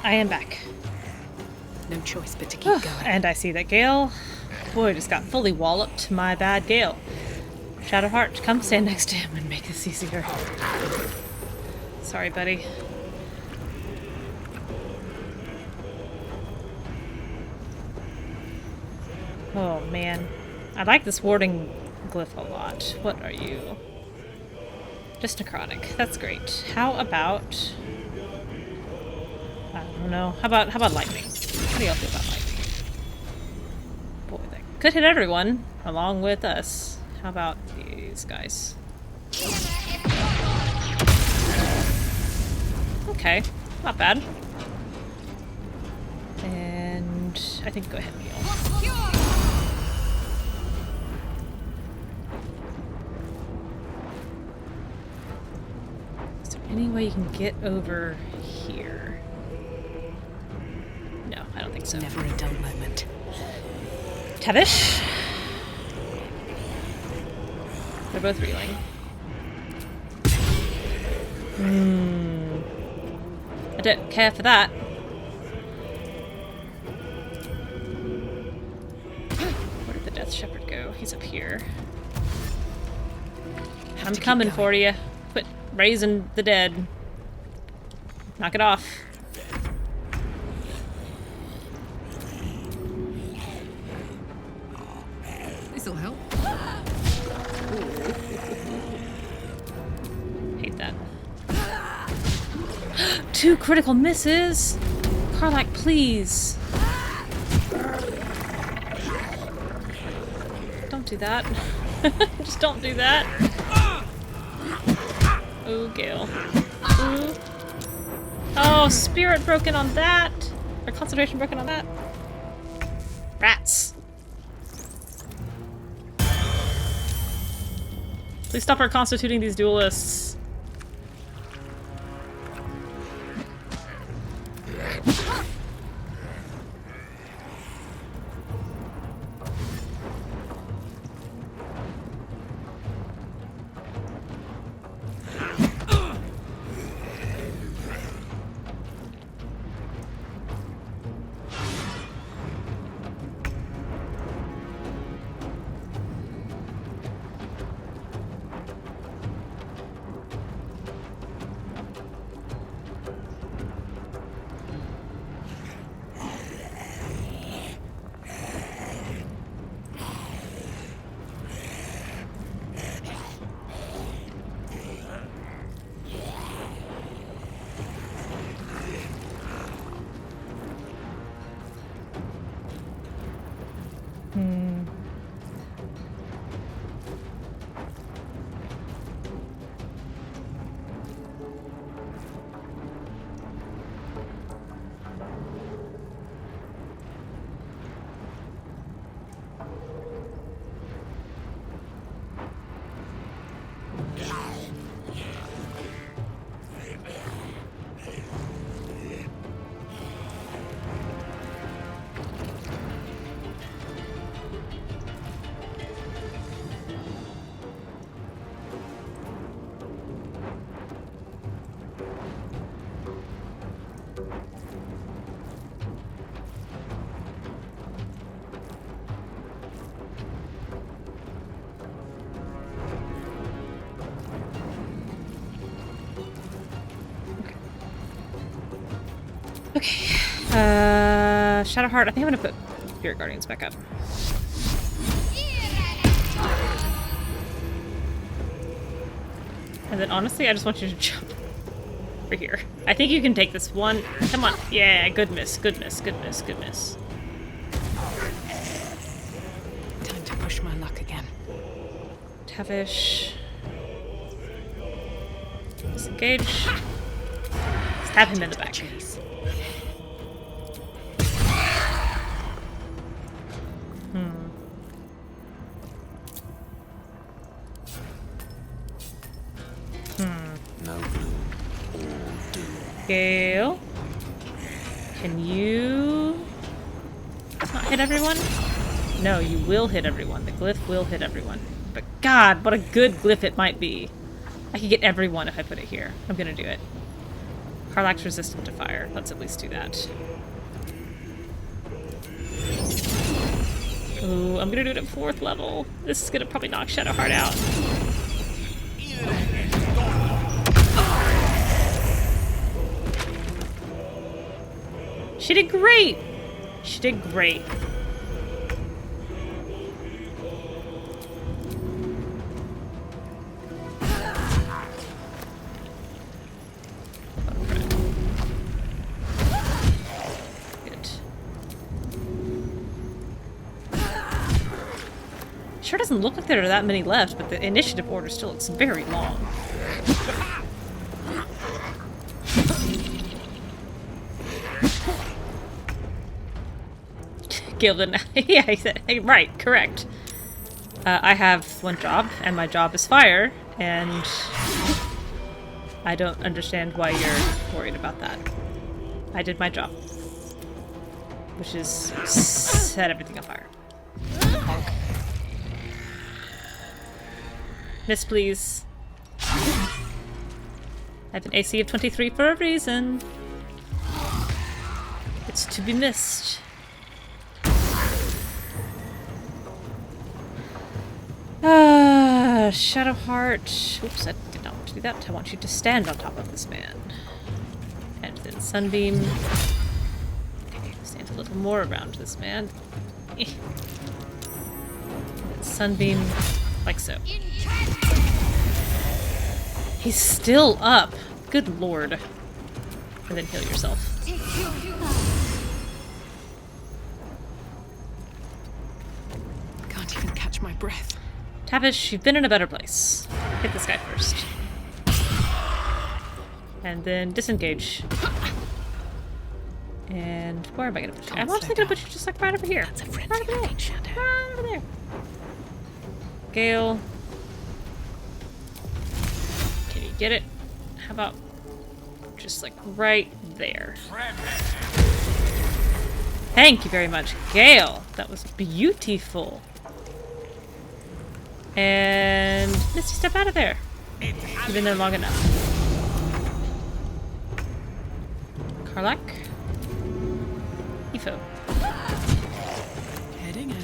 I am back. No choice but to keep going. And I see that Gale, boy, just got fully walloped. My bad, Gale. Shadowheart, come stand next to him and make this easier. Sorry, buddy. Oh, man. I like this warding glyph a lot. What are you? Just necrotic. That's great. How about... I don't know. How about lightning? How do y'all feel about lightning? Boy, that could hit everyone, along with us. How about these guys? Okay, not bad. And I think go ahead and heal. Is there any way you can get over here? No, I don't think so. Never a dull moment. Tavish. They're both reeling. I don't care for that. Where did the Death Shepherd go? He's up here. I'm coming for you. Quit raising the dead. Knock it off. This'll help. Hate that. 2 critical misses! Karlach, please. Don't do that. Just don't do that. Oh, Gale. Ooh. Oh, spirit broken on that! Or concentration broken on that. Rats. Please stop reconstituting these duelists. Okay. Shadowheart, I think I'm gonna put Spirit Guardians back up. And then honestly, I just want you to jump over here. I think you can take this one. Come on. Yeah, good miss, good miss, good miss, good miss. Time to push my luck again. Tavish. Disengage. Stab him in the back. No gloom, all doom. Gale, can you not hit everyone? No, you will hit everyone. The glyph will hit everyone. But God, what a good glyph it might be. I could get everyone if I put it here. I'm gonna do it. Karlach's resistant to fire. Let's at least do that. Ooh, I'm gonna do it at 4th level. This is gonna probably knock Shadowheart out. She did great! She did great. Sure doesn't look like there are that many left, but the initiative order still looks very long. Gildan, yeah, he said, hey, right, correct. I have one job, and my job is fire, and I don't understand why you're worried about that. I did my job, which is set everything on fire. Honk. Miss, please. I have an AC of 23 for a reason. It's to be missed. Shadowheart. Oops, I did not want to do that. I want you to stand on top of this man. And then Sunbeam. Stand a little more around this man. And then Sunbeam, like so. He's still up. Good lord. And then heal yourself. Can't even catch my breath. Tavish, you've been in a better place. Hit this guy first. And then disengage. And where am I gonna put you? I'm actually gonna put you just like right over here. Right over there. Right over there. Gale. Can you get it? How about just like right there? Thank you very much, Gale. That was beautiful. And Misty, step out of there. You've been there long enough. Karlach. Ifo. Heading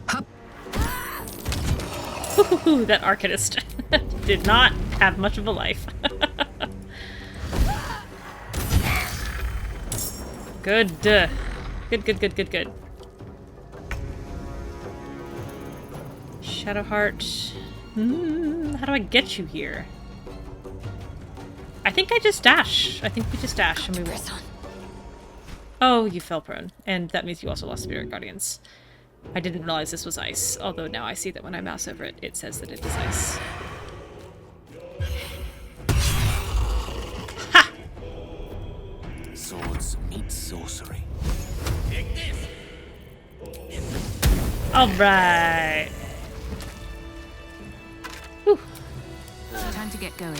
out. Ooh, that Arcanist did not have much of a life. Good. Good. Shadowheart. How do I get you here? I think I just dash. I think we just dash and we will. Oh, you fell prone. And that means you also lost Spirit Guardians. I didn't realize this was ice, although now I see that when I mouse over it, it says that it is ice. Ha! Swords meet sorcery. Alright. Time to get going.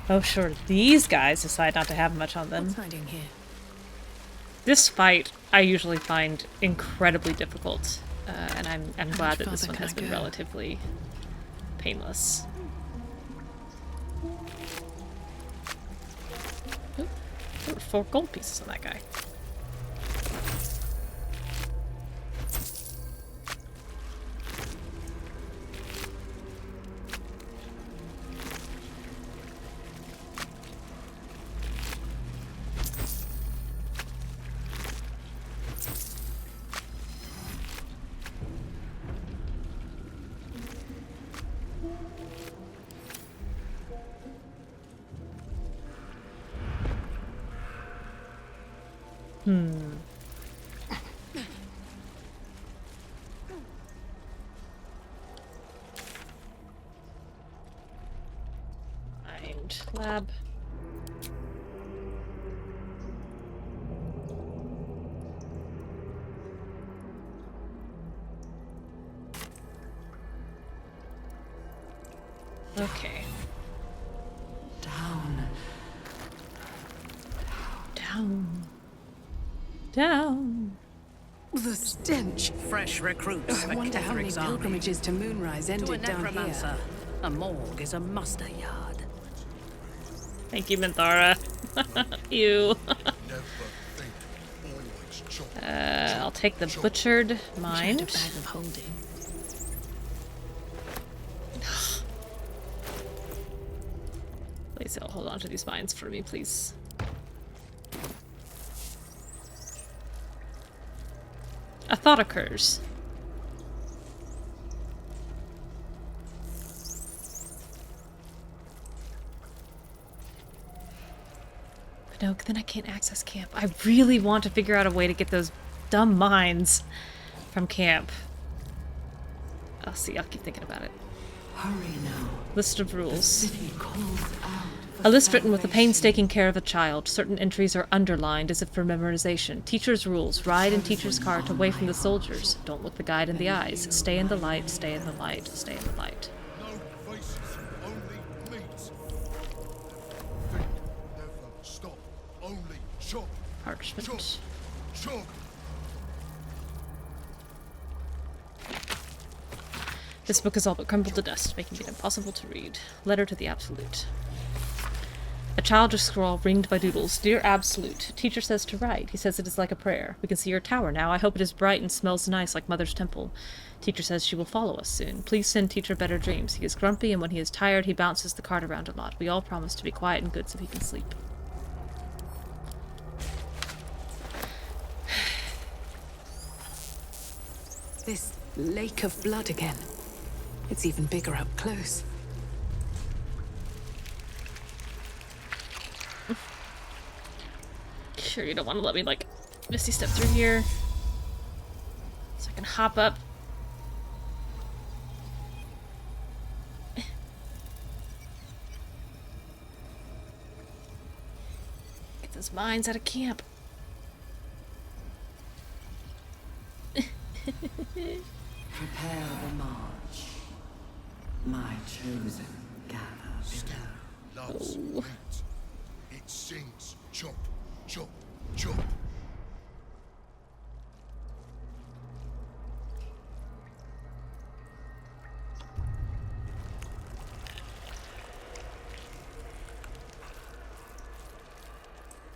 Oh, sure. These guys decide not to have much on them. What's hiding here? This fight I usually find incredibly difficult, and I'm glad that this one has been relatively painless. Ooh, there were 4 gold pieces on that guy. Mind lab. Okay. Down. down. The stench. Fresh recruits I for wonder how many Catherick's army. pilgrimages to Moonrise To a ended down here. necromancer, a morgue is a muster yard. Thank you, Mizora. Ew. I'll take the butchered mind. A bag of holding. Please, hold on to these mines for me, please. A thought occurs. But no, then I can't access camp. I really want to figure out a way to get those dumb mines from camp. I'll see. I'll keep thinking about it. Hurry now. List of rules. City calls out. A list written with the painstaking care of a child. Certain entries are underlined as if for memorization. Teacher's rules. Ride in teacher's cart away from the soldiers. Don't look the guide in the eyes. Stay in the light, stay in the light, stay in the light. No faces, only meat. Think, never stop, only chop. Parchment. Chop, chop. This book is all but crumbled to dust, making it impossible to read. Letter to the Absolute. A childish scrawl ringed by doodles. Dear Absolute, teacher says to write. He says it is like a prayer. We can see your tower now. I hope it is bright and smells nice like Mother's temple. Teacher says she will follow us soon. Please send teacher better dreams. He is grumpy, and when he is tired, he bounces the cart around a lot. We all promise to be quiet and good so he can sleep. This lake of blood again. It's even bigger up close. Sure, you don't want to let me, like, misty step through here. So I can hop up. Get those mines out of camp. Prepare the march. My chosen gather below. Loves meat. It sings chop, chop, chop.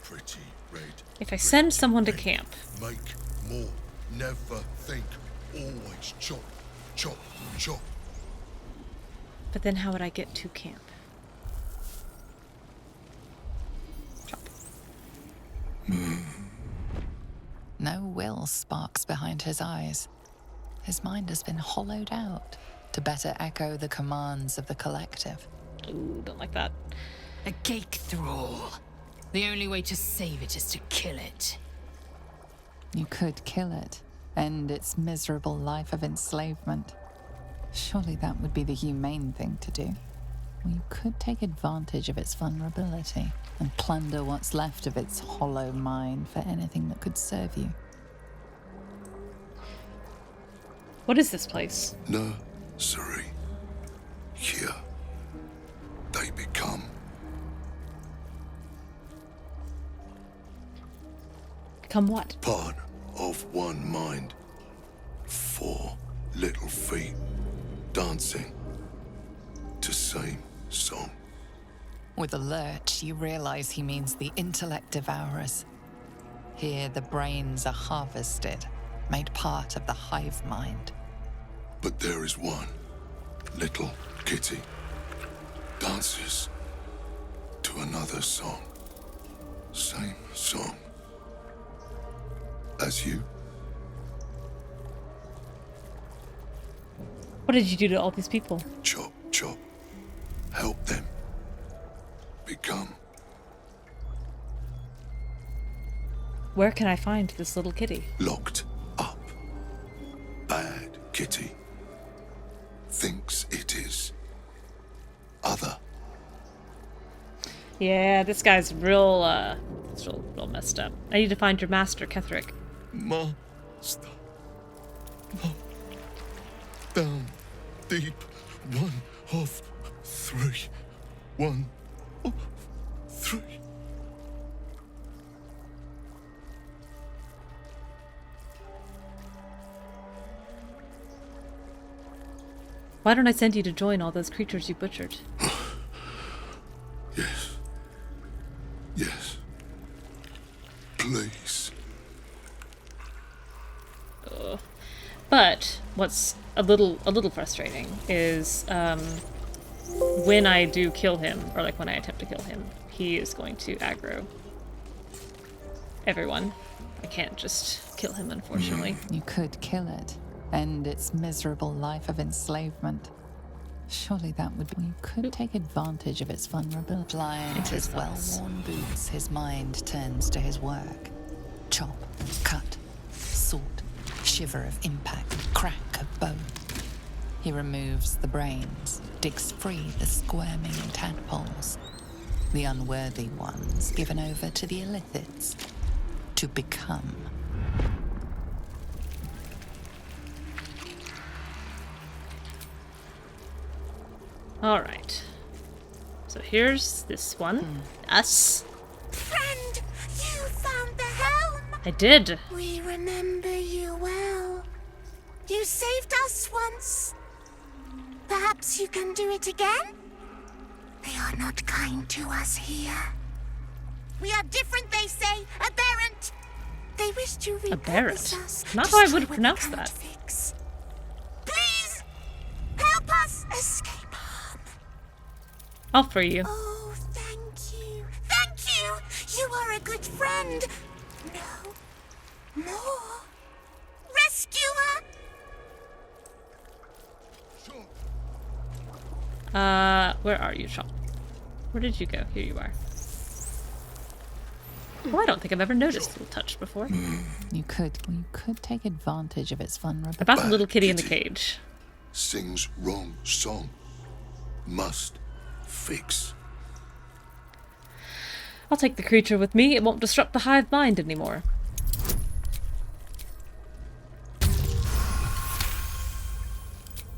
Pretty red. If I send someone to camp. Make more. Never think. Always chop, chop, chop. But then how would I get to camp? No will sparks behind his eyes. His mind has been hollowed out to better echo the commands of the collective. Ooh, don't like that. A cake thrall. The only way to save it is to kill it. You could kill it, end its miserable life of enslavement. Surely that would be the humane thing to do. Or you could take advantage of its vulnerability and plunder what's left of its hollow mind for anything that could serve you. What is this place? Nursery. Here, they become. Become what? Part of one mind. 4 little feet dancing to same song. With a lurch, you realize he means the intellect devourers. Here, the brains are harvested, made part of the hive mind. But there is one little kitty dances to another song. Same song as you. What did you do to all these people? Chop, chop. Help them become. Where can I find this little kitty? Locked up. Bad kitty. Thinks it is other. Yeah, this guy's real messed up. I need to find your master, Ketherick. Master. Down deep. 1 of 3. 1 of 3. Why don't I send you to join all those creatures you butchered? Yes. Yes. Please. But what's a little frustrating is when I do kill him, or like when I attempt to kill him, he is going to aggro everyone. I can't just kill him, unfortunately. You could kill it, end its miserable life of enslavement. Surely that would be... You could take advantage of its vulnerability. Flying his well-worn boots, his mind turns to his work. Chop, cut, sort, shiver of impact, crack of bone. He removes the brains, digs free the squirming tadpoles, the unworthy ones given over to the illithids to become. Alright. So here's this one. Us. Friend, you found the helm! I did. We remember you well. You saved us once. Perhaps you can do it again? They are not kind to us here. We are different, they say. Aberrant. They wish to repurpose us. Not how I would pronounce that. Fix. Please, help us escape harm. I'll free you. Oh, thank you. Thank you. You are a good friend. No. More. Rescuer. Where are you, Chop? Where did you go? Here you are. Oh, I don't think I've ever noticed Little Touch before. You could take advantage of its vulnerability. About the little kitty in the cage. Sings wrong song. Must fix. I'll take the creature with me. It won't disrupt the hive mind anymore.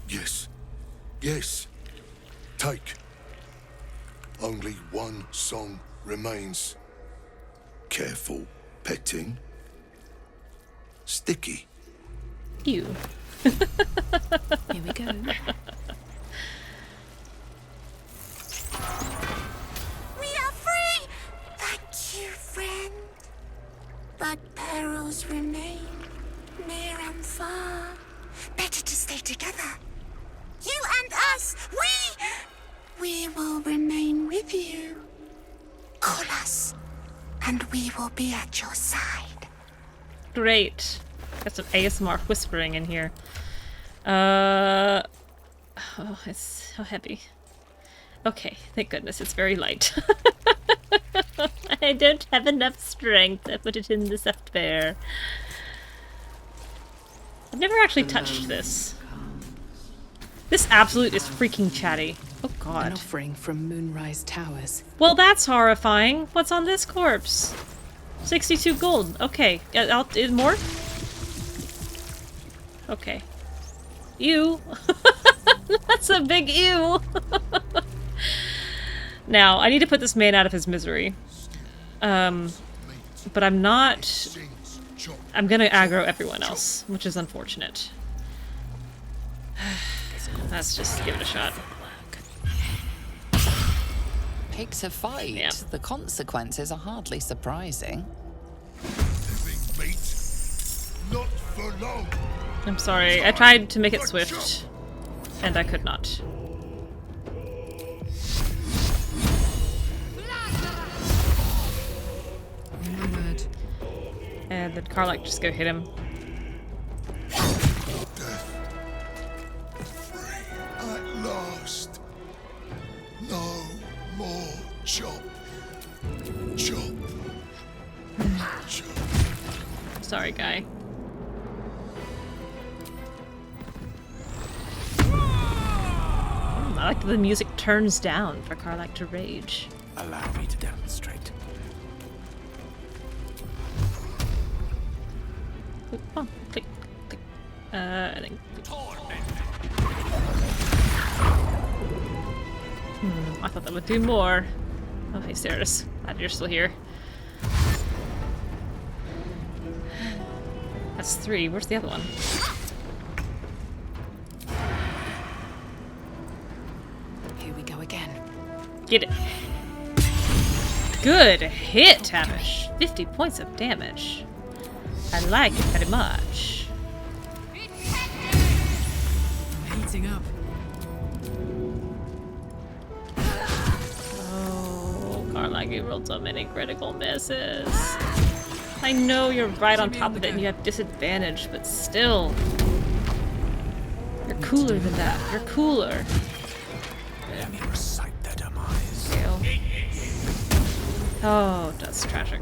Yes. Yes. Take. Only one song remains. Careful petting. Sticky. Ew. Here we go. We are free! Thank you, friend. But perils remain, near and far. Better to stay together. You and us, we will remain with you. Call us, and we will be at your side. Great. Got some ASMR whispering in here. Oh, it's so heavy. Okay, thank goodness it's very light. I don't have enough strength. I put it in the soft bear. I've never actually touched this. This absolute is freaking chatty. Oh god. An offering from Moonrise Towers. Well, that's horrifying. What's on this corpse? 62 gold. Okay. More? Okay. Ew. That's a big ew. Now, I need to put this man out of his misery. But I'm not... I'm gonna aggro everyone else, which is unfortunate. Let's just give it a shot. Pick to fight. Yeah. The consequences are hardly surprising. Not for long. I'm sorry, I tried to make it swift, and I could not. Remembered. And then Karlach just go hit him. At last. No more chop. Chop. Chop. Sorry, guy. I like that the music turns down for Karlach to rage. Allow me to demonstrate. Oh, click, click. I think. I thought that would do more. Oh, hey, Ceres. Glad you're still here. That's 3. Where's the other one? Get it. Good hit, Tavish. 50 points of damage. I like it very much. I'm heating up. Oh, Carlag, you rolled so many critical misses. I know you're right on top of it and you have disadvantage, but still. You're cooler than that. You're cooler. Let me recite their demise. Oh, that's tragic.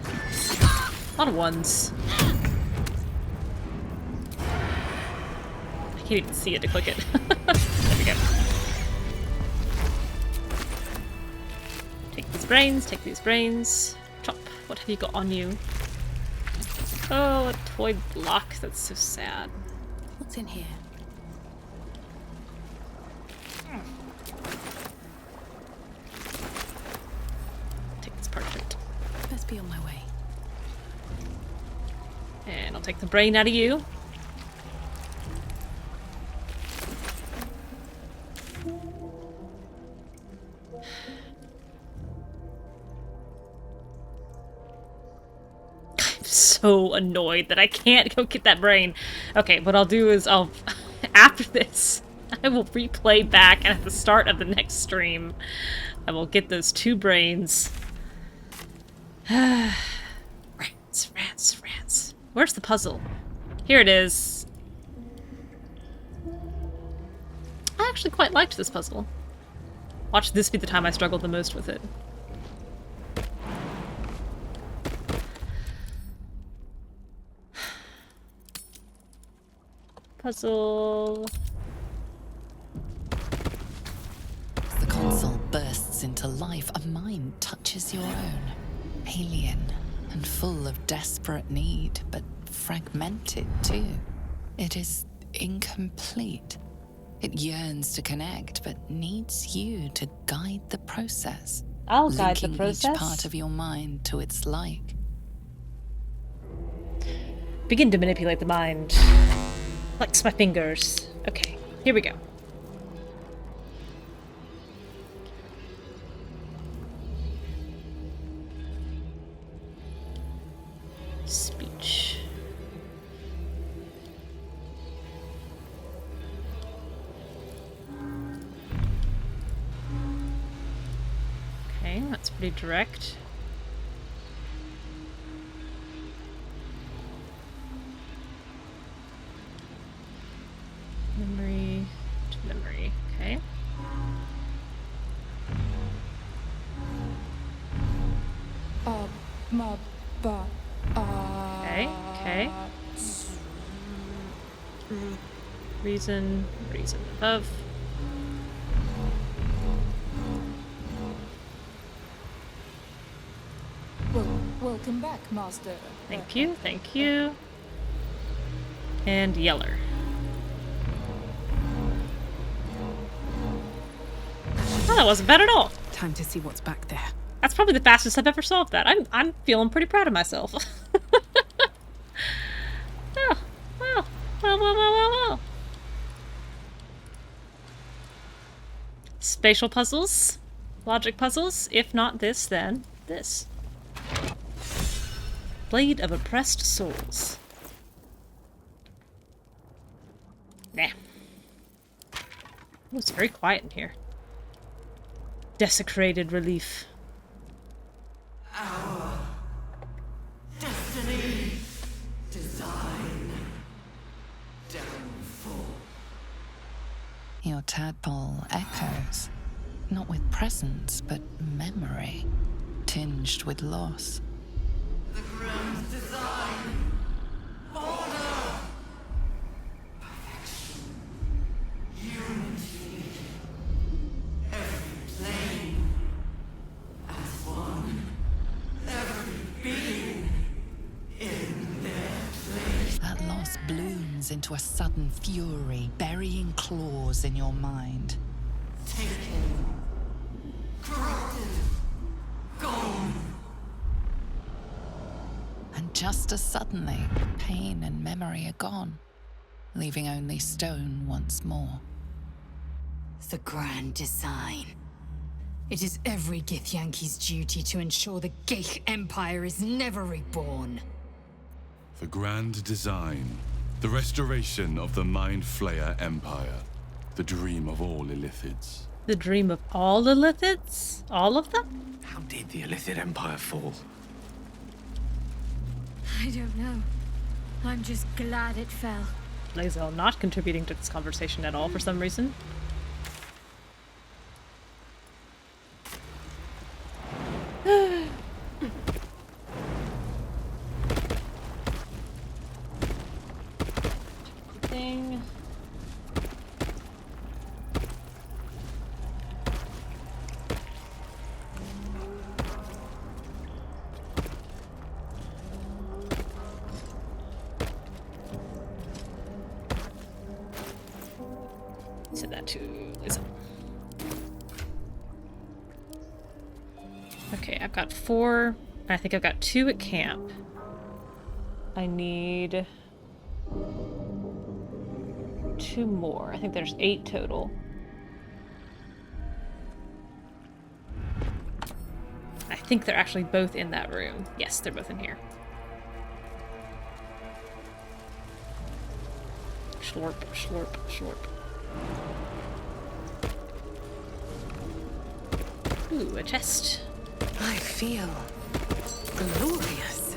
A lot of ones. I can't even see it to click it. There we go. Take these brains, take these brains. Chop. What have you got on you? Oh, a toy block. That's so sad. What's in here? Take this parchment. Best be on my way. And I'll take the brain out of you. I'm so annoyed that I can't go get that brain. Okay, what I'll do is after this, I will replay back, and at the start of the next stream, I will get those 2 brains. Rats. Where's the puzzle? Here it is. I actually quite liked this puzzle. Watch this be the time I struggled the most with it. Puzzle. As the console bursts into life, a mind touches your own. Alien and full of desperate need, but fragmented too. It is incomplete. It yearns to connect, but needs you to guide the process. I'll guide the linking process. Each part of your mind to its like. Begin to manipulate the mind. Flex my fingers. Okay, here we go. Speech. Okay, that's pretty direct. Memory to memory, okay. Okay. Reason above. Welcome back, Master. Thank you. And Yeller. Oh, that wasn't bad at all. Time to see what's back there. That's probably the fastest I've ever solved that. I'm feeling pretty proud of myself. Well. Spatial puzzles, logic puzzles. If not this, then this. Blade of Oppressed Souls. Nah. Oh, it's very quiet in here. Desecrated relief. Our destiny, design, downfall. Your tadpole echoes, not with presence, but memory, tinged with loss. The grand design, order, perfection, unity, every plane as one, every being in their place. That loss blooms into a sudden fury, burying claws in your mind. Taken, corrupted, gone. And just as suddenly, pain and memory are gone, leaving only stone once more. The grand design. It is every Githyanki's duty to ensure the Geich Empire is never reborn. The grand design. The restoration of the mindflayer empire. The dream of all Illithids. The dream of all Illithids? All of them? How did the Illithid Empire fall? I don't know. I'm just glad it fell. Lae'zel not contributing to this conversation at all for some reason. Thing. Send that to Lae'zel. Okay, I've got 4. I think I've got 2 at camp. I need 2 more. I think there's 8 total. I think they're actually both in that room. Yes, they're both in here. Slurp, slurp, slurp. Ooh, a chest. I feel glorious.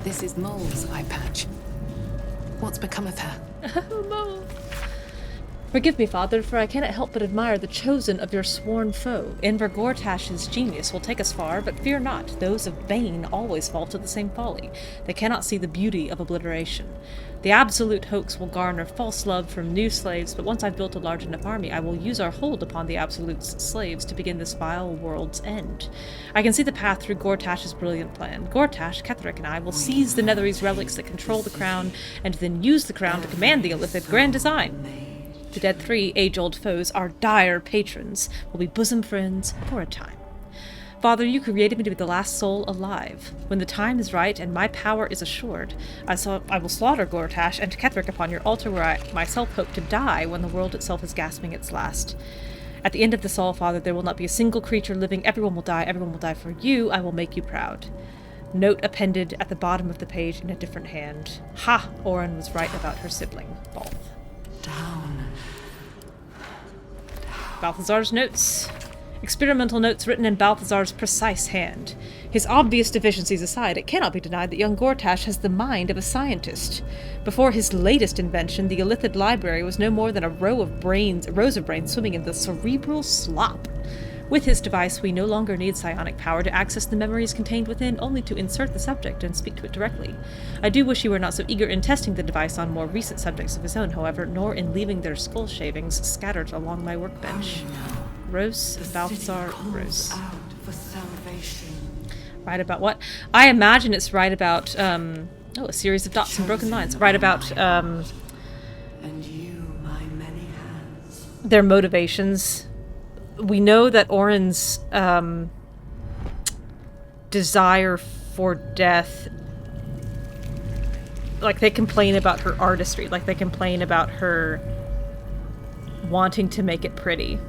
This is Mole's eye patch. What's become of her? Oh, Mole. Forgive me, Father, for I cannot help but admire the chosen of your sworn foe. Enver Gortash's genius will take us far, but fear not. Those of Bane always fall to the same folly. They cannot see the beauty of obliteration. The absolute hoax will garner false love from new slaves, but once I've built a large enough army, I will use our hold upon the Absolute's slaves to begin this vile world's end. I can see the path through Gortash's brilliant plan. Gortash, Ketheric, and I will seize the Netherese relics that control the crown, and then use the crown to command the Illithid grand design. The dead 3 age-old foes, our dire patrons, will be bosom friends for a time. Father, you created me to be the last soul alive. When the time is right and my power is assured, I will slaughter Gortash and Ketheric upon your altar where I myself hope to die when the world itself is gasping its last. At the end of this all, Father, there will not be a single creature living. Everyone will die for you. I will make you proud. Note appended at the bottom of the page in a different hand. Ha! Orin was right about her sibling, Balth. Balthazar's notes. Experimental notes written in Balthazar's precise hand. His obvious deficiencies aside, it cannot be denied that young Gortash has the mind of a scientist. Before his latest invention, the Illithid library was no more than rows of brains swimming in the cerebral slop. With his device, we no longer need psionic power to access the memories contained within, only to insert the subject and speak to it directly. I do wish he were not so eager in testing the device on more recent subjects of his own, however, nor in leaving their skull shavings scattered along my workbench. Rose, Balthazar, Rose. Right about what? I imagine it's right about, a series of dots and broken lines. Right about, And you, my many hands. Their motivations. We know that Orin's desire for death, like, they complain about her artistry, like they complain about her wanting to make it pretty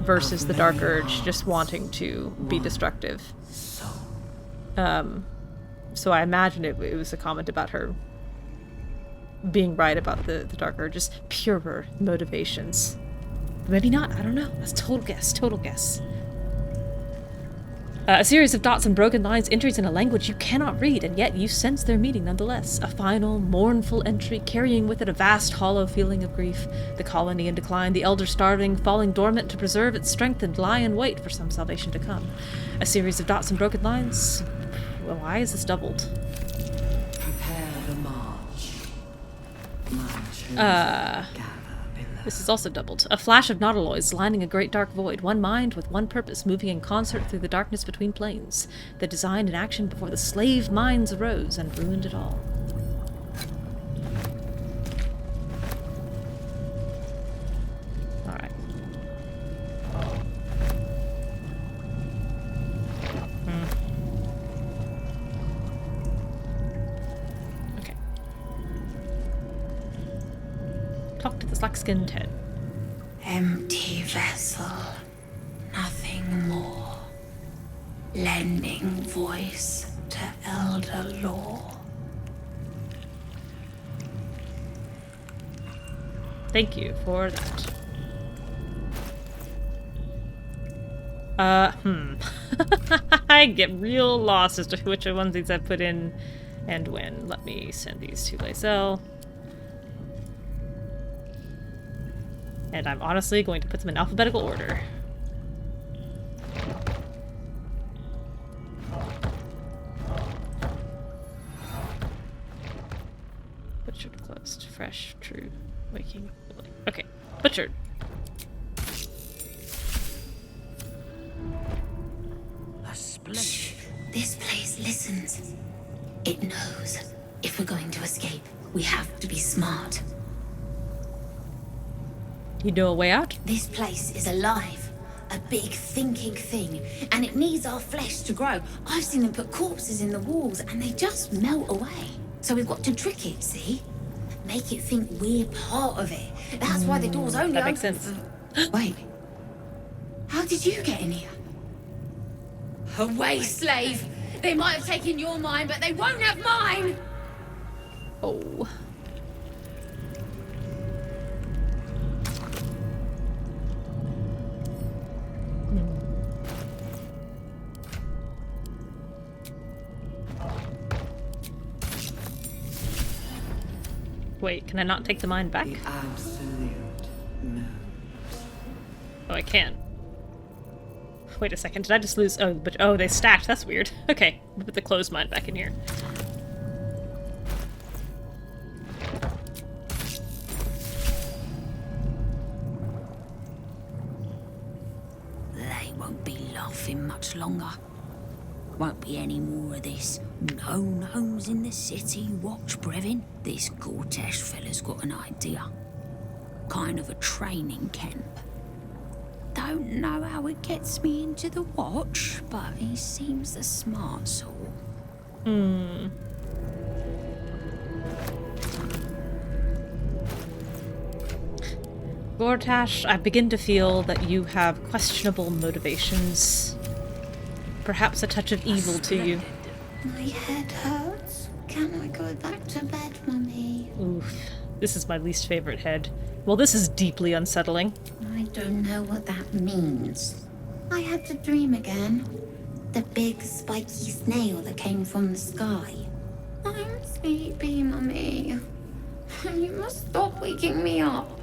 versus the Dark Urge just wanting to be destructive. So I imagine it was a comment about her being right about the Dark Urge's purer motivations. Maybe not, I don't know. That's total guess. A series of dots and broken lines, entries in a language you cannot read, and yet you sense their meaning nonetheless. A final, mournful entry, carrying with it a vast, hollow feeling of grief. The colony in decline, the elder starving, falling dormant to preserve its strength and lie in wait for some salvation to come. A series of dots and broken lines. Well, why is this doubled? Prepare the march. This is also doubled. A flash of nautiloids lining a great dark void. One mind with one purpose, moving in concert through the darkness between planes. The design in action before the slave minds arose and ruined it all. Alright. Okay. talk to the slack-skinned head. Empty vessel, nothing more. Lending voice to elder law. Thank you for that. I get real lost as to which ones these I put in and when. Let me send these to Lysel. And I'm honestly going to put them in alphabetical order. Butchered, closed, fresh, true, waking, okay, butchered. Shh. This place listens. It knows. If we're going to escape, we have to be smart. You know a way out? This place is alive. A big thinking thing. And it needs our flesh to grow. I've seen them put corpses in the walls and they just melt away. So we've got to trick it, see? Make it think we're part of it. That's why the door's only that makes open sense. Wait. How did you get in here? Away, slave! They might have taken your mind, but they won't have mine! Oh. Wait, can I not take the mine back? The absolute knows. Oh, I can. Wait a second, did I just lose? Oh, but oh, they stacked. That's weird. Okay, we'll put the closed mine back in here. They won't be laughing much longer. Won't be any more of this. No gnomes in the city. Watch, Brevin. This Gortash fella's got an idea. Kind of a training camp. Don't know how it gets me into the watch, but he seems the smart sort. Gortash, I begin to feel that you have questionable motivations. Perhaps a touch of evil to you. My head hurts. Can I go back to bed, Mummy? Oof. This is my least favorite head. Well, this is deeply unsettling. I don't know what that means. I had to dream again. The big spiky snail that came from the sky. I'm sleepy, Mummy. You must stop waking me up.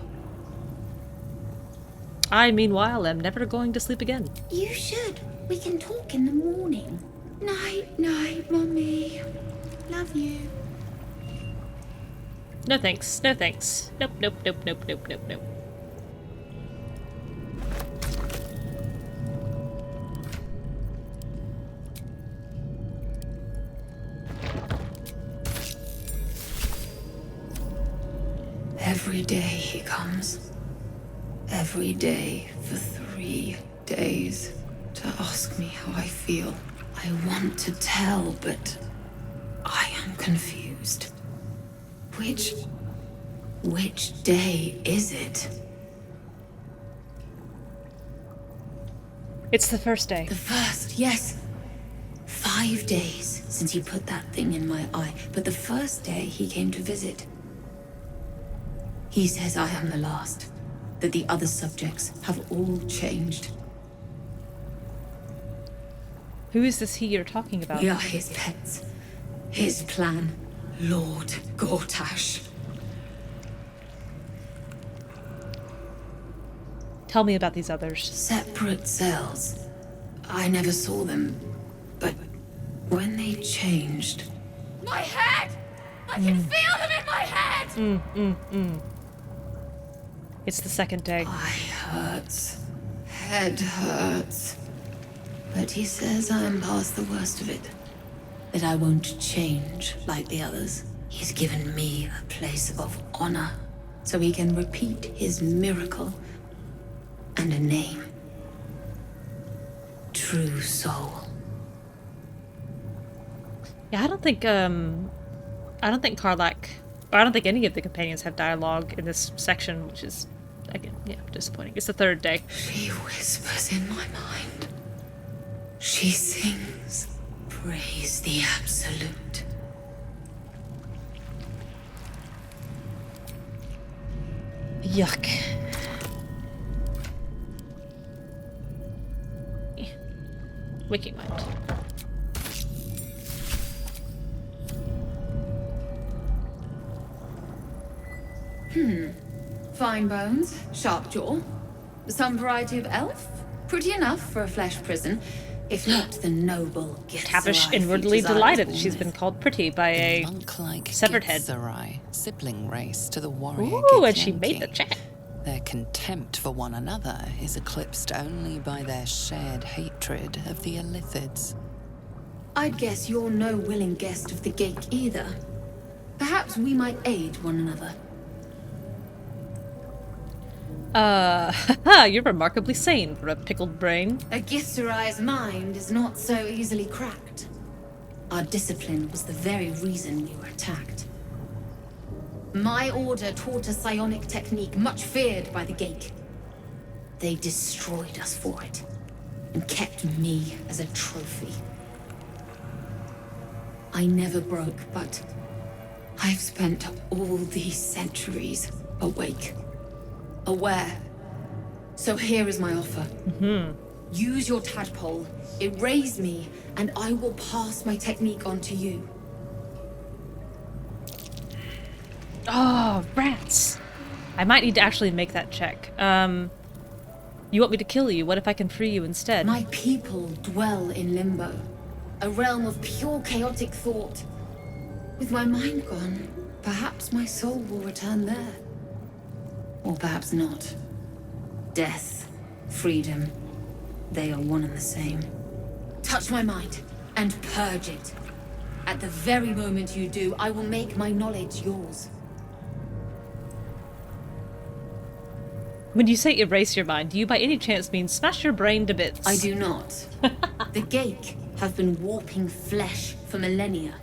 I, meanwhile, am never going to sleep again. You should. We can talk in the morning. Night, night, Mummy. Love you. No thanks, no thanks. Nope, nope, nope, nope, nope, nope, nope. Every day he comes. Every day for 3 days to ask me how I feel. I want to tell, but I am confused. Which day is it? It's the first day. The first, yes. 5 days since he put that thing in my eye, but the first day he came to visit. He says I am the last, that the other subjects have all changed. Who is this he you're talking about? We are his pets. His plan, Lord Gortash. Tell me about these others. Separate cells. I never saw them, but when they changed... My head! I can feel them in my head! It's the second day. Eye hurts. Head hurts. But he says I am past the worst of it. That I won't change like the others. He's given me a place of honor, so he can repeat his miracle and a name. True soul. Yeah, I don't think Karlach I don't think any of the companions have dialogue in this section, which is, again, yeah, disappointing. It's the third day. She whispers in my mind. She sings, praise the Absolute. Yuck. Waking mind. Fine bones, sharp jaw. Some variety of elf. Pretty enough for a flesh prison. If not the noble Tavish inwardly delighted that she's been called pretty by a severed head. Githzerai, sibling race to the warrior Ooh, and she made the check. Their contempt for one another is eclipsed only by their shared hatred of the Illithids. I'd guess you're no willing guest of the Gake either. Perhaps we might aid one another. You're remarkably sane for a pickled brain. A Githzerai's mind is not so easily cracked. Our discipline was the very reason we were attacked. My order taught a psionic technique much feared by the Gake. They destroyed us for it, and kept me as a trophy. I never broke, but I've spent all these centuries awake, aware. So here is my offer. Use your tadpole, erase me, and I will pass my technique on to you. Oh, rats. I might need to actually make that check. You want me to kill you? What if I can free you instead? My people dwell in limbo, a realm of pure chaotic thought. With my mind gone, perhaps my soul will return there. Or perhaps not. Death, freedom, they are one and the same. Touch my mind, and purge it. At the very moment you do, I will make my knowledge yours. When you say erase your mind, do you by any chance mean smash your brain to bits? I do not. The Gake have been warping flesh for millennia.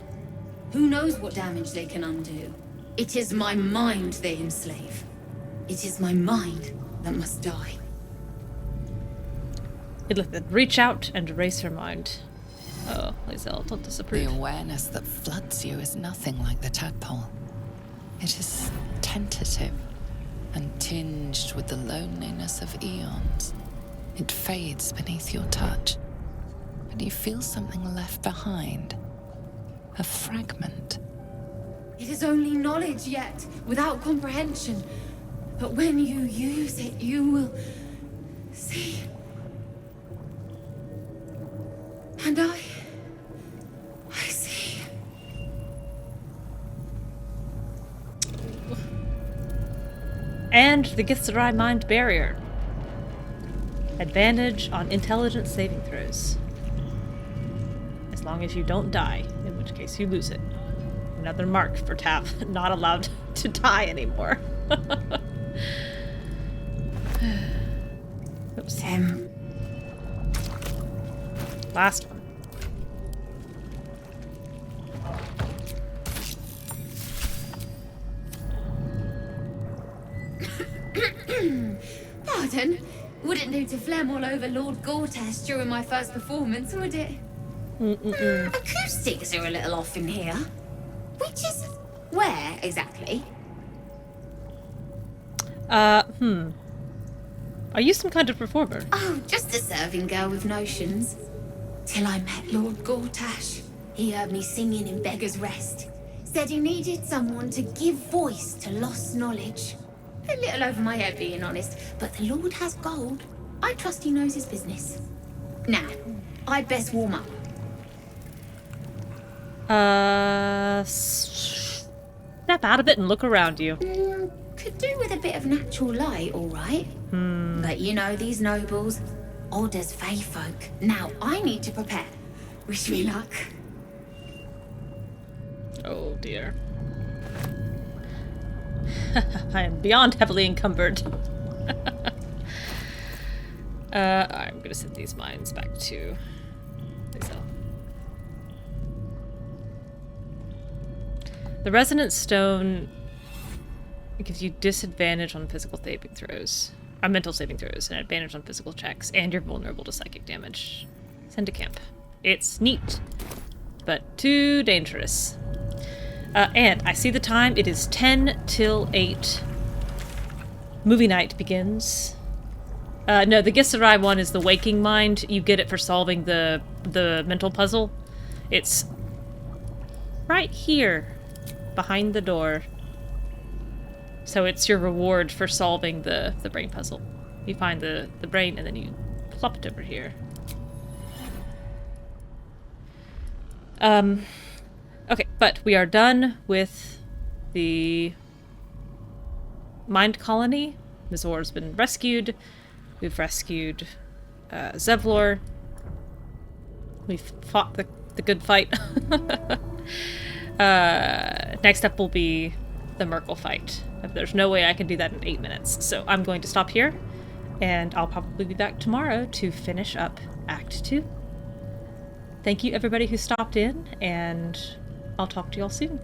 Who knows what damage they can undo? It is my mind they enslave. It is my mind that must die. Illithid, reach out and erase her mind. Oh, Lae'zel, don't disapprove. The awareness that floods you is nothing like the tadpole. It is tentative and tinged with the loneliness of eons. It fades beneath your touch, and you feel something left behind. A fragment. It is only knowledge yet, without comprehension. But when you use it, you will see. And I see. And the Githzerai mind barrier. Advantage on intelligence saving throws. As long as you don't die, in which case you lose it. Another mark for Tav, not allowed to die anymore. Oops. Last one. Pardon? Wouldn't do to phlegm all over Lord Gortash during my first performance, would it? Acoustics are a little off in here. Which is where exactly? Are you some kind of performer? Oh, just a serving girl with notions. Till I met Lord Gortash. He heard me singing in Beggar's Rest. Said he needed someone to give voice to lost knowledge. A little over my head, being honest, but the Lord has gold. I trust he knows his business. Now, I'd best warm up. Step out of it and look around you. Could do with a bit of natural light, all right. But you know these nobles, odd as fey folk. Now I need to prepare. Wish me luck. Oh dear. I am beyond heavily encumbered. I'm gonna set these mines back to Lae'zel. The resonant stone It gives you disadvantage on physical saving throws. Mental saving throws, and advantage on physical checks, and you're vulnerable to psychic damage. Send to camp. It's neat, but too dangerous. And I see the time. It is 10 till 8. Movie night begins. No, the Gisserai one is the Waking Mind. You get it for solving the mental puzzle. It's right here, behind the door. So it's your reward for solving the brain puzzle. You find the brain and then you plop it over here. Okay, but we are done with the Mind Colony. Mizora's been rescued. We've rescued Zevlor. We've fought the good fight. Next up will be the Merkle fight. There's no way I can do that in 8 minutes. So I'm going to stop here, and I'll probably be back tomorrow to finish up Act 2. Thank you everybody who stopped in, and I'll talk to y'all soon.